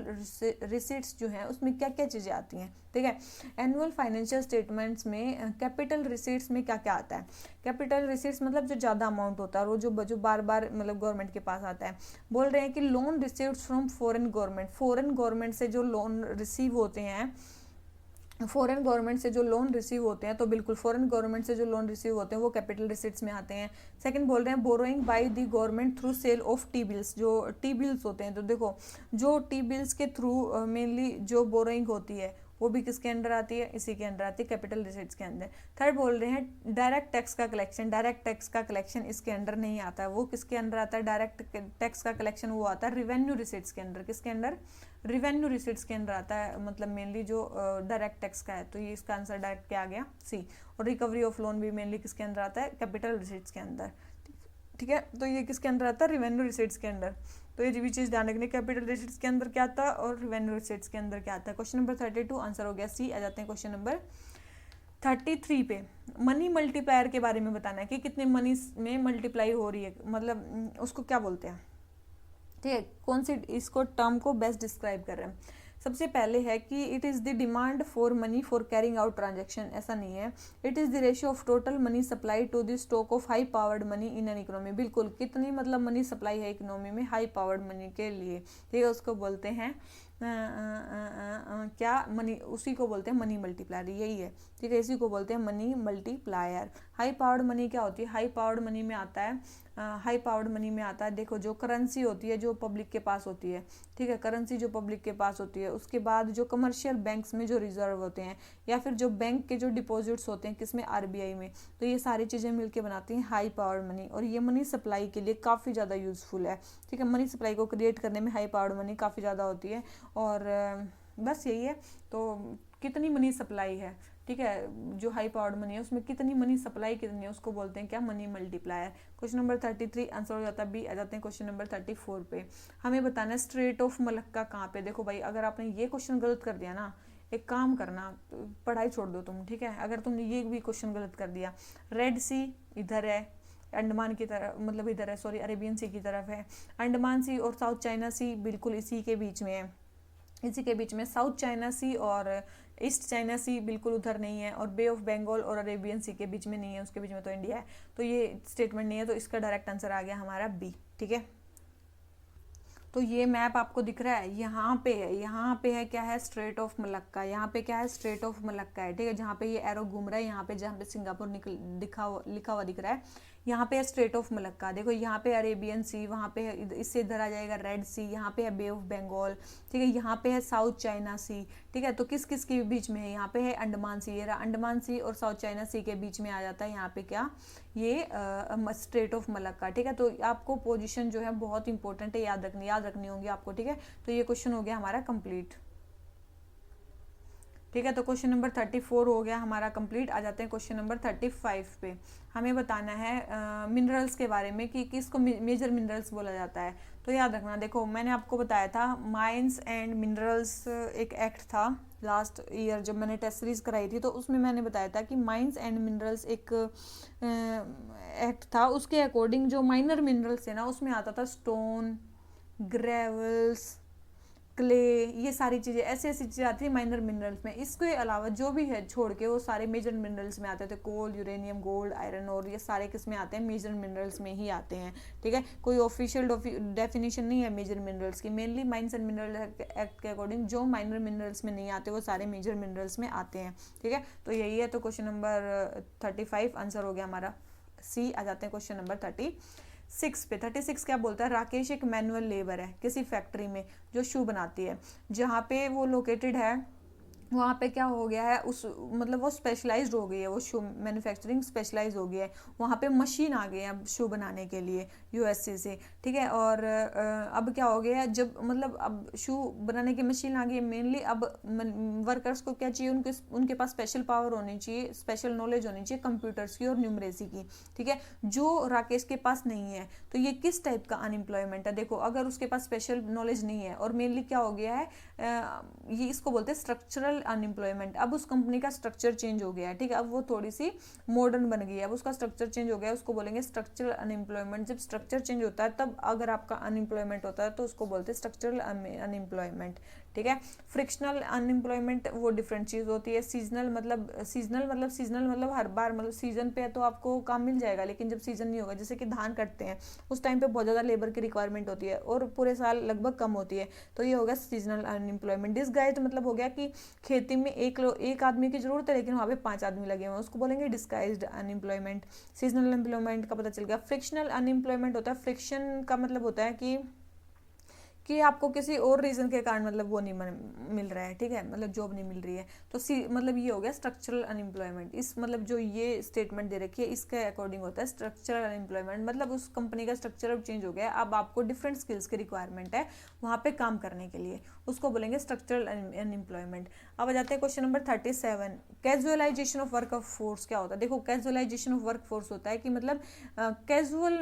रिसीट्स जो है उसमें क्या क्या चीज़ें आती हैं। ठीक है, एनुअल फाइनेंशियल स्टेटमेंट्स में कैपिटल रिसीट्स में क्या क्या आता है। कैपिटल रिसीट्स मतलब जो ज़्यादा अमाउंट होता है और जो बार बार मतलब गवर्नमेंट के पास आता है। बोल रहे हैं कि loan received from foreign government, foreign government से जो लोन रिसीव होते हैं फॉरेन गवर्नमेंट से जो लोन रिसीव होते हैं, तो बिल्कुल फॉरेन गवर्नमेंट से जो लोन रिसीव होते हैं वो कैपिटल रिसिट्स में आते हैं। सेकंड बोल रहे हैं borrowing by the government through sale of T bills, जो टी बिल्स होते हैं, तो देखो जो टी बिल्स के थ्रू मेनली जो बोरोइंग होती है वो भी किसके अंडर आती है, इसी के अंडर आती है, कैपिटल रिसिट्स के अंदर। थर्ड बोल रहे हैं डायरेक्ट टैक्स का कलेक्शन, डायरेक्ट टैक्स का कलेक्शन इसके अंडर नहीं आता है, वो किसके अंडर आता है, डायरेक्ट टैक्स का कलेक्शन वो आता है रिवेन्यू रिसिट्स के अंडर, किसके अंडर, रिवेन्यू रिसिट्स के अंदर आता है, मतलब मेनली जो डायरेक्ट टैक्स का है, तो ये इसका आंसर डायरेक्ट क्या आ गया, सी। और रिकवरी ऑफ लोन भी मेनली किसके अंदर आता है, कैपिटल रिसिट्स के अंदर, ठीक है। तो ये किसके अंदर आता है, रिवेन्यू रिसिट्स के अंदर। तो ये भी चीज़ ध्यान रखनी, कैपिटल रिसिट्स के अंदर क्या आता है और रिवेन्यू रिसिट्स के अंदर क्या आता है। क्वेश्चन नंबर 32 आंसर हो गया सी। आ जाते हैं क्वेश्चन नंबर 33 पे। मनी मल्टीप्लायर के बारे में बताना है कि कितने मनी में मल्टीप्लाई हो रही है, मतलब उसको क्या बोलते हैं, ठीक है, कौन सी इसको टर्म को बेस्ट डिस्क्राइब कर रहे हैं। सबसे पहले है कि it is the demand for money for carrying out transaction, ऐसा नहीं है। It is the ratio of total money supply to the stock of high powered money in an economy, बिल्कुल कितनी मतलब मनी सप्लाई है इकोनॉमी में हाई पावर्ड मनी के लिए, ठीक है, उसको बोलते हैं क्या, मनी, उसी को बोलते हैं मनी मल्टीप्लायर, यही है, ठीक है, इसी को बोलते हैं money multiplier. High powered money क्या होती है, हाई पावर्ड मनी में आता है, हाई पावर्ड मनी में आता है, देखो जो करेंसी होती है जो पब्लिक के पास होती है, ठीक है, करेंसी जो पब्लिक के पास होती है, उसके बाद जो कमर्शियल बैंक्स में जो रिजर्व होते हैं, या फिर जो बैंक के जो डिपॉजिट्स होते हैं किसमें, आरबीआई में, तो ये सारी चीज़ें मिलकर बनाती हैं हाई पावर्ड मनी, और ये मनी सप्लाई के लिए काफ़ी ज़्यादा यूज़फुल है, ठीक है, मनी सप्लाई को क्रिएट करने में हाई पावर्ड मनी काफ़ी ज़्यादा होती है। और बस यही है, तो कितनी मनी सप्लाई है, ठीक है, जो हाई पावर्ड मनी है उसमें कितनी मनी सप्लाई कितनी है, उसको बोलते हैं क्या, money multiplier. Question number 33 answer हो जाता है बी। आ जाते हैं क्वेश्चन नंबर 34 पे। हमें बताना है स्ट्रेट ऑफ मलक्का कहाँ पे। देखो भाई अगर आपने ये क्वेश्चन गलत कर दिया ना, एक काम करना, पढ़ाई छोड़ दो तुम, ठीक है, अगर तुमने ये भी क्वेश्चन गलत कर दिया, रेड सी इधर है, अंडमान की तरफ, मतलब इधर है, सॉरी अरेबियन सी की तरफ है, अंडमान सी और साउथ चाइना सी बिल्कुल इसी के बीच में है, इसी के बीच में साउथ चाइना सी और ईस्ट चाइना सी बिल्कुल उधर नहीं है, और बे ऑफ बंगाल और अरेबियन सी के बीच में नहीं है, उसके बीच में तो इंडिया है, तो ये स्टेटमेंट नहीं है, तो इसका डायरेक्ट आंसर आ गया हमारा बी, ठीक है। तो ये मैप आपको दिख रहा है, यहाँ पे है, यहाँ पे है क्या है, स्ट्रेट ऑफ मलक्का, यहाँ पे क्या है, स्ट्रेट ऑफ मलक्का है, ठीक है, जहाँ पे ये एरो घूम रहा है, यहाँ पे जहाँ पे सिंगापुर लिखा हुआ दिख रहा है, यहाँ पे है स्ट्रेट ऑफ मलक्का। देखो यहाँ पे अरेबियन सी, वहाँ पे है, इससे इधर आ जाएगा रेड सी, यहाँ पे है बे ऑफ बंगाल, ठीक है, यहाँ पे है साउथ चाइना सी, ठीक है, तो किस किस के बीच में है, यहाँ पे है अंडमान सी, ये रहा अंडमान सी और साउथ चाइना सी के बीच में आ जाता है यहाँ पे क्या, ये स्ट्रेट ऑफ मलक्का, ठीक है। तो आपको पोजीशन जो है बहुत इंपॉर्टेंट है, याद रखनी होगी आपको, ठीक है। तो ये क्वेश्चन हो गया हमारा कंप्लीट, ठीक है। तो क्वेश्चन नंबर 34 हो गया हमारा कंप्लीट। आ जाते हैं क्वेश्चन नंबर 35 पे। हमें बताना है मिनरल्स के बारे में कि किसको मेजर मिनरल्स बोला जाता है। तो याद रखना, देखो मैंने आपको बताया था माइंस एंड मिनरल्स एक एक्ट था लास्ट ईयर जब मैंने टेस्ट सीरीज कराई थी, तो उसमें मैंने बताया था कि माइंस एंड मिनरल्स एक एक्ट था, उसके अकॉर्डिंग जो माइनर मिनरल्स है ना उसमें आता था स्टोन, ग्रेवल्स, क्ले, ये सारी चीज़ें ऐसी चीज़ें आती है माइनर मिनरल्स में। इसके अलावा जो भी है छोड़ के वो सारे मेजर मिनरल्स में आते थे, कोल, यूरेनियम, गोल्ड, आयरन और ये सारे किस में आते हैं, मेजर मिनरल्स में ही आते हैं, ठीक है। कोई ऑफिशियल डेफिनेशन नहीं है मेजर मिनरल्स की, mainly mines and mineral act के अकॉर्डिंग जो माइनर मिनरल्स में नहीं आते वो सारे मेजर मिनरल्स में आते हैं, ठीक है। तो यही है, तो क्वेश्चन नंबर 35 आंसर हो गया हमारा सी। आ जाते हैं क्वेश्चन नंबर 36 पे। 36 क्या बोलता है, राकेश एक मैनुअल लेबर है किसी फैक्ट्री में जो शू बनाती है, जहाँ पे वो लोकेटेड है वहाँ पे क्या हो गया है, उस मतलब वो स्पेशलाइज्ड हो गई है, वो शू मैन्युफैक्चरिंग स्पेशलाइज हो गया है, वहाँ पे मशीन आ गई है अब शू बनाने के लिए यूएसए से, ठीक है। और अब क्या हो गया है, जब मतलब अब शू बनाने की मशीन आ गई है, मेनली अब वर्कर्स को क्या चाहिए, उनके पास स्पेशल पावर होनी चाहिए, स्पेशल नॉलेज होनी चाहिए कंप्यूटर्स की और न्यूमरेसी की, ठीक है, जो राकेश के पास नहीं है। तो ये किस टाइप का अनएम्प्लॉयमेंट है, देखो अगर उसके पास स्पेशल नॉलेज नहीं है, और मेनली क्या हो गया है, ये इसको बोलते हैं स्ट्रक्चरल अनएम्प्लॉयमेंट। अब उस कंपनी का स्ट्रक्चर चेंज हो गया है, ठीक है, अब वो थोड़ी सी मॉडर्न बन गई है, अब उसका स्ट्रक्चर चेंज हो गया है, उसको बोलेंगे स्ट्रक्चरल अनएम्प्लॉयमेंट। जब स्ट्रक्चर चेंज होता है तब अगर आपका अनएम्प्लॉयमेंट होता है तो उसको बोलते हैं स्ट्रक्चरल अनएम्प्लॉयमेंट, ठीक है। फ्रिक्शनल अनएम्प्लॉयमेंट वो डिफरेंट चीज़ होती है। सीजनल मतलब हर बार, मतलब सीजन पे है तो आपको काम मिल जाएगा, लेकिन जब सीजन नहीं होगा, जैसे कि धान कटते हैं उस टाइम पे बहुत ज़्यादा लेबर की रिक्वायरमेंट होती है और पूरे साल लगभग कम होती है, तो ये होगा सीजनल अनएम्प्लॉयमेंट। डिस्गाइज्ड मतलब हो गया कि खेती में एक आदमी की जरूरत है लेकिन वहाँ पे 5 आदमी लगे हुए हैं, उसको बोलेंगे डिस्गाइज्ड अनएम्प्लॉयमेंट। सीजनल अनएम्प्लॉयमेंट का पता चल गया। फ्रिक्शनल अनएम्प्लॉयमेंट होता है, फ्रिक्शन का मतलब होता है कि आपको किसी और रीजन के कारण मतलब वो नहीं मिल रहा है, ठीक है, मतलब जॉब नहीं मिल रही है, तो मतलब ये हो गया स्ट्रक्चरल अनएम्प्लॉयमेंट। इस मतलब जो ये स्टेटमेंट दे रखी है इसके अकॉर्डिंग होता है स्ट्रक्चरल अनएम्प्लॉयमेंट, मतलब उस कंपनी का स्ट्रक्चर अब चेंज हो गया है, अब आपको डिफरेंट स्किल्स की रिक्वायरमेंट है वहाँ पे काम करने के लिए, उसको बोलेंगे स्ट्रक्चरल अनएम्प्लॉयमेंट। अब आ जाते हैं question number 37, casualisation of work force क्या होता है। देखो कैजुअलाइजेशन ऑफ वर्क फोर्स होता है कि मतलब कैजुअल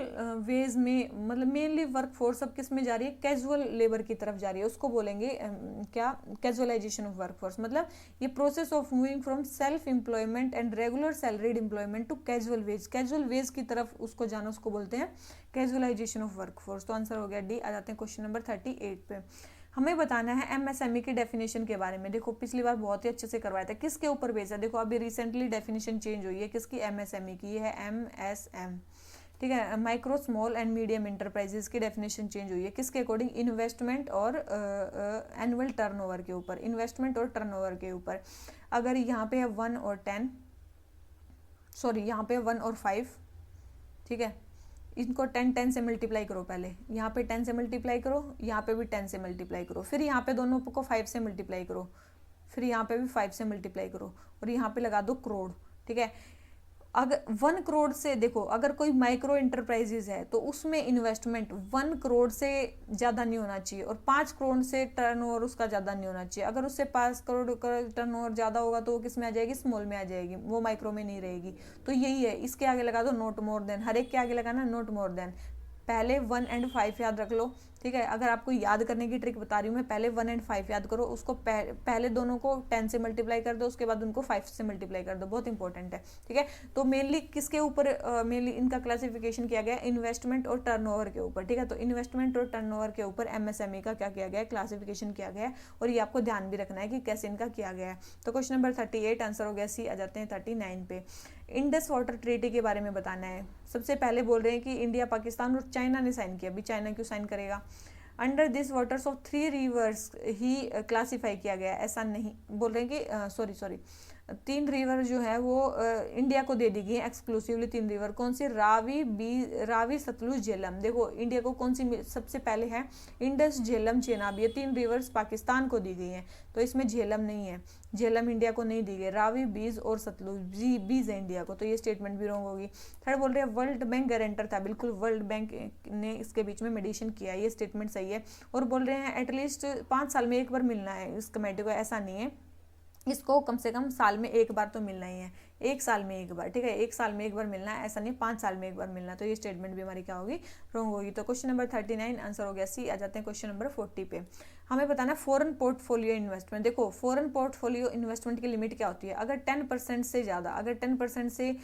वेज में, मतलब मेनली वर्क फोर्स अब किस में जा रही है, कैजुअल लेबर की तरफ जा रही है, उसको बोलेंगे क्या, कैजुअलाइजेशन ऑफ वर्क फोर्स। मतलब ये process of moving from self employment and regular salaried employment to casual wage की तरफ उसको जाना, उसको बोलते हैं कैजुअलाइजेशन ऑफ वर्क फोर्स। तो आंसर हो गया डी। आ जाते हैं क्वेश्चन नंबर 38 पे। हमें बताना है एमएसएमई की डेफिनेशन के बारे में। देखो पिछली बार बहुत ही अच्छे से करवाया था, किसके ऊपर बेस्ड है, देखो अभी रिसेंटली डेफिनेशन चेंज हुई है किसकी, एमएसएमई की, ये है एमएसएम, ठीक है। Micro small and medium enterprises की डेफिनेशन चेंज हुई है किसके अकॉर्डिंग, इन्वेस्टमेंट और एनुअल टर्नओवर के ऊपर, इन्वेस्टमेंट और टर्नओवर के ऊपर। अगर यहाँ पे है 1 और 10, सॉरी यहाँ पे 1 और 5, ठीक है, इनको 10 से मल्टीप्लाई करो, पहले यहाँ पे 10 से मल्टीप्लाई करो, यहाँ पे भी 10 से मल्टीप्लाई करो, फिर यहाँ पे दोनों को 5 से मल्टीप्लाई करो, फिर यहाँ पे भी 5 से मल्टीप्लाई करो और यहाँ पे लगा दो करोड़, ठीक है। अगर 1 करोड़ से, देखो अगर कोई माइक्रो इंटरप्राइजेज है तो उसमें इन्वेस्टमेंट 1 करोड़ से ज़्यादा नहीं होना चाहिए और 5 करोड़ से टर्नओवर उसका ज़्यादा नहीं होना चाहिए। अगर उससे 5 करोड़ का टर्नओवर ज़्यादा होगा तो वो किस में आ जाएगी, स्मॉल में आ जाएगी, वो माइक्रो में नहीं रहेगी। तो यही है, इसके आगे लगा दो नॉट मोर देन, हर एक के आगे लगाना नॉट मोर देन। पहले 1 एंड 5 याद रख लो, ठीक है। अगर आपको याद करने की ट्रिक बता रही हूँ मैं, पहले 1 एंड 5 याद करो, उसको पहले दोनों को 10 से मल्टीप्लाई कर दो, उसके बाद उनको 5 से मल्टीप्लाई कर दो, बहुत इंपॉर्टेंट है, ठीक है। तो मेनली किसके ऊपर मेनली इनका क्लासिफिकेशन किया गया, इन्वेस्टमेंट और टर्नओवर के ऊपर, ठीक है। तो इन्वेस्टमेंट और टर्नओवर के ऊपर एमएसएमई का क्या किया गया है, क्लासिफिकेशन किया गया है, और ये आपको ध्यान भी रखना है कि कैसे इनका किया गया है। तो क्वेश्चन नंबर 38 आंसर हो गया सी। आ जाते हैं 39 पे। इंडस वाटर ट्रीटी के बारे में बताना है। सबसे पहले बोल रहे हैं कि इंडिया, पाकिस्तान और चाइना ने साइन किया, अभी चाइना क्यों साइन करेगा। Under this waters of 3 reverse he classify किया गया, ऐसा नहीं बोल रहे हैं कि सॉरी 3 रिवर जो है वो इंडिया को दे दी गई है एक्सक्लूसिवली। 3 रिवर कौन सी, रावी सतलुज झेलम। देखो इंडिया को कौन सी सबसे पहले है, इंडस झेलम चेनाब, ये 3 रिवर्स पाकिस्तान को दी गई हैं, तो इसमें झेलम नहीं है, झेलम इंडिया को नहीं दी गई, रावी, बीज और सतलुज बीज है इंडिया को, तो ये स्टेटमेंट भी रॉन्ग होगी। थर्ड बोल रहे हैं वर्ल्ड बैंक गारंटर था, बिल्कुल वर्ल्ड बैंक ने इसके बीच में मेडिएशन किया, ये स्टेटमेंट सही है। और बोल रहे हैं एटलीस्ट 5 साल में एक बार मिलना है इस कमेटी को, ऐसा नहीं है, इसको कम से कम साल में एक बार तो मिलना ही है, 1 साल में एक बार, ठीक है, 1 साल में एक बार मिलना है, ऐसा नहीं 5 साल में एक बार मिलना, तो ये स्टेटमेंट भी हमारी क्या होगी, रॉन्ग होगी। तो क्वेश्चन नंबर 39 आंसर हो गया सी। आ जाते हैं क्वेश्चन नंबर 40 पे। हमें बताना फॉरेन पोर्टफोलियो इन्वेस्टमेंट। देखो फॉरेन पोर्टफोलियो इन्वेस्टमेंट की लिमिट क्या होती है, अगर 10% से ज़्यादा, अगर 10% से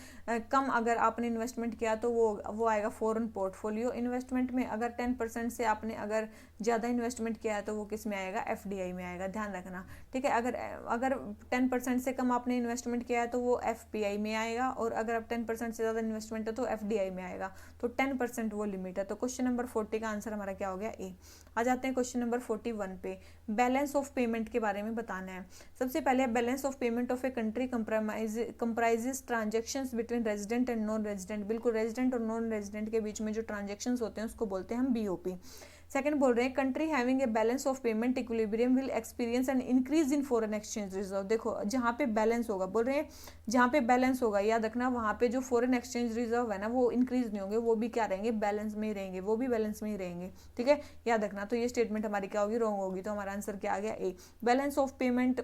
कम अगर आपने इन्वेस्टमेंट किया तो वो आएगा फॉरेन पोर्टफोलियो इन्वेस्टमेंट में। अगर 10% से आपने अगर ज़्यादा इन्वेस्टमेंट किया है तो वो किस में आएगा, एफडीआई में आएगा, ध्यान रखना, ठीक है। अगर 10% से कम आपने इन्वेस्टमेंट किया है तो वो एफपीआई में आएगा, और अगर आप 10% से ज़्यादा इन्वेस्टमेंट है तो एफडीआई में आएगा, तो 10% वो लिमिट है। तो क्वेश्चन नंबर 40 का आंसर हमारा क्या हो गया, ए। आ जाते हैं क्वेश्चन नंबर 41 पे। बैलेंस ऑफ पेमेंट के बारे में बताना है। सबसे पहले balance of payment of a country comprises transactions between resident and non resident. बिल्कुल रेजिडेंट और नॉन रेजिडेंट के बीच में जो ट्रांजेक्शंस होते हैं उसको बोलते हैं हम बीओपी। सेकंड बोल रहे हैं country having a balance of payment equilibrium will experience an increase in foreign exchange reserve. देखो जहाँ पे बैलेंस होगा, बोल रहे हैं जहाँ पे बैलेंस होगा, याद रखना वहाँ पे जो फॉरेन एक्सचेंज रिजर्व है ना वो इंक्रीज नहीं होंगे, वो भी क्या रहेंगे, बैलेंस में ही रहेंगे, वो भी बैलेंस में ही रहेंगे, ठीक है, याद रखना। तो ये स्टेटमेंट हमारी क्या होगी, रॉन्ग होगी। तो हमारा आंसर क्या आ गया, ए। बैलेंस ऑफ पेमेंट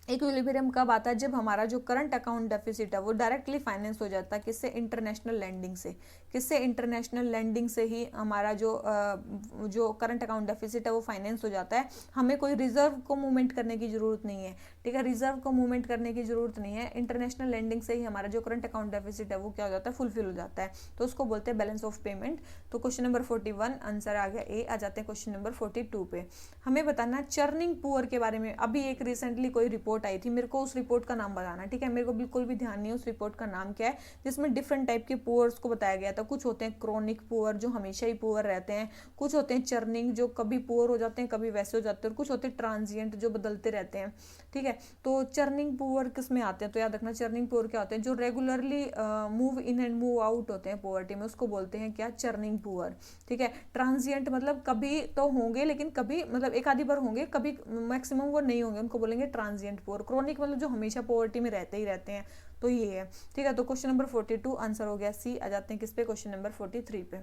इक्विलिब्रियम कब आता है, जब हमारा जो करंट अकाउंट डेफिसिट है वो डायरेक्टली फाइनेंस हो जाता है किससे, इंटरनेशनल लैंडिंग से। किससे, इंटरनेशनल लैंडिंग से ही हमारा जो करंट अकाउंट डेफिसिट है वो फाइनेंस हो जाता है। हमें कोई रिजर्व को मूवमेंट करने की जरूरत नहीं है, ठीक है, रिजर्व को मूवमेंट करने की जरूरत नहीं है, इंटरनेशनल लैंडिंग से ही हमारा जो करंट अकाउंट डेफिसिट है वो क्या हो जाता है, फुलफिल हो जाता है। तो उसको बोलते हैं बैलेंस ऑफ पेमेंट। तो क्वेश्चन नंबर 41 आंसर आ गया ए। आ जाते हैं क्वेश्चन नंबर 42 पे। हमें बताना चर्निंग पुअर के बारे में। अभी एक रिसेंटली कोई रिपोर्ट आई थी, मेरे को उस रिपोर्ट का नाम बताना, ठीक है, मेरे को बिल्कुल भी ध्यान नहीं है उस रिपोर्ट का नाम क्या है, जिसमें डिफरेंट टाइप के पुअर्स को बताया गया था। कुछ होते हैं क्रोनिक पुअर जो हमेशा ही पुअर रहते हैं, कुछ होते हैं चर्निंग जो कभी पुअर हो जाते हैं कभी वैसे हो जाते हैं, और कुछ होते हैं ट्रांजिएंट जो बदलते रहते हैं, ठीक है। तो चर्निंग पुअर किस में आते हैं, तो याद रखना चर्निंग पुअर क्या होते हैं, जो regularly move in and move out होते हैं पॉवर्टी में, उसको बोलते हैं क्या, चर्निंग पुअर, ठीक है। ट्रांजिएंट मतलब कभी तो होंगे लेकिन कभी मतलब एक आधी बार होंगे, कभी मैक्सिमम वो नहीं होंगे, उनको बोलेंगे ट्रांजिएंट पुअर। क्रोनिक मतलब जो हमेशा पॉवर्टी में रहते ही रहते हैं, तो ये है, ठीक है। तो क्वेश्चन नंबर 42 आंसर हो गया सी। आ जाते हैं किस पे, क्वेश्चन नंबर 43 पे।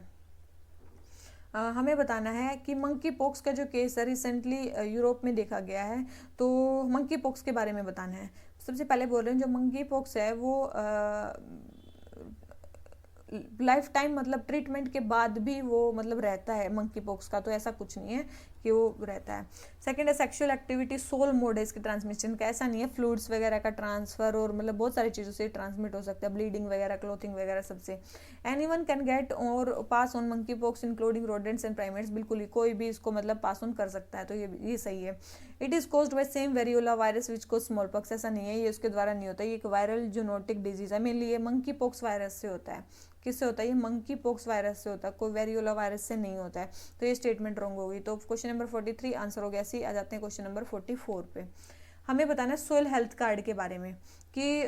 हमें बताना है कि मंकी पॉक्स का जो केस है रिसेंटली यूरोप में देखा गया है, तो मंकी पॉक्स के बारे में बताना है। सबसे पहले बोल रहे हैं जो मंकी पॉक्स है वो लाइफ टाइम मतलब ट्रीटमेंट के बाद भी वो मतलब रहता है मंकी पॉक्स का, तो ऐसा कुछ नहीं है कि वो रहता है। सेकंड है सेक्सुअल एक्टिविटी सोल मोड है इसके ट्रांसमिशन का, ऐसा नहीं है फ्लूइड्स वगैरह का ट्रांसफर और मतलब बहुत सारी चीज़ों से ट्रांसमिट हो सकता है, ब्लीडिंग वगैरह क्लोथिंग वगैरह सबसे। एनीवन कैन गेट और pass on monkey pox including rodents and primates, बिल्कुल ही कोई भी इसको मतलब पास ऑन कर सकता है, तो ये सही है। It is caused by same variola virus which cause smallpox, ऐसा नहीं है, ये उसके द्वारा नहीं होता, ये एक वायरल जूनोटिक डिजीज है, मेनली ये मंकी पॉक्स वायरस से होता है। किससे होता है, ये मंकी पॉक्स वायरस से होता है, कोई वेरियोला वायरस से नहीं होता है, तो ये स्टेटमेंट रॉन्ग होगी। तो क्वेश्चन नंबर 43 आंसर हो गया सी। आ जाते हैं क्वेश्चन नंबर 44 पे। हमें बताना है सोइल हेल्थ कार्ड के बारे में कि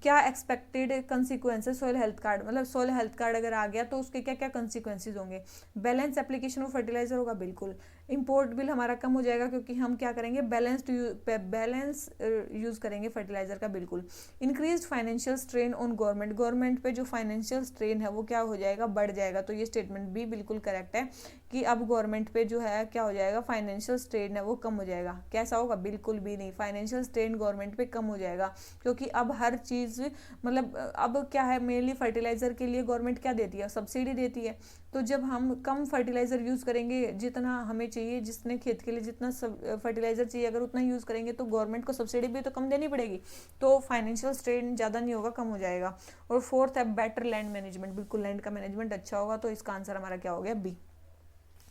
क्या expected consequences soil health card, मतलब सोइल हेल्थ कार्ड अगर आ गया तो उसके क्या क्या कंसिक्वेंसेस होंगे। बैलेंस एप्लीकेशन ऑफ फर्टिलाइजर होगा, बिल्कुल। इंपोर्ट बिल हमारा कम हो जाएगा क्योंकि हम क्या करेंगे, बैलेंस यूज करेंगे फर्टिलाइजर का, बिल्कुल। Increase financial strain on government पे जो फाइनेंशियल स्ट्रेन है वो क्या हो जाएगा, बढ़ जाएगा, तो ये स्टेटमेंट भी बिल्कुल करेक्ट है कि अब गवर्नमेंट पे जो है क्या हो जाएगा, फाइनेंशियल स्ट्रेन है वो कम हो जाएगा। कैसा होगा, बिल्कुल भी नहीं, फाइनेंशियल स्ट्रेन गवर्नमेंट पे कम हो जाएगा, क्योंकि अब हर चीज़ मतलब अब क्या है, मेनली फर्टिलाइजर के लिए गवर्नमेंट क्या देती है, सब्सिडी देती है। तो जब हम कम फर्टिलाइजर यूज़ करेंगे, जितना हमें चाहिए, जिसने खेत के लिए जितना फर्टिलाइजर चाहिए अगर उतना यूज़ करेंगे तो गवर्नमेंट को सब्सिडी भी तो कम देनी पड़ेगी, तो फाइनेंशियल स्ट्रेन ज़्यादा नहीं होगा, कम हो जाएगा। और फोर्थ है बेटर लैंड मैनेजमेंट, बिल्कुल लैंड का मैनेजमेंट अच्छा होगा, तो इसका आंसर हमारा क्या हो गया, बी,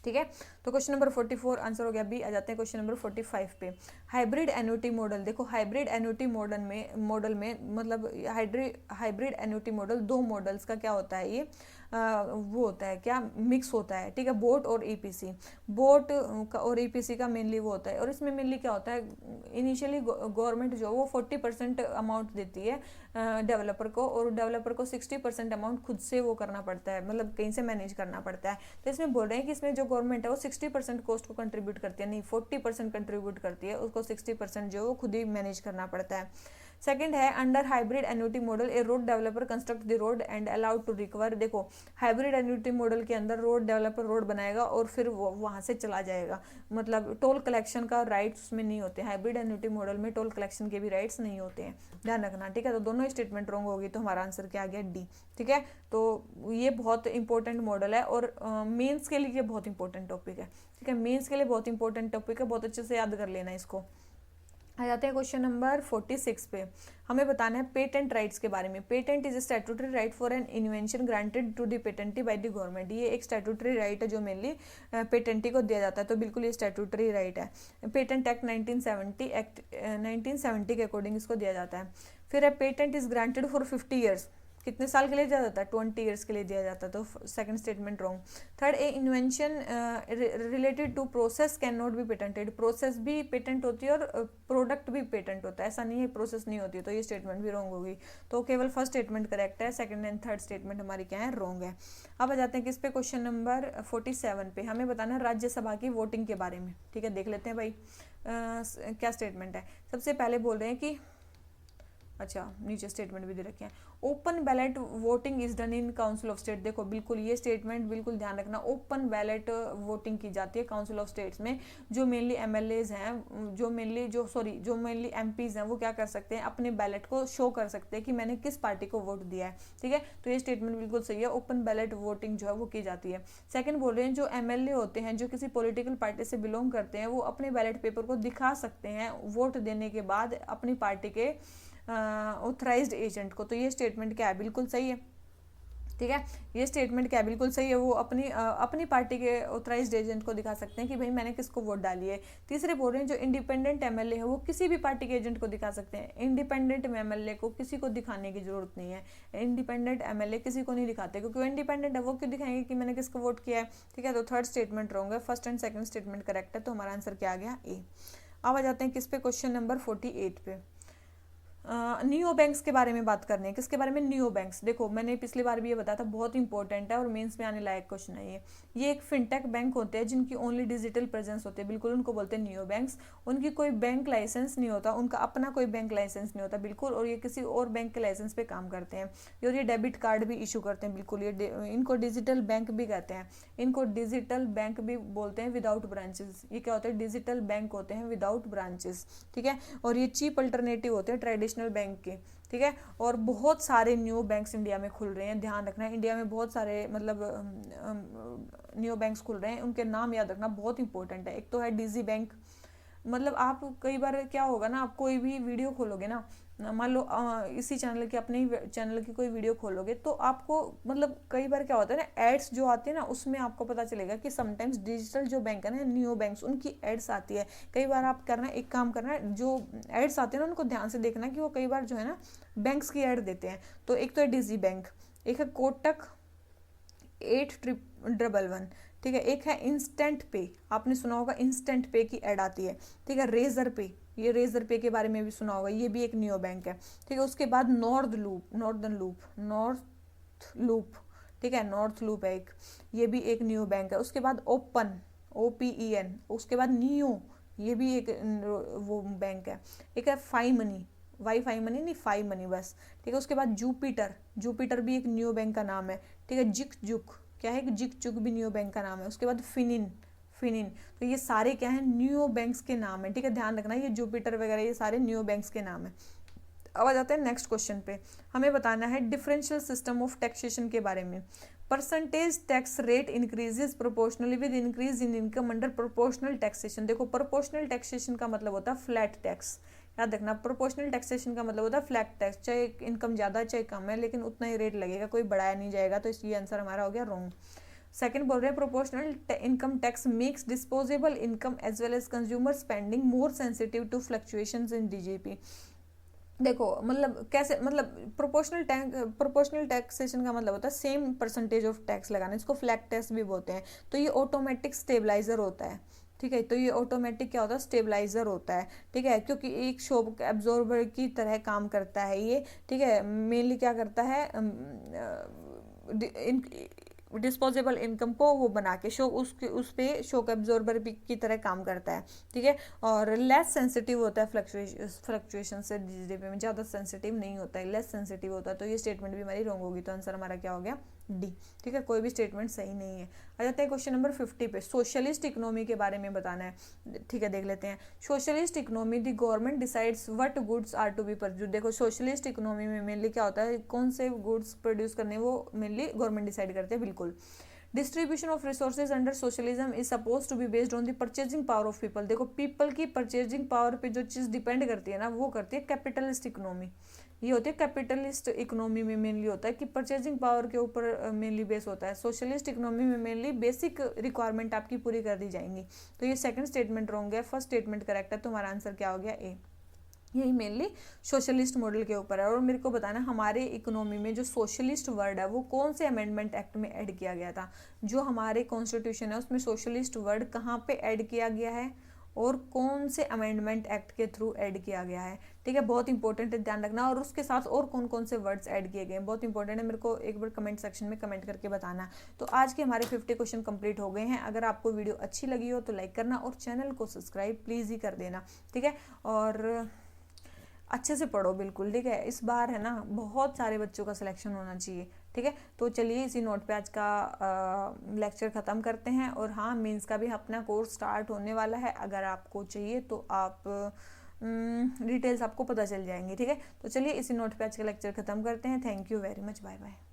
ठीक है। तो क्वेश्चन नंबर 44 आंसर हो गया बी। आ जाते हैं क्वेश्चन नंबर 45 पे। हाइब्रिड एन्युटी मॉडल, देखो हाइब्रिड एन्युटी मॉडल में मतलब हाइब्रिड एन्युटी मॉडल, दो मॉडल्स का क्या होता है, ये वो होता है क्या, मिक्स होता है, ठीक है, बोट और ईपीसी। बोट और ईपीसी का मेनली वो होता है, और इसमें मेनली क्या होता है, इनिशियली गवर्नमेंट जो वो 40% अमाउंट देती है डेवलपर को, और डेवलपर को 60% अमाउंट खुद से वो करना पड़ता है, मतलब कहीं से मैनेज करना पड़ता है। तो इसमें बोल रहे हैं कि इसमें जो गवर्नमेंट है वो 60% कॉस्ट को कंट्रीब्यूट करती है, नहीं 40% कंट्रीब्यूट करती है, उसको 60% जो वो खुद ही मैनेज करना पड़ता है। सेकंड है under hybrid annuity model a road developer construct the road and allowed to recover, देखो हाइब्रिड एन्युटी मॉडल के अंदर रोड डेवलपर रोड बनाएगा और फिर वो वहाँ से चला जाएगा, मतलब टोल कलेक्शन का राइट्स उसमें नहीं होते, हाइब्रिड एन्युटी मॉडल में टोल कलेक्शन के भी राइट्स नहीं होते हैं, ध्यान रखना, ठीक है। तो दोनों स्टेटमेंट रॉन्ग होगी, तो हमारा आंसर क्या आ गया, डी, ठीक है। तो ये बहुत इंपॉर्टेंट मॉडल है और मेंस के लिए बहुत इंपॉर्टेंट टॉपिक है, ठीक है, मेंस के लिए बहुत इंपॉर्टेंट टॉपिक है, बहुत अच्छे से याद कर लेना इसको। आ जाते हैं क्वेश्चन नंबर 46 पे। हमें बताना है पेटेंट राइट्स के बारे में। Patent is statutory right for an invention granted to the patentee by the government, ये एक स्टैट्यूटरी राइट है जो मेनली पेटेंटी को दिया जाता है, तो बिल्कुल ये स्टैट्यूटरी राइट है। पेटेंट एक्ट 1970 के अकॉर्डिंग इसको दिया जाता है। फिर है patent is granted for 50 years, कितने साल के लिए दिया जाता है, 20 ईयर्स के लिए दिया जाता है, तो second statement wrong. Third a invention related to process cannot be patented, process भी पेटेंट होती है और प्रोडक्ट भी पेटेंट होता है, ऐसा नहीं है प्रोसेस नहीं होती, तो ये स्टेटमेंट भी रॉन्ग होगी। तो केवल फर्स्ट स्टेटमेंट करेक्ट है, सेकंड एंड थर्ड स्टेटमेंट हमारी क्या है, रॉन्ग है। अब आ जाते हैं किस पे, क्वेश्चन नंबर 47 पे। हमें बताना है राज्यसभा की वोटिंग के बारे में, ठीक है, देख लेते हैं भाई क्या स्टेटमेंट है। सबसे पहले बोल रहे हैं कि अच्छा नीचे स्टेटमेंट भी दे रखे हैं। Open ballot voting is done in council of state. देखो बिल्कुल ये स्टेटमेंट बिल्कुल ध्यान रखना, ओपन बैलेट वोटिंग की जाती है काउंसिल ऑफ स्टेट्स में। जो मेनली एमएलएज हैं, जो मेनली एमपीज हैं, वो क्या कर सकते हैं, अपने बैलेट को शो कर सकते हैं कि मैंने किस पार्टी को वोट दिया है। ठीक है, तो ये स्टेटमेंट बिल्कुल सही है, ओपन बैलेट वोटिंग जो है वो की जाती है। सेकंड बोल रहे हैं जो एमएलए होते हैं जो किसी पॉलिटिकल पार्टी से बिलोंग करते हैं, वो अपने बैलेट पेपर को दिखा सकते हैं वोट देने के बाद अपनी पार्टी के ऑथराइज्ड एजेंट को। तो ये स्टेटमेंट क्या है, बिल्कुल सही है। ठीक है, ये स्टेटमेंट क्या है, बिल्कुल सही है। वो अपनी पार्टी के ऑथराइज्ड एजेंट को दिखा सकते हैं कि भाई मैंने किसको वोट डाली है। तीसरे बोल रहे हैं जो इंडिपेंडेंट एमएलए है वो किसी भी पार्टी के एजेंट को दिखा सकते हैं। इंडिपेंडेंट एमएलए को किसी को दिखाने की जरूरत नहीं है, इंडिपेंडेंट एमएलए किसी को नहीं दिखाते, क्योंकि वो इंडिपेंडेंट है, वो क्यों दिखाएंगे कि मैंने किसको वोट किया है। ठीक है, तो थर्ड स्टेटमेंट रॉन्ग है, first and second statement correct है, तो हमारा आंसर क्या आ गया, ए। अब आ जाते हैं किस पे, क्वेश्चन नंबर 48 पे। नियो बैंक्स के बारे में बात करने हैं। किसके बारे में, नियो बैंक्स। देखो मैंने पिछली बार भी ये बताया था, बहुत इंपॉर्टेंट है और मेंस में आने लायक क्वेश्चन है ये एक फिनटेक बैंक होते हैं जिनकी ओनली डिजिटल प्रेजेंस होती है, बिल्कुल उनको बोलते हैं नियो बैंक्स। उनकी कोई बैंक लाइसेंस नहीं होता, उनका अपना कोई बैंक लाइसेंस नहीं होता बिल्कुल, और ये किसी और बैंक के लाइसेंस पे काम करते हैं। और ये डेबिट कार्ड भी इशू करते हैं बिल्कुल, इनको डिजिटल बैंक भी कहते हैं, इनको डिजिटल बैंक भी बोलते हैं विदाउट ब्रांचेस। ये क्या होता है, डिजिटल बैंक होते हैं विदाउट ब्रांचेस। ठीक है, और ये चीप अल्टरनेटिव होते हैं ट्रेडिशनल बैंक के। ठीक है, और बहुत सारे न्यू बैंक्स इंडिया में खुल रहे हैं, ध्यान रखना है, इंडिया में बहुत सारे मतलब न्यू बैंक्स खुल रहे हैं, उनके नाम याद रखना बहुत इंपॉर्टेंट है। एक तो है डीजी बैंक, मतलब आप कई बार क्या होगा ना, आप कोई भी वीडियो खोलोगे ना, मान लो इसी चैनल के, अपने ही चैनल की कोई वीडियो खोलोगे, तो आपको मतलब कई बार क्या होता है ना, एड्स जो आती है ना, उसमें आपको पता चलेगा कि समटाइम्स डिजिटल जो बैंक है ना, न्यू बैंक्स, उनकी एड्स आती है। कई बार आप करना, एक काम करना, जो एड्स आते हैं ना उनको ध्यान से देखना कि वो कई बार जो है ना बैंक्स की एड देते हैं। तो एक तो है डिजी बैंक, एक है कोटक 8311, ठीक है, एक है इंस्टेंट पे, आपने सुना होगा इंस्टेंट पे की ऐड आती है। ठीक है, रेजर पे, ये रेजर पे के बारे में भी सुना होगा, ये भी एक नियो बैंक है। ठीक है, उसके बाद नॉर्थ लूप, ठीक है, नॉर्थ लूप है एक, ये भी एक नियो बैंक है। उसके बाद ओपन, OPEN, उसके बाद नियो, ये भी एक वो बैंक है। एक है फाई मनी, वाईफाई मनी नहीं, फाई मनी बस। ठीक है, उसके बाद जुपिटर भी एक नियो बैंक का नाम है। ठीक है, जिक जुक, क्या है, जिक जुक भी नियो बैंक का नाम है। उसके बाद फिनिन, तो ये सारे क्या है, नियो बैंक्स के नाम है। ठीक है, ध्यान रखना, ये जुपिटर वगैरह ये सारे नियो बैंक्स के नाम है। अब आ जाते हैं नेक्स्ट क्वेश्चन पे, हमें बताना है डिफरेंशियल सिस्टम ऑफ टैक्सेशन के बारे में। Percentage tax rate increases proportionally with increase in income under proportional taxation. देखो प्रोपोर्शनल टैक्सेशन का मतलब होता है फ्लैट टैक्स, याद रखना, प्रोपोर्शनल टैक्सेशन का मतलब होता है फ्लैट टैक्स, चाहे इनकम ज़्यादा चाहे कम है लेकिन उतना ही रेट लगेगा, कोई बढ़ाया नहीं जाएगा। तो इसलिए आंसर हमारा हो गया रॉन्ग। सेकंड बोल रहे हैं proportional income tax makes disposable income as well as consumer spending more sensitive to fluctuations in DGP। देखो मतलब कैसे, मतलब प्रोपोर्शनल टैक्सेशन का मतलब होता है सेम परसेंटेज ऑफ टैक्स लगाना, इसको फ्लैट टैक्स भी बोलते हैं। तो ये ऑटोमेटिक स्टेबलाइजर होता है। ठीक है, तो ये ऑटोमेटिक क्या होता है, स्टेबलाइजर होता है। ठीक है, क्योंकि एक शॉक एब्जॉर्बर की तरह काम करता है ये। ठीक है, मेनली क्या करता है, डिस्पोजेबल इनकम को वो बना के उस पे शॉक एब्जॉर्बर की तरह काम करता है। ठीक है, और लेस सेंसिटिव होता है फ्लक्चुएशन से, DGP में ज़्यादा सेंसिटिव नहीं होता है, लेस सेंसिटिव होता है। तो ये स्टेटमेंट भी हमारी रॉन्ग होगी, तो आंसर हमारा क्या हो गया, D। ठीक है, कोई भी स्टेटमेंट सही नहीं है। आ जाते हैं क्वेश्चन नंबर 50 पे, सोशलिस्ट इकोनॉमी के बारे में बताना है। ठीक है, देख लेते हैं। Socialist economy, the government decides what goods are to be produced. देखो सोशलिस्ट इकोनॉमी में मेनली क्या होता है, कौन से गुड्स प्रोड्यूस करने, वो मेनली गवर्नमेंट डिसाइड करते हैं, बिल्कुल। Distribution of resources under socialism is suppose to be based on the purchasing power of people. देखो पीपल की परचेजिंग पावर पे जो चीज़ डिपेंड करती है ना, वो करती है कैपिटलिस्ट इकोनॉमी। ये होती है कैपिटलिस्ट इकोनॉमी में मेनली होता है कि परचेजिंग पावर के ऊपर मेनली बेस होता है। सोशलिस्ट इकोनॉमी में मेनली बेसिक रिक्वायरमेंट आपकी पूरी कर दी जाएंगी। तो ये सेकंड स्टेटमेंट रॉन्ग है, फर्स्ट स्टेटमेंट करेक्ट है, तो हमारा आंसर क्या हो गया, ए। यही मेनली सोशलिस्ट मॉडल के ऊपर है। और मेरे को बताना हमारे इकोनॉमी में जो सोशलिस्ट वर्ड है वो कौन से अमेंडमेंट एक्ट में ऐड किया गया था। जो हमारे कॉन्स्टिट्यूशन है उसमें सोशलिस्ट वर्ड कहाँ पे ऐड किया गया है और कौन से अमेंडमेंट एक्ट के थ्रू ऐड किया गया है। ठीक है, बहुत इंपॉर्टेंट है, ध्यान रखना। और उसके साथ और कौन कौन से वर्ड्स ऐड किए गए हैं, बहुत इंपॉर्टेंट है, मेरे को एक बार कमेंट सेक्शन में कमेंट करके बताना। तो आज के हमारे 50 क्वेश्चन कंप्लीट हो गए हैं। अगर आपको वीडियो अच्छी लगी हो तो लाइक करना और चैनल को सब्सक्राइब प्लीज़ ही कर देना। ठीक है, और अच्छे से पढ़ो बिल्कुल, ठीक है। इस बार है ना बहुत सारे बच्चों का सिलेक्शन होना चाहिए, ठीक है। तो चलिए इसी नोट पे आज का लेक्चर ख़त्म करते हैं। और हाँ, मेंस का भी अपना कोर्स स्टार्ट होने वाला है, अगर आपको चाहिए तो आप डिटेल्स आपको पता चल जाएंगी, ठीक है। तो चलिए इसी नोट पे आज का लेक्चर ख़त्म करते हैं। Thank you very much, bye bye.